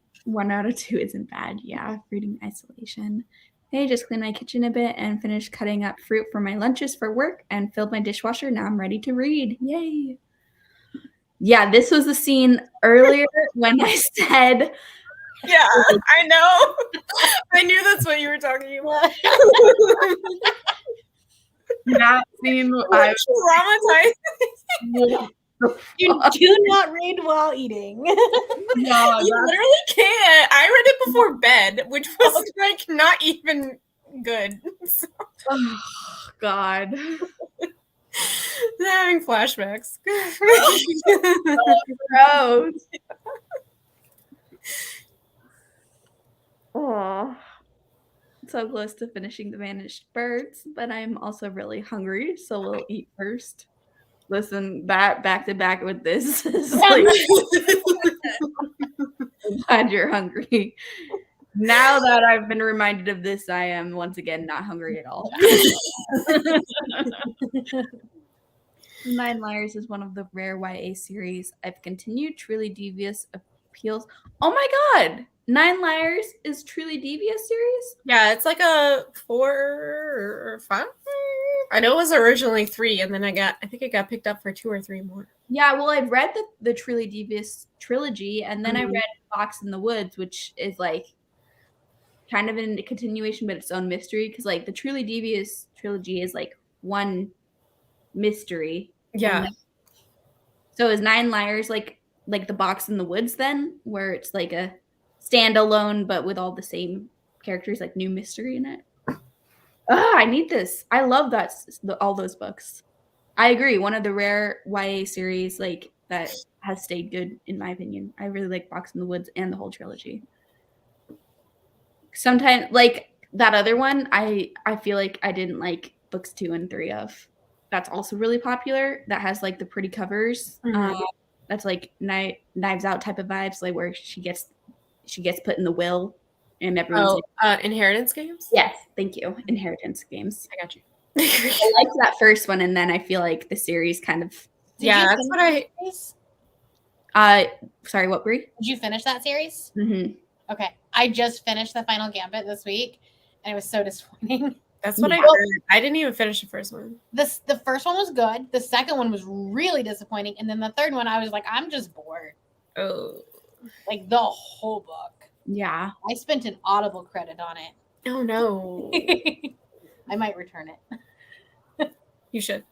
out of 2 isn't bad. Yeah, reading isolation. Hey, just cleaned my kitchen a bit and finished cutting up fruit for my lunches for work and filled my dishwasher. Now I'm ready to read. Yay. Yeah, this was the scene earlier when I said,
Yeah, I know. I knew that's what you were talking about.
that scene, I
Traumatized.
You do not read while eating.
No,
You literally can't. I read it before bed, which was like not even good. So,
oh, God.
having flashbacks.
Gross. Oh, so close to finishing The Vanished Birds, but I'm also really hungry, so we'll eat first. Listen, that back to back with this is like, I'm glad you're hungry. Now that I've been reminded of this, I am once again not hungry at all. 9 Liars is one of the rare YA series I've continued. Truly Devious appeals. Oh my god! 9 Liars is Truly Devious series?
Yeah, it's like a 4 or 5. I know it was originally 3, and then I think it got picked up for 2 or 3 more.
Yeah, well, I've read the Truly Devious trilogy, and then I
Mhm.
read Fox in the Woods, which is like kind of a continuation, but its own mystery. Because like the Truly Devious trilogy is like one mystery.
Yeah.
So is 9 Liars like the Box in the Woods then, where it's like a standalone but with all the same characters, like new mystery in it? I need this. I love that all those books. I agree. One of the rare YA series like that has stayed good in my opinion. I really like Box in the Woods and the whole trilogy. Sometimes like that other one, I feel like I didn't like books 2 and 3 of. That's also really popular. That has like the pretty covers.
Mhm.
That's like Knives Out type of vibes, like where she gets put in the will, and everyone's like,
Inheritance Games?
yes, thank you, Inheritance Games.
I got you.
I liked that first one, and then I feel like the series kind of.
Yeah, that's what
Sorry, what, Brie?
Did you finish that series?
Mm-hmm.
Okay, I just finished the final Gambit this week, and it was so disappointing.
That's what I
Yeah.
heard. I didn't even finish the first one.
The first one was good. The second one was really disappointing, and then the third one, I was like, I'm just bored.
Oh.
Like the whole book.
Yeah.
I spent an Audible credit on
Oh no.
it. I might return it.
You should.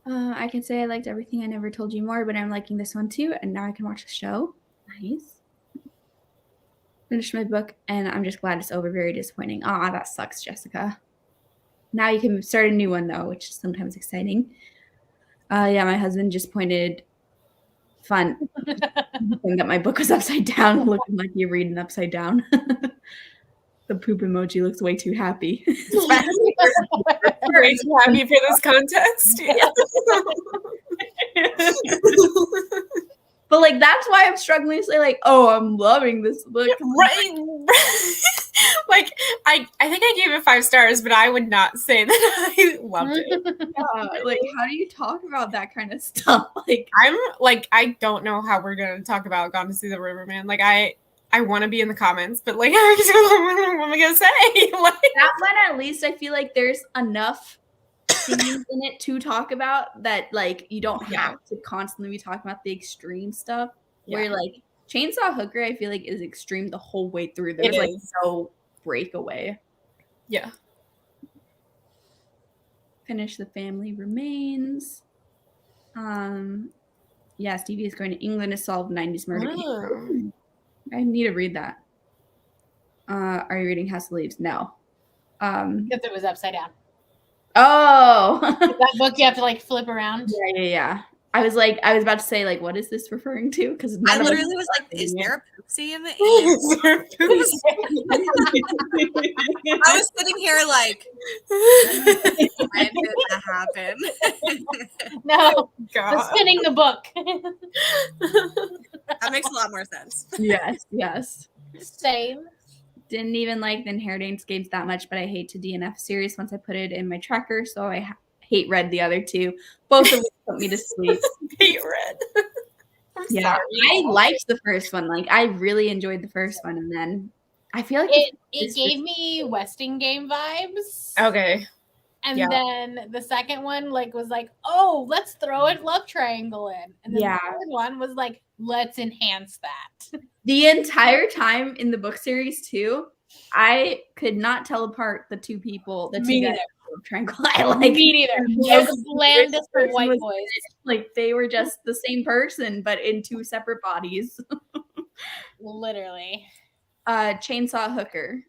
I can say I liked everything. I never told you more, but I'm liking this one too, and now I can watch the show. Nice. Finished my book, and I'm just glad it's over. Very disappointing. That sucks, Jessica. Now you can start a new one though, which is sometimes exciting. Yeah, my husband just pointed fun that my book was upside down, looking like you're reading upside down. The poop emoji looks way too happy.
Way too happy for this context. Yeah.
But like that's why I'm struggling to say like, oh, I'm loving this book.
Right. Like I think I gave it 5 stars, but I would not say that I loved it.
Like how do you talk about that kind of stuff? Like
I'm like, I don't know how we're gonna talk about Gone to See the Riverman. Like I want to be in the comments, but like what am I gonna say? Like
that one, at least I feel like there's enough scenes in it to talk about that like you don't have to constantly be talking about the extreme stuff. Where like Chainsaw Hooker, I feel like is extreme the whole way through. There's like no breakaway.
Yeah.
Finish The Family Remains. Yeah, Stevie is going to England to solve 90s murder case. I need to read that. Are you reading House of Leaves? No.
Because it was upside down.
Oh.
That book you have to like flip around.
Yeah. I was about to say, like, what is this referring to? Because
I literally was like, is there a poopsie in the I was sitting here like, when did that happen?
No,
God.
the spinning the book.
That makes a lot more sense.
Yes.
Same.
Didn't even like the Inheritance games that much, but I hate to DNF series once I put it in my tracker, so I hate read the other two. Both of them put me to sleep.
Hate read. I'm sorry.
I liked the first one. Like I really enjoyed the first one, and then I feel like
it gave me Westing game vibes.
Okay.
And then the second one like was like, oh, let's throw a love triangle in. And then the third one was like, let's enhance that.
The entire time in the book series too, I could not tell apart the two people, the two guys triangle. I like
me neither. Those blandest of white boys.
Like they were just the same person, but in two separate bodies.
Literally.
Chainsaw Hooker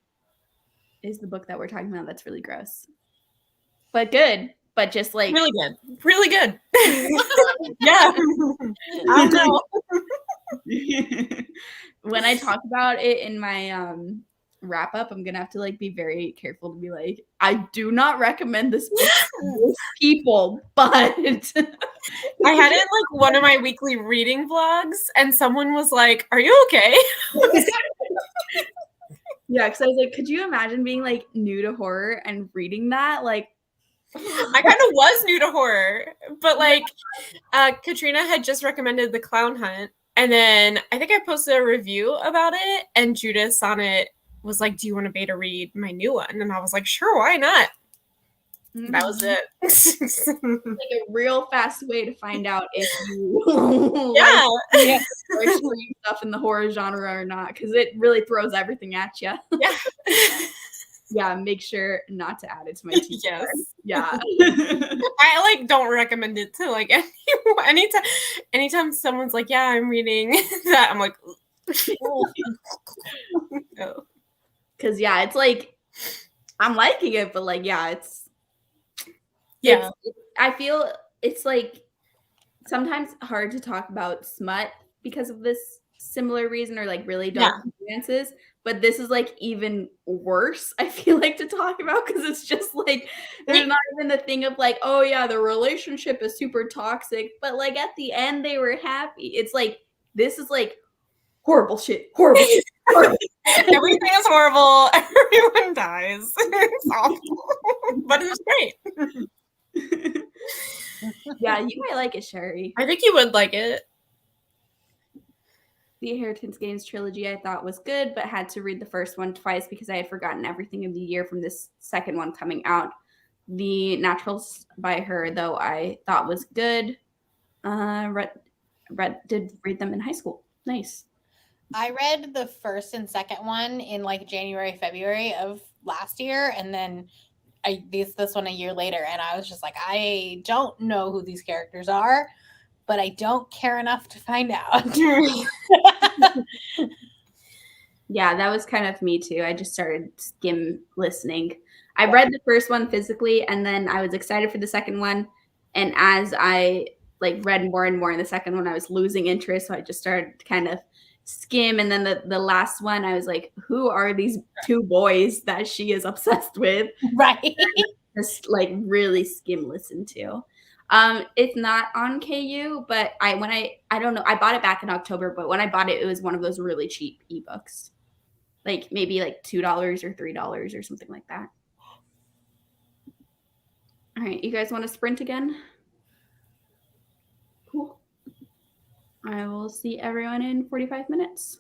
is the book that we're talking about. That's really gross. But good. But just like
really good. Yeah. I know.
When I talk about it in my wrap up, I'm gonna have to like be very careful to be like, I do not recommend this book to most people, but
I had it in like one of my weekly reading vlogs, and someone was like, "Are you okay?"
Yeah, because I was like, could you imagine being like new to horror and reading that? Like,
I kind of was new to horror, but like Katrina had just recommended The Clown Hunt, and then I think I posted a review about it, and Judas on it was like, do you want to beta read my new one? And I was like, sure, why not? That was it.
Like a real fast way to find out if you
like
extreme stuff in the horror genre or not, because it really throws everything at you. Yeah, make sure not to add it to my TV.
Yes.
Yeah.
I like don't recommend it to like anytime someone's like, yeah, I'm reading that, I'm like,
no. Because it's like I'm liking it, but like it's I feel it's like sometimes hard to talk about smut because of this similar reason, or like really dark experiences. But this is like even worse, I feel like, to talk about, because it's just like there's not even the thing of like, oh yeah, the relationship is super toxic, but like at the end they were happy. It's like this is like horrible shit. Horrible.
Everything is horrible. Everyone dies. It's awful. But it's great.
Yeah, you might like it, Sherry.
I think you would like it.
The Inheritance Games trilogy I thought was good, but had to read the first one twice because I had forgotten everything of the year from this second one coming out. The Naturals by her, though, I thought was good. Did read them in high school. Nice.
I read the first and second one in like January, February of last year, and then this one a year later, and I was just like, I don't know who these characters are, but I don't care enough to find out.
Yeah, that was kind of me too. I just started skim listening. I read the first one physically, and then I was excited for the second one. And as I like read more and more in the second one, I was losing interest. So I just started to kind of skim. And then the last one, I was like, who are these two boys that she is obsessed with?
Right.
Just like really skim listen to. It's not on KU, but I don't know, I bought it back in October, but when I bought it, it was one of those really cheap ebooks. Like maybe like $2 or $3 or something like that. All right, you guys want to sprint again? Cool. I will see everyone in 45 minutes.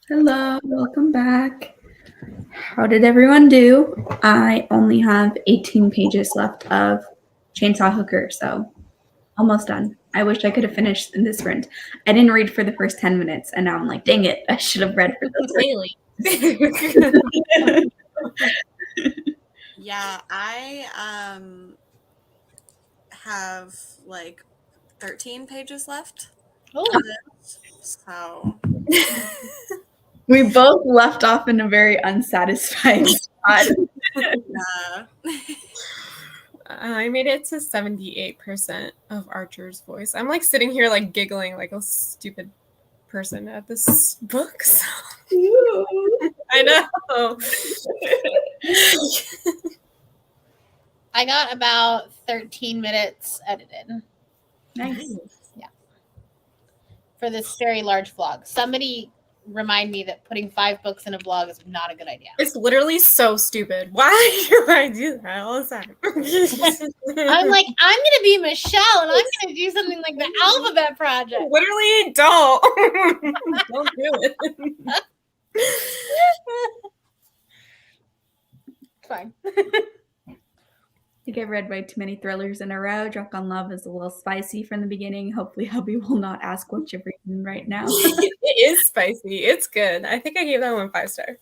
Hello, welcome back. How did everyone do? I only have 18 pages left of Chainsaw Hooker, so almost done. I wish I could have finished in this sprint. I didn't read for the first 10 minutes, and now I'm like, dang it, I should have read for those.
Really?
Yeah, I have like 13 pages left.
Oh,
of it, so
We both left off in a very unsatisfied spot.
yeah.
I made it to 78% of Archer's voice. I'm like sitting here like giggling like a stupid person at this book. So. I know.
I got about 13 minutes edited
Nice.
for this very large vlog. Somebody remind me that putting 5 books in a vlog is not a good idea.
It's literally so stupid. Why do I do that all the time?
I'm like, I'm gonna be Michelle and I'm gonna do something like the alphabet project.
Literally don't. Don't do it.
Fine.
I think I've read way too many thrillers in a row. Drunk on Love is a little spicy from the beginning. Hopefully, hubby will not ask what you're reading right now.
It is spicy. It's good. I think I gave that one 5 stars.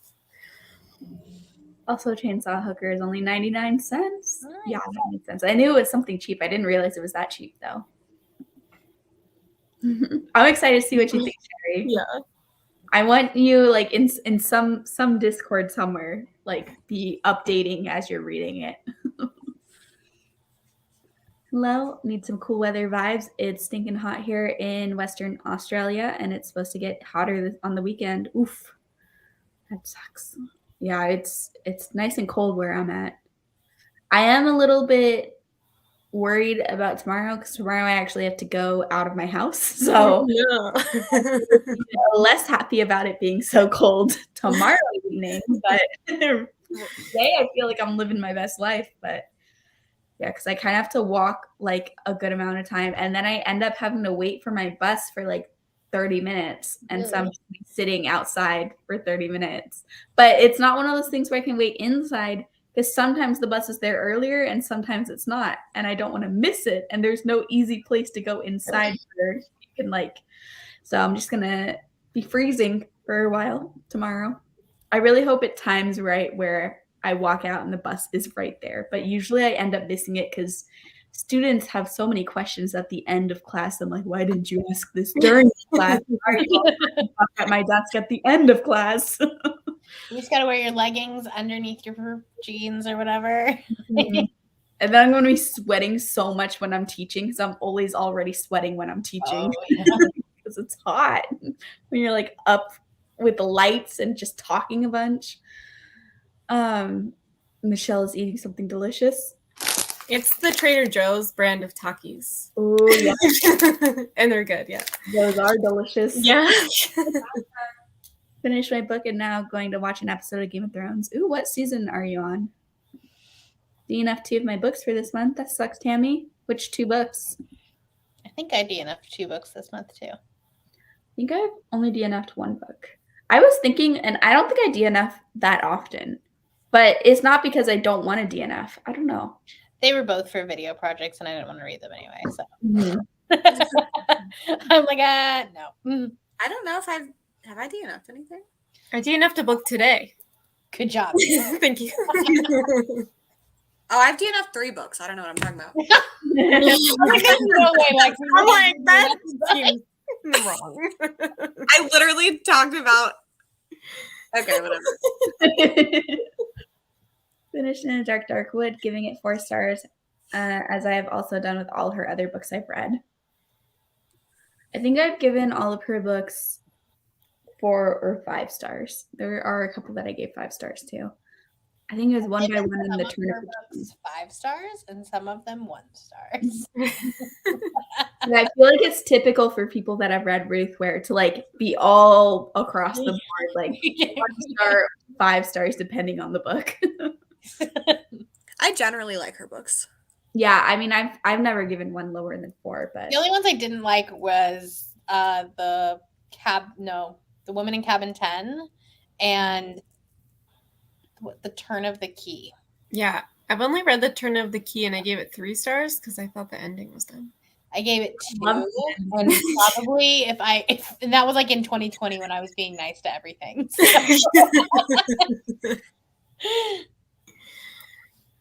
Also, Chainsaw Hooker is only 99 cents.
Nice.
Yeah, that makes sense. I knew it was something cheap. I didn't realize it was that cheap, though. I'm excited to see what you think, Sherry.
Yeah.
I want you, like, in some Discord somewhere, like, be updating as you're reading it. Hello, need some cool weather vibes. It's stinking hot here in Western Australia, and it's supposed to get hotter on the weekend. Oof, that sucks. Yeah, it's nice and cold where I'm at. I am a little bit worried about tomorrow because tomorrow I actually have to go out of my house, so
No.
less happy about it being so cold tomorrow evening. But today I feel like I'm living my best life, but. Yeah, because I kind of have to walk like a good amount of time. And then I end up having to wait for my bus for like 30 minutes. And so I'm just sitting outside for 30 minutes. But it's not one of those things where I can wait inside because sometimes the bus is there earlier and sometimes it's not. And I don't want to miss it. And there's no easy place to go inside where you can so I'm just going to be freezing for a while tomorrow. I really hope it times right where I walk out and the bus is right there. But usually I end up missing it because students have so many questions at the end of class. I'm like, why didn't you ask this during class? Why are you at my desk at the end of class?
You just gotta wear your leggings underneath your jeans or whatever.
And then I'm going to be sweating so much when I'm teaching because I'm always already sweating when I'm teaching because it's hot when you're like up with the lights and just talking a bunch. Michelle is eating something delicious.
It's the Trader Joe's brand of Takis.
Oh, yeah.
And they're good, yeah.
Those are delicious.
Yeah.
Finished my book and now going to watch an episode of Game of Thrones. Ooh, what season are you on? DNF 2 of my books for this month. That sucks, Tammy. Which 2 books?
I think I DNF'd 2 books this month too.
I think I've only DNF'd 1 book. I was thinking, and I don't think I DNF that often. But it's not because I don't want to DNF. I don't know.
They were both for video projects, and I didn't want to read them anyway. So
Mm-hmm.
I'm like, no.
I don't know if have I DNF'd anything?
I DNF'd a book today.
Good job.
Thank you.
Oh, I've DNF'd 3 books. I don't know what I'm talking about.
I'm like, there's no way, Lexi.
I'm like, that seems wrong.
I literally talked about. Okay, whatever.
Finished in a Dark Wood, giving it 4 stars, as I have also done with all her other books I've read. I think I've given all of her books 4 or 5 stars. There are a couple that I gave 5 stars to. I think it was One by One in the Turn of
books 5 stars, and some of them 1 stars.
And I feel like it's typical for people that have read Ruth Ware to like be all across the board, like 1 star, 5 stars, depending on the book.
I generally like her books.
Yeah, I mean, I've never given one lower than 4, but
The only ones I didn't like was the The Woman in Cabin 10 and The Turn of the Key.
Yeah, I've only read The Turn of the Key and I gave it 3 stars because I thought the ending was dumb.
I gave it 2,
Love
and probably and that was like in 2020 when I was being nice to everything.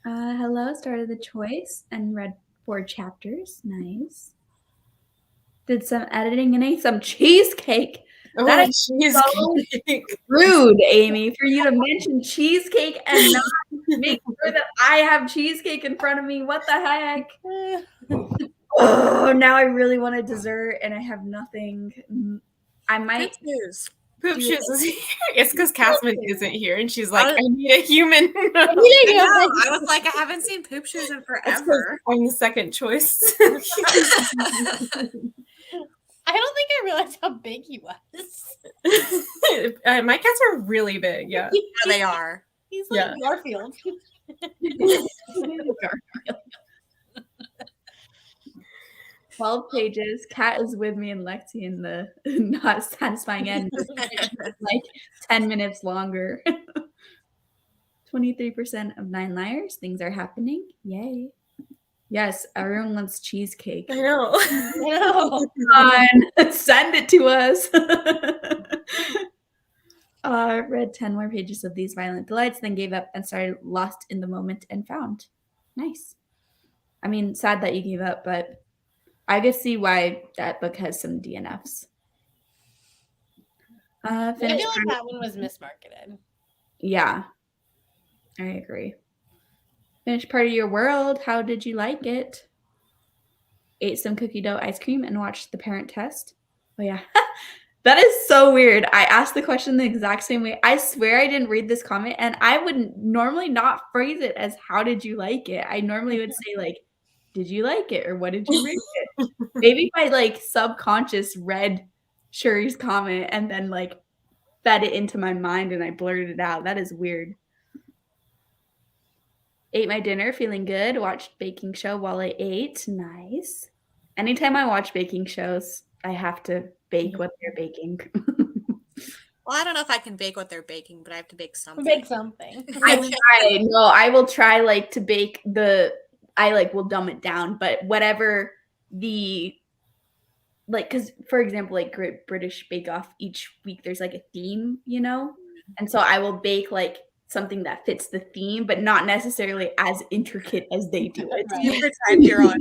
Hello, started the choice and read 4 chapters. Nice. Did some editing and ate some cheesecake. That is
cheesecake.
Rude, Amy, for you to mention cheesecake and not make sure that I have cheesecake in front of me. What the heck? Oh, now I really want a dessert and I have nothing. I might.
Poop Shoes is here. It's because Casman isn't here, and she's like, I need a human.
I was like, I haven't seen Poop Shoes in forever.
I'm the second choice.
I don't think I realized how big he was.
My cats are really big. Yeah,
they are.
He's like Garfield.
12 pages. Kat is with me and Lexi in the not satisfying end. Like 10 minutes longer. 23% of 9 liars. Things are happening. Yay. Yes, everyone wants cheesecake.
I know.
Send it to us. Read 10 more pages of These Violent Delights, then gave up and started Lost in the Moment and Found. Nice. I mean, sad that you gave up, but I could see why that book has some DNFs.
I feel like that one was mismarketed.
Yeah, I agree. Finished Part of Your World. How did you like it? Ate some cookie dough ice cream and watched The Parent Test. Oh, yeah. That is so weird. I asked the question the exact same way. I swear I didn't read this comment, and I would normally not phrase it as how did you like it? I normally would say, like, did you like it? Or what did you rate it? Maybe if I, like, subconscious read Shuri's comment and then, like, fed it into my mind and I blurted it out. That is weird. Ate my dinner, feeling good. Watched baking show while I ate. Nice. Anytime I watch baking shows, I have to bake what they're baking.
Well, I don't know if I can bake what they're baking, but I have to bake something.
I will try like to bake I like will dumb it down, but whatever because for example, like Great British Bake Off, each week there's like a theme, you know? And so I will bake like something that fits the theme, but not necessarily as intricate as they do it.
You pretend you're on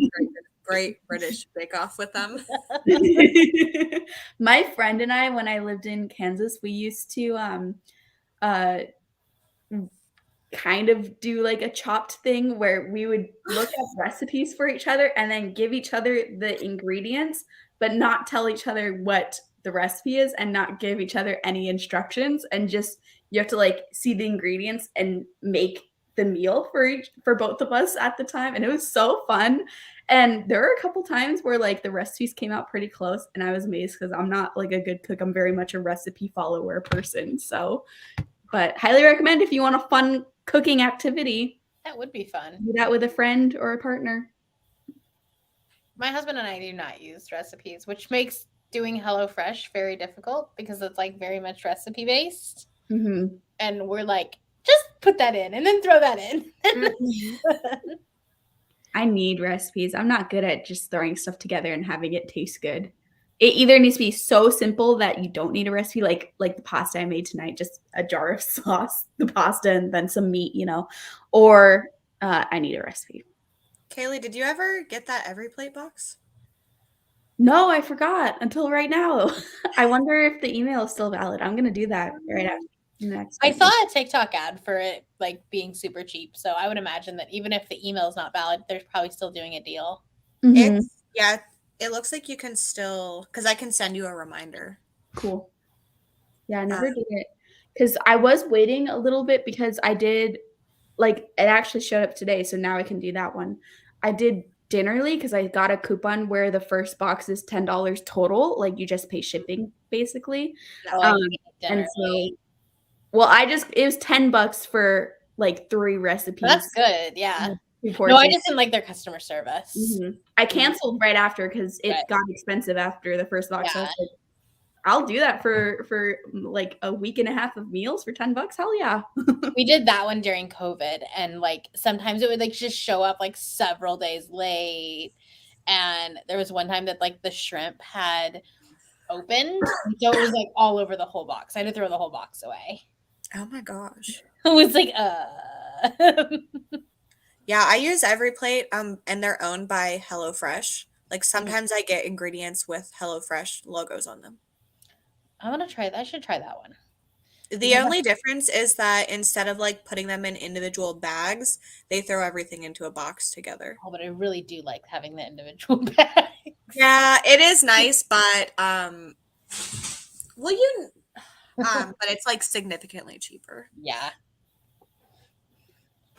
Great British Bake Off with them.
My friend and I, when I lived in Kansas, we used to kind of do like a chopped thing where we would look at recipes for each other and then give each other the ingredients, but not tell each other what the recipe is and not give each other any instructions, and just you have to like see the ingredients and make the meal for both of us at the time. And it was so fun. And there were a couple times where like the recipes came out pretty close, and I was amazed because I'm not like a good cook. I'm very much a recipe follower person. So, but highly recommend if you want a fun cooking activity.
That would be fun.
Do that with a friend or a partner.
My husband and I do not use recipes, which makes doing HelloFresh very difficult because it's like very much recipe based.
Mm-hmm.
And we're like, just put that in and then throw that in.
I need recipes. I'm not good at just throwing stuff together and having it taste good. It either needs to be so simple that you don't need a recipe, like the pasta I made tonight, just a jar of sauce, the pasta, and then some meat, you know, or I need a recipe.
Kaylee, did you ever get that Every Plate box?
No, I forgot until right now. I wonder if the email is still valid. I'm going to do that right after.
I saw a TikTok ad for it like being super cheap, so I would imagine that even if the email is not valid, they're probably still doing a deal.
Mm-hmm.
It looks like you can still, because I can send you a reminder.
Cool. Yeah, I never did it because I was waiting a little bit because I did like it actually showed up today, so now I can do that one. I did Dinnerly because I got a coupon where the first box is $10 total, like you just pay shipping basically. And so. Well, it was $10 for like 3 recipes.
That's good, yeah.
No,
I just didn't like their customer service.
Mm-hmm. I canceled right after because it got expensive after the first box.
Yeah.
So I'll do that for like a week and a half of meals for $10. Hell yeah.
We did that one during COVID, and like sometimes it would like just show up like several days late. And there was one time that like the shrimp had opened, so it was like all over the whole box. I had to throw the whole box away.
Oh my gosh.
It was like
Yeah, I use EveryPlate, and they're owned by HelloFresh. Like sometimes I get ingredients with HelloFresh logos on them.
I want to try that. I should try that one.
The only difference is that instead of like putting them in individual bags, they throw everything into a box together.
Oh, but I really do like having the individual bags.
Yeah, it is nice, but but it's like significantly cheaper.
Yeah.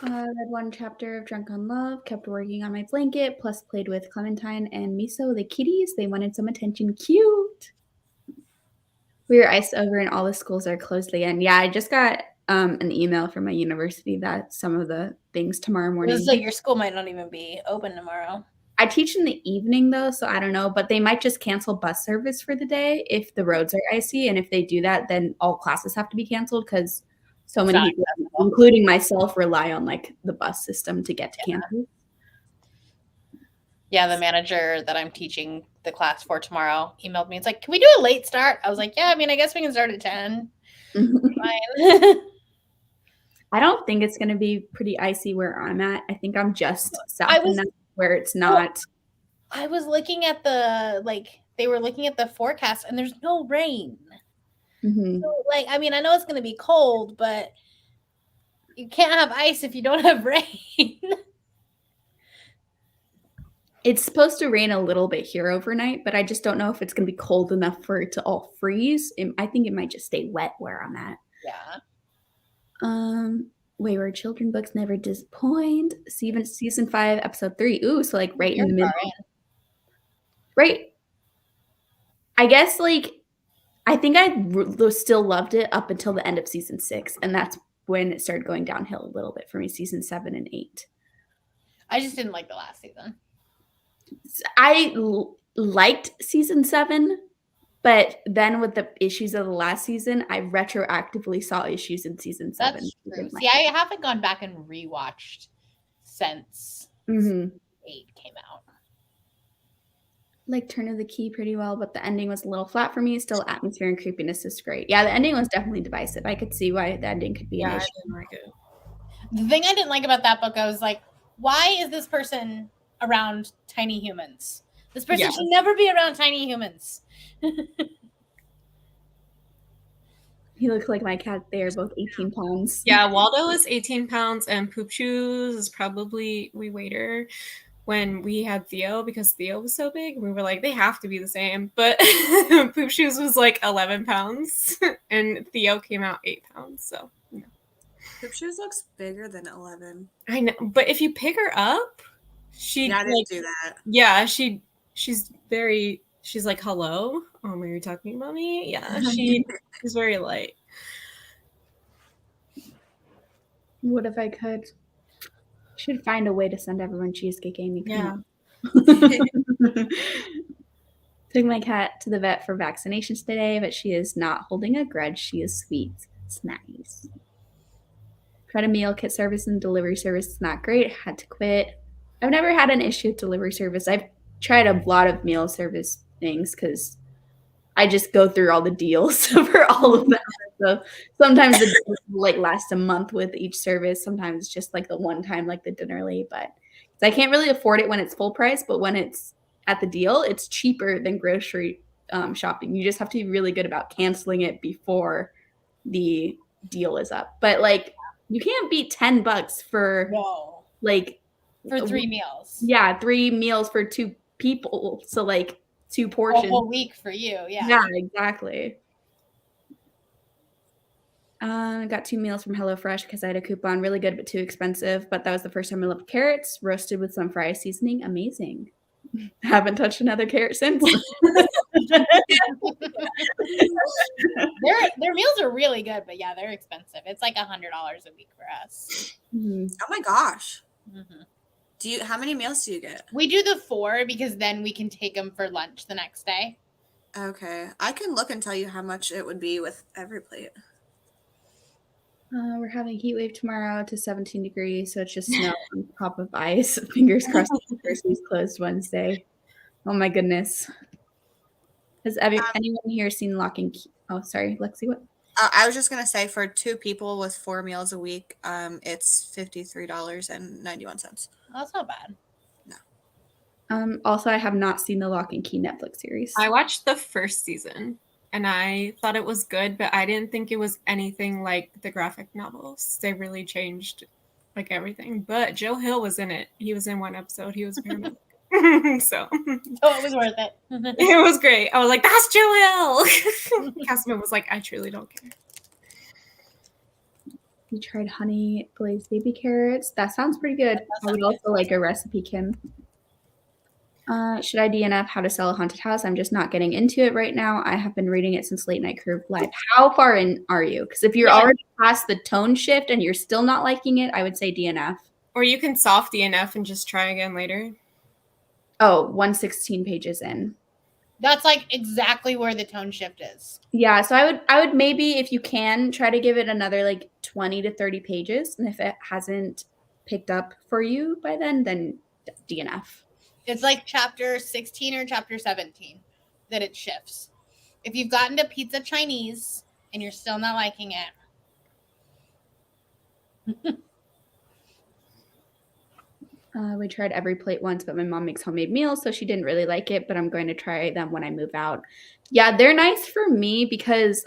Read one chapter of Drunk on Love, kept working on my blanket, plus played with Clementine and Miso, the kitties. They wanted some attention. Cute. We were iced over and all the schools are closed again. Yeah, I just got an email from my university that some of the things tomorrow morning.
It was like your school might not even be open tomorrow.
I teach in the evening though, so I don't know, but they might just cancel bus service for the day if the roads are icy. And if they do that, then all classes have to be canceled because so many people, including myself, rely on like the bus system to get to campus.
Yeah, the manager that I'm teaching the class for tomorrow emailed me. It's like, can we do a late start? I was like, yeah, I mean, I guess we can start at 10. Fine.
I don't think it's going to be pretty icy where I'm at. I think I'm just south enough where it's not.
I was looking at they were looking at the forecast and there's no rain.
Mm-hmm.
So, like, I mean, I know it's going to be cold, but you can't have ice if you don't have rain.
It's supposed to rain a little bit here overnight, but I just don't know if it's going to be cold enough for it to all freeze. I think it might just stay wet where I'm at.
Yeah.
Wayward Children books never disappoint. Season 5, episode 3. Ooh, so like right in the middle. Right. I guess like I think I still loved it up until the end of season 6, and that's when it started going downhill a little bit for me. Season 7 and 8.
I just didn't like the last season.
I liked season 7, but then with the issues of the last season, I retroactively saw issues in season 7.
That's true. See, I haven't gone back and rewatched since 8 came out.
Like Turn of the Key pretty well, but the ending was a little flat for me. Still, atmosphere and creepiness is great. Yeah, the ending was definitely divisive. I could see why the ending could be an issue.
I didn't like it.
The thing I didn't like about that book, I was like, why is this person around tiny humans? This person should never be around tiny humans.
He looks like my cat. They are both 18 pounds.
Yeah, Waldo is 18 pounds and Poop Shoes is probably we weighed her when we had Theo because Theo was so big. We were like, they have to be the same. But Poop Shoes was like 11 pounds and Theo came out 8 pounds. So no.
Poop Shoes looks bigger than 11.
I know, but if you pick her up, she
I didn't do that.
Yeah, she's like, hello. Were you talking about me? Yeah, she's very light.
What if I could? Should find a way to send everyone cheesecake, Amy.
Yeah.
Took my cat to the vet for vaccinations today, but she is not holding a grudge. She is sweet. It's nice. Tried a meal kit service and delivery service. It's not great. Had to quit. I've never had an issue with delivery service. I've tried a lot of meal service things because I just go through all the deals for all of them. So sometimes the deals like last a month with each service. Sometimes it's just like the one time, like the dinner late. But I can't really afford it when it's full price. But when it's at the deal, it's cheaper than grocery shopping. You just have to be really good about canceling it before the deal is up. But like you can't beat $10 for like
for 3 meals.
Yeah, 3 meals for 2 people. So like 2 portions.
A whole week for you. Yeah.
Yeah, exactly. Got 2 meals from HelloFresh because I had a coupon. Really good, but too expensive. But that was the first time I loved carrots, roasted with some fry seasoning. Amazing. Haven't touched another carrot since.
Their meals are really good, but yeah, they're expensive. It's like $100 a week for us.
Mm-hmm.
Oh my gosh. How many meals do you get?
We do the 4 because then we can take them for lunch the next day.
Okay, I can look and tell you how much it would be with every plate.
We're having a heat wave tomorrow to 17 degrees, so it's just snow on top of ice. Fingers crossed the university's closed Wednesday. Oh my goodness. Has anyone here seen Lock and Key? Oh, sorry, Lexi, what?
I was just gonna say for 2 people with 4 meals a week, it's $53.91.
That's not bad.
Also, I have not seen the Lock and Key Netflix series.
I watched the first season and I thought it was good, but I didn't think it was anything like the graphic novels. They really changed like everything. But Joe Hill was in it. He was in one episode. He was a paramedic. So
it was worth it.
It was great. I was like, that's Joe Hill. Casimir was like, I truly don't care.
You tried honey glazed baby carrots. That sounds pretty good. I would also like a recipe, Kim. Should I DNF How to Sell a Haunted House? I'm just not getting into it right now. I have been reading it since Late Night Curve Live. How far in are you? Because if you're already past the tone shift and you're still not liking it, I would say DNF.
Or you can soft DNF and just try again later.
Oh, 116 pages in.
That's like exactly where the tone shift is.
Yeah, so I would maybe, if you can, try to give it another like 20 to 30 pages. And if it hasn't picked up for you by then DNF.
It's like chapter 16 or chapter 17 that it shifts. If you've gotten to Pizza Chinese and you're still not liking it.
We tried Every Plate once, but my mom makes homemade meals, so she didn't really like it, but I'm going to try them when I move out. Yeah, they're nice for me because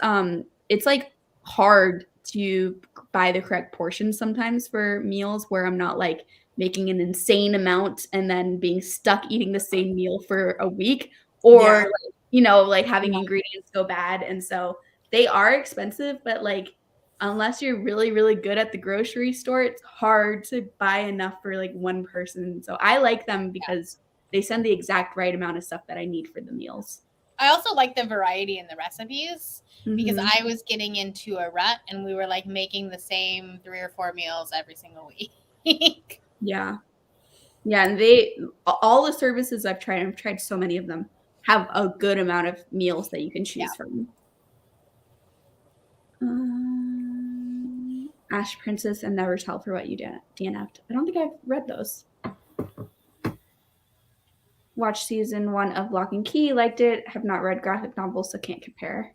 it's like hard to buy the correct portions sometimes for meals where I'm not like making an insane amount and then being stuck eating the same meal for a week or like having ingredients go bad. And so they are expensive, but like unless you're really, really good at the grocery store, it's hard to buy enough for like one person. So I like them because they send the exact right amount of stuff that I need for the meals.
I also like the variety in the recipes because I was getting into a rut and we were like making the same 3 or 4 meals every single week.
Yeah. And all the services I've tried so many of them, have a good amount of meals that you can choose from. Ash Princess and Never Tell for What You DNF'd. I don't think I've read those. Watched season 1 of Lock and Key, liked it. Have not read graphic novels, so can't compare.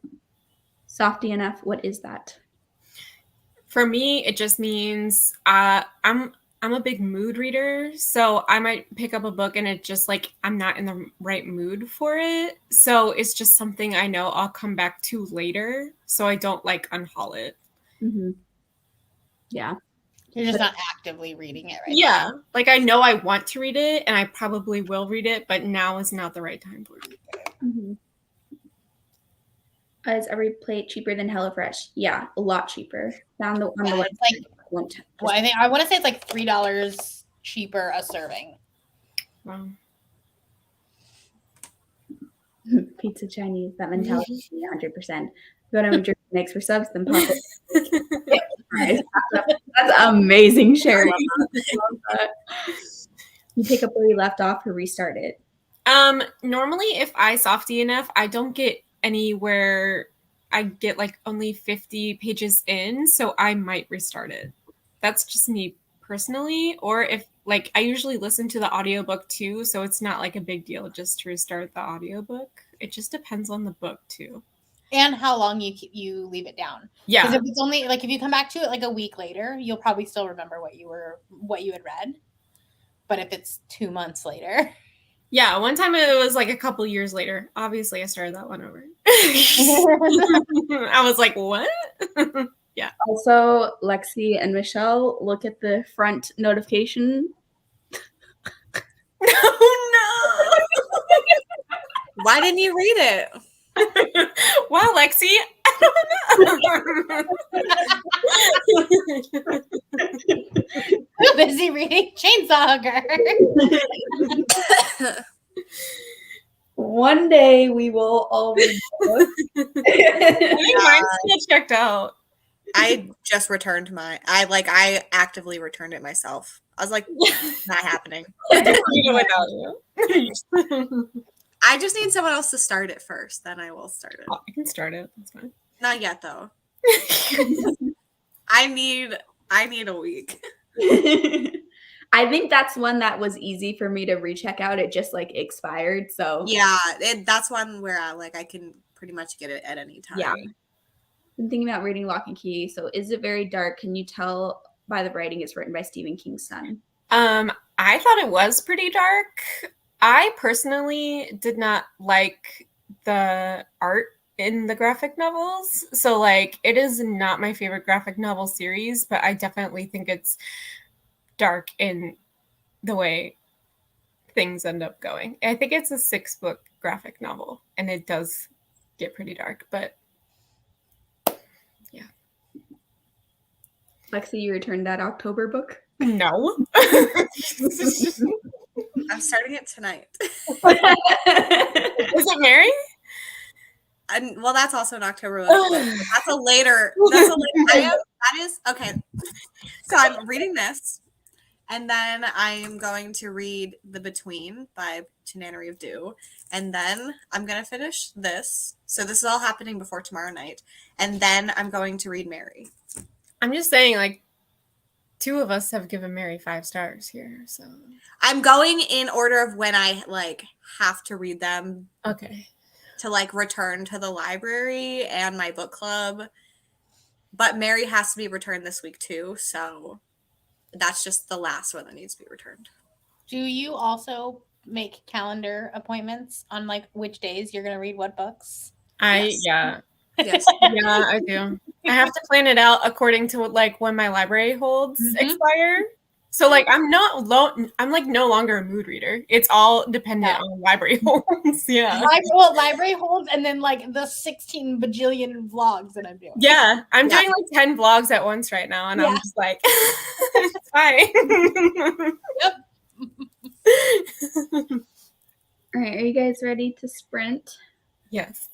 Soft DNF, what is that?
For me, it just means I'm a big mood reader, so I might pick up a book and it just like I'm not in the right mood for it. So it's just something I know I'll come back to later, so I don't like unhaul it.
Mm-hmm. Yeah.
You're just not actively reading it right
now. Like I know I want to read it and I probably will read it, but now is not the right time for it.
Mm-hmm. Is Every Plate cheaper than HelloFresh? Yeah, a lot cheaper. On the website.
I want to say it's like $3 cheaper a serving.
Wow.
Pizza Chinese, that mentality, 100%. Go to Madrid next for subs, then pop it. That's amazing, Sharon. You pick up where you left off or restart it?
Normally if I soft DNF, I don't get anywhere. I get like only 50 pages in, so I might restart it. That's just me personally. Or if like I usually listen to the audiobook too, so it's not like a big deal just to restart the audiobook. It just depends on the book too.
And how long you leave it down.
Yeah.
Because if it's only like if you come back to it like a week later, you'll probably still remember what you had read. But if it's 2 months later.
Yeah, one time it was like a couple years later. Obviously, I started that one over. I was like, what? Yeah.
Also, Lexi and Michelle, look at the front notification.
Oh, no.
Why didn't you read it?
Wow, Lexi. I don't know.
Busy reading Chainsaw Hugger.
One day we will all read books.
Mine's still checked out.
I just returned mine. I actively returned it myself. I was like, not happening.
Without you.
I just need someone else to start it first. Then I will start it.
Oh, I can start it. That's fine.
Not yet, though. I need a week.
I think that's one that was easy for me to recheck out. It just like expired. So
Yeah, that's one where I can pretty much get it at any time.
yeah. I'm thinking about reading Lock and Key. So is it very dark? Can you tell by the writing it's written by Stephen King's son?
I thought it was pretty dark. I personally did not like the art in the graphic novels. So like it is not my favorite graphic novel series, but I definitely think it's dark in the way things end up going. I think it's a 6-book graphic novel and it does get pretty dark, but yeah.
Lexi, you returned that October book?
No.
I'm starting it tonight.
Is it Mary?
Well, that's also an October book. That's a later. That is okay. So I'm reading this, and then I am going to read The Between by Tananary of Dew, and then I'm gonna finish this. So this is all happening before tomorrow night, and then I'm going to read Mary.
I'm just saying, like, 2 of us have given Mary 5 stars here, so
I'm going in order of when I have to read them.
Okay.
To return to the library and my book club. But Mary has to be returned this week too, so that's just the last one that needs to be returned.
Do you also make calendar appointments on which days you're going to read what books?
Yes.
Yeah,
Yes.
yeah, I do. I have to plan it out according to when my library holds expire. So I'm no longer a mood reader. It's all dependent on library holds. Yeah.
Library holds, and then the 16 bajillion vlogs that I'm doing.
Yeah, I'm doing 10 vlogs at once right now, and I'm just like, hi.
Yep.
All right, are you guys ready to sprint?
Yes.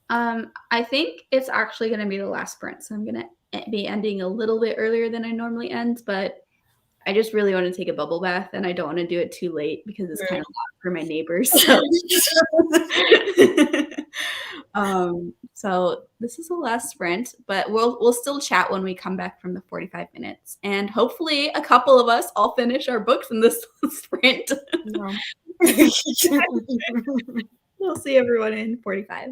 I think it's actually going to be the last sprint, so I'm going to be ending a little bit earlier than I normally end, but I just really want to take a bubble bath, and I don't want to do it too late because it's kind of loud for my neighbors. So. So this is the last sprint, but we'll still chat when we come back from the 45 minutes, and hopefully a couple of us all finish our books in this sprint.
No.
We'll see everyone in 45.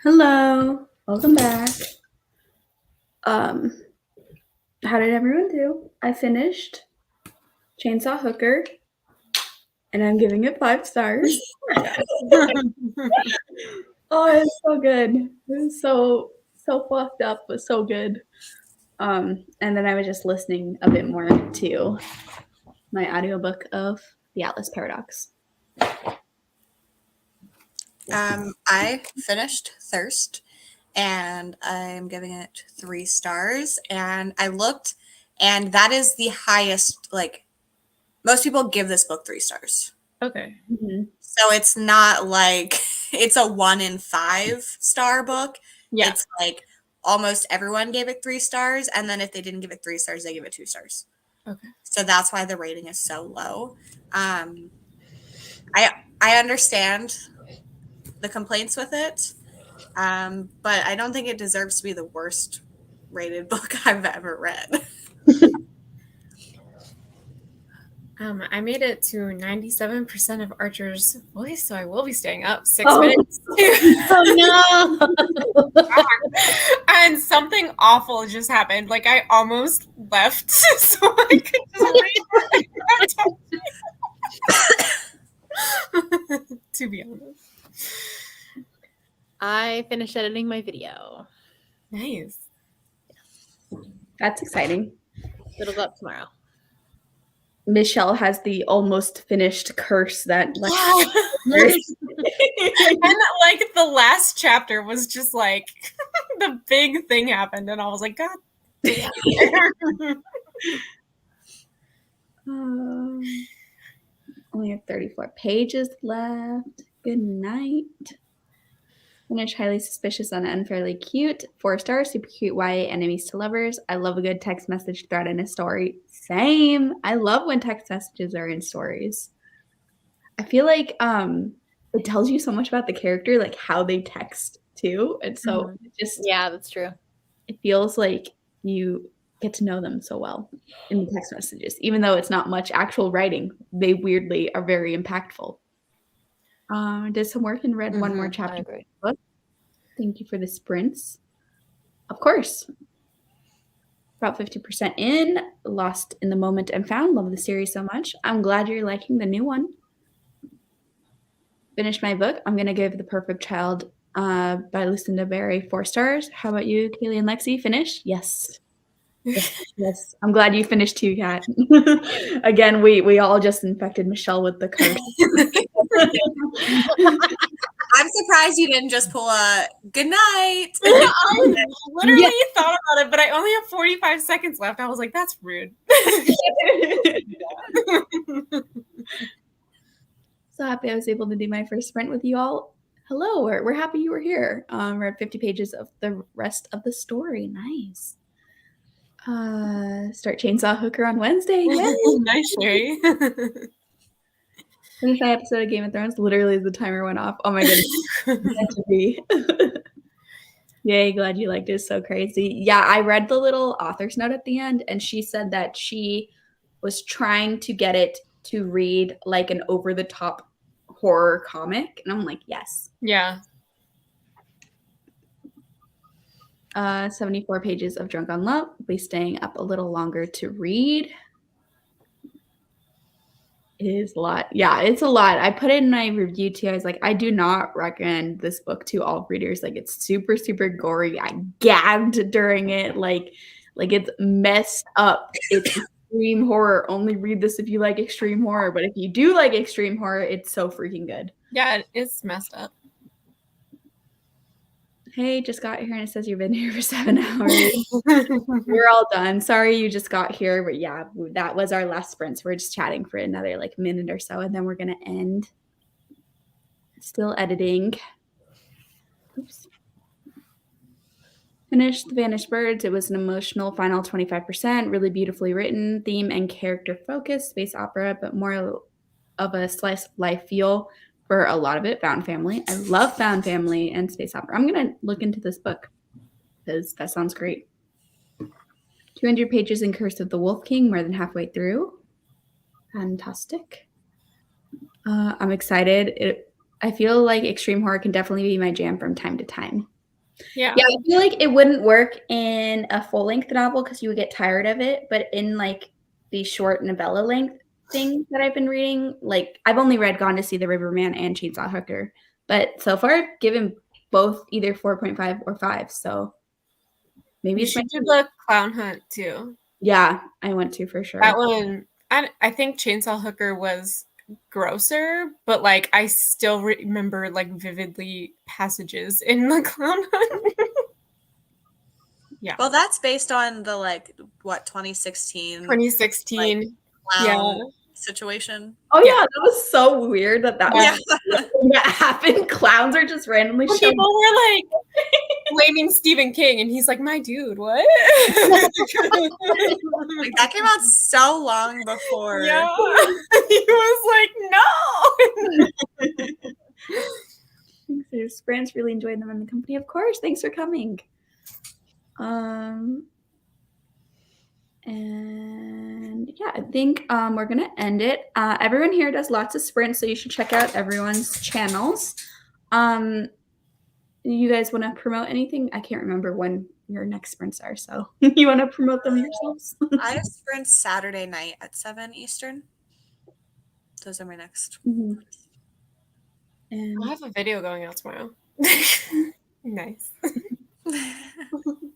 Hello, welcome back. How did everyone do? I finished Chainsaw Hooker, and I'm giving it 5 stars. Oh, it's so good. It was so fucked up, but so good. And then I was just listening a bit more to my audiobook of The Atlas Paradox.
I finished Thirst, and I'm giving it 3 stars. And I looked, and that is the highest. Like, most people give this book 3 stars.
Okay.
Mm-hmm.
So it's not like it's a 1 in 5 star book.
Yeah.
It's like almost everyone gave it 3 stars, and then if they didn't give it 3 stars, they give it 2 stars.
Okay.
So that's why the rating is so low. I understand the complaints with it, but I don't think it deserves to be the worst rated book I've ever read.
I made it to 97% of Archer's voice, so I will be staying up 6 minutes.
Oh no!
And something awful just happened. Like, I almost left so I could just read. To be honest.
I finished editing my video.
Nice.
That's exciting.
It'll go up tomorrow.
Michelle has the almost finished curse that
And like the last chapter was just like the big thing happened, and I was like, God damn.
Only have 34 pages left. Good night. Finish Highly Suspicious and Unfairly Cute. 4 stars. Super cute YA enemies to lovers. I love a good text message thread in a story. Same. I love when text messages are in stories. I feel like it tells you so much about the character, like how they text too. And so it just
Yeah, that's true.
it feels like you get to know them so well in the text messages, even though it's not much actual writing. They weirdly are very impactful. Did some work and read one more chapter of the book. Thank you for the sprints. Of course. About 50% in. Lost in the Moment and Found. Love the series so much. I'm glad you're liking the new one. Finished my book. I'm going to give The Perfect Child by Lucinda Berry 4 stars. How about you, Kaylee and Lexi? Finish? Yes. Yes. I'm glad you finished too, Kat. Again, we all just infected Michelle with the curse.
I'm surprised you didn't just pull a good night.
I literally thought about it, but I only have 45 seconds left. I was like, that's rude.
So happy I was able to do my first sprint with you all. Hello, we're happy you were here. Read 50 pages of the rest of the story. Nice. Start Chainsaw Hooker on Wednesday. Yay!
Nice, Sherry.
Finish my episode of Game of Thrones. Literally, the timer went off. Oh my goodness. Meant to be. Yay, glad you liked it. So crazy. Yeah, I read the little author's note at the end, and she said that she was trying to get it to read like an over-the-top horror comic. And I'm like, yes.
Yeah.
74 pages of Drunk on Love. We'll be staying up a little longer to read. It is a lot. Yeah, it's a lot. I put it in my review too. I was like, I do not recommend this book to all readers. Like, it's super, super gory. I gagged during it. Like it's messed up. It's extreme horror. Only read this if you like extreme horror. But if you do like extreme horror, it's so freaking good.
Yeah, it's messed up.
Hey, just got here and it says you've been here for 7 hours. We're all done. Sorry you just got here, but yeah, that was our last sprint. So we're just chatting for another like minute or so, and then we're gonna end. Still editing. Oops. Finished The Vanished Birds. It was an emotional final 25%, really beautifully written, theme and character focused, space opera, but more of a slice of life feel. For a lot of it, found family. I love found family and space opera. I'm going to look into this book because that sounds great. 200 pages in Curse of the Wolf King, more than halfway through. Fantastic. I'm excited. I feel like extreme horror can definitely be my jam from time to time.
Yeah.
Yeah, I feel like it wouldn't work in a full-length novel because you would get tired of it, but in, like, these short novella length things that I've been reading, like, I've only read Gone to See the Riverman and Chainsaw Hooker, but so far I've given both either 4.5 or 5, so maybe
You
it's my
should do the Clown Hunt too.
Yeah, I want to for sure.
That one, I think Chainsaw Hooker was grosser, but like I still remember like vividly passages in the Clown Hunt. Yeah.
Well, that's based on the like what 2016
2016.
clown situation.
Oh
Yeah.
yeah, that was so weird that
Yeah.
that happened. Clowns are just randomly
When
showing
people were like blaming Stephen King, and he's like, "My dude, what?"
Like, that came out so long before.
Yeah, he was like, "No."
Thanks, Brand's really enjoyed them in the company. Of course, thanks for coming. And yeah, I think we're gonna end it. Everyone here does lots of sprints, so you should check out everyone's channels. You guys want to promote anything? I can't remember when your next sprints are, so you want to promote them yourselves?
I sprint Saturday night at 7 Eastern. Those are my next.
Mhm. And
I'll have a video going out tomorrow. Nice.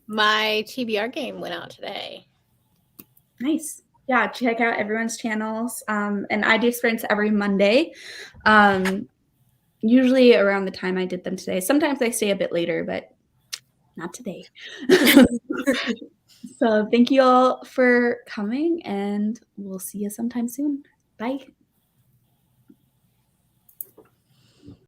My TBR game went out today.
nice. Yeah, check out everyone's channels. And I do sprints every Monday. Usually around the time I did them today. Sometimes I stay a bit later, but not today. So thank you all for coming, and we'll see you sometime soon. Bye.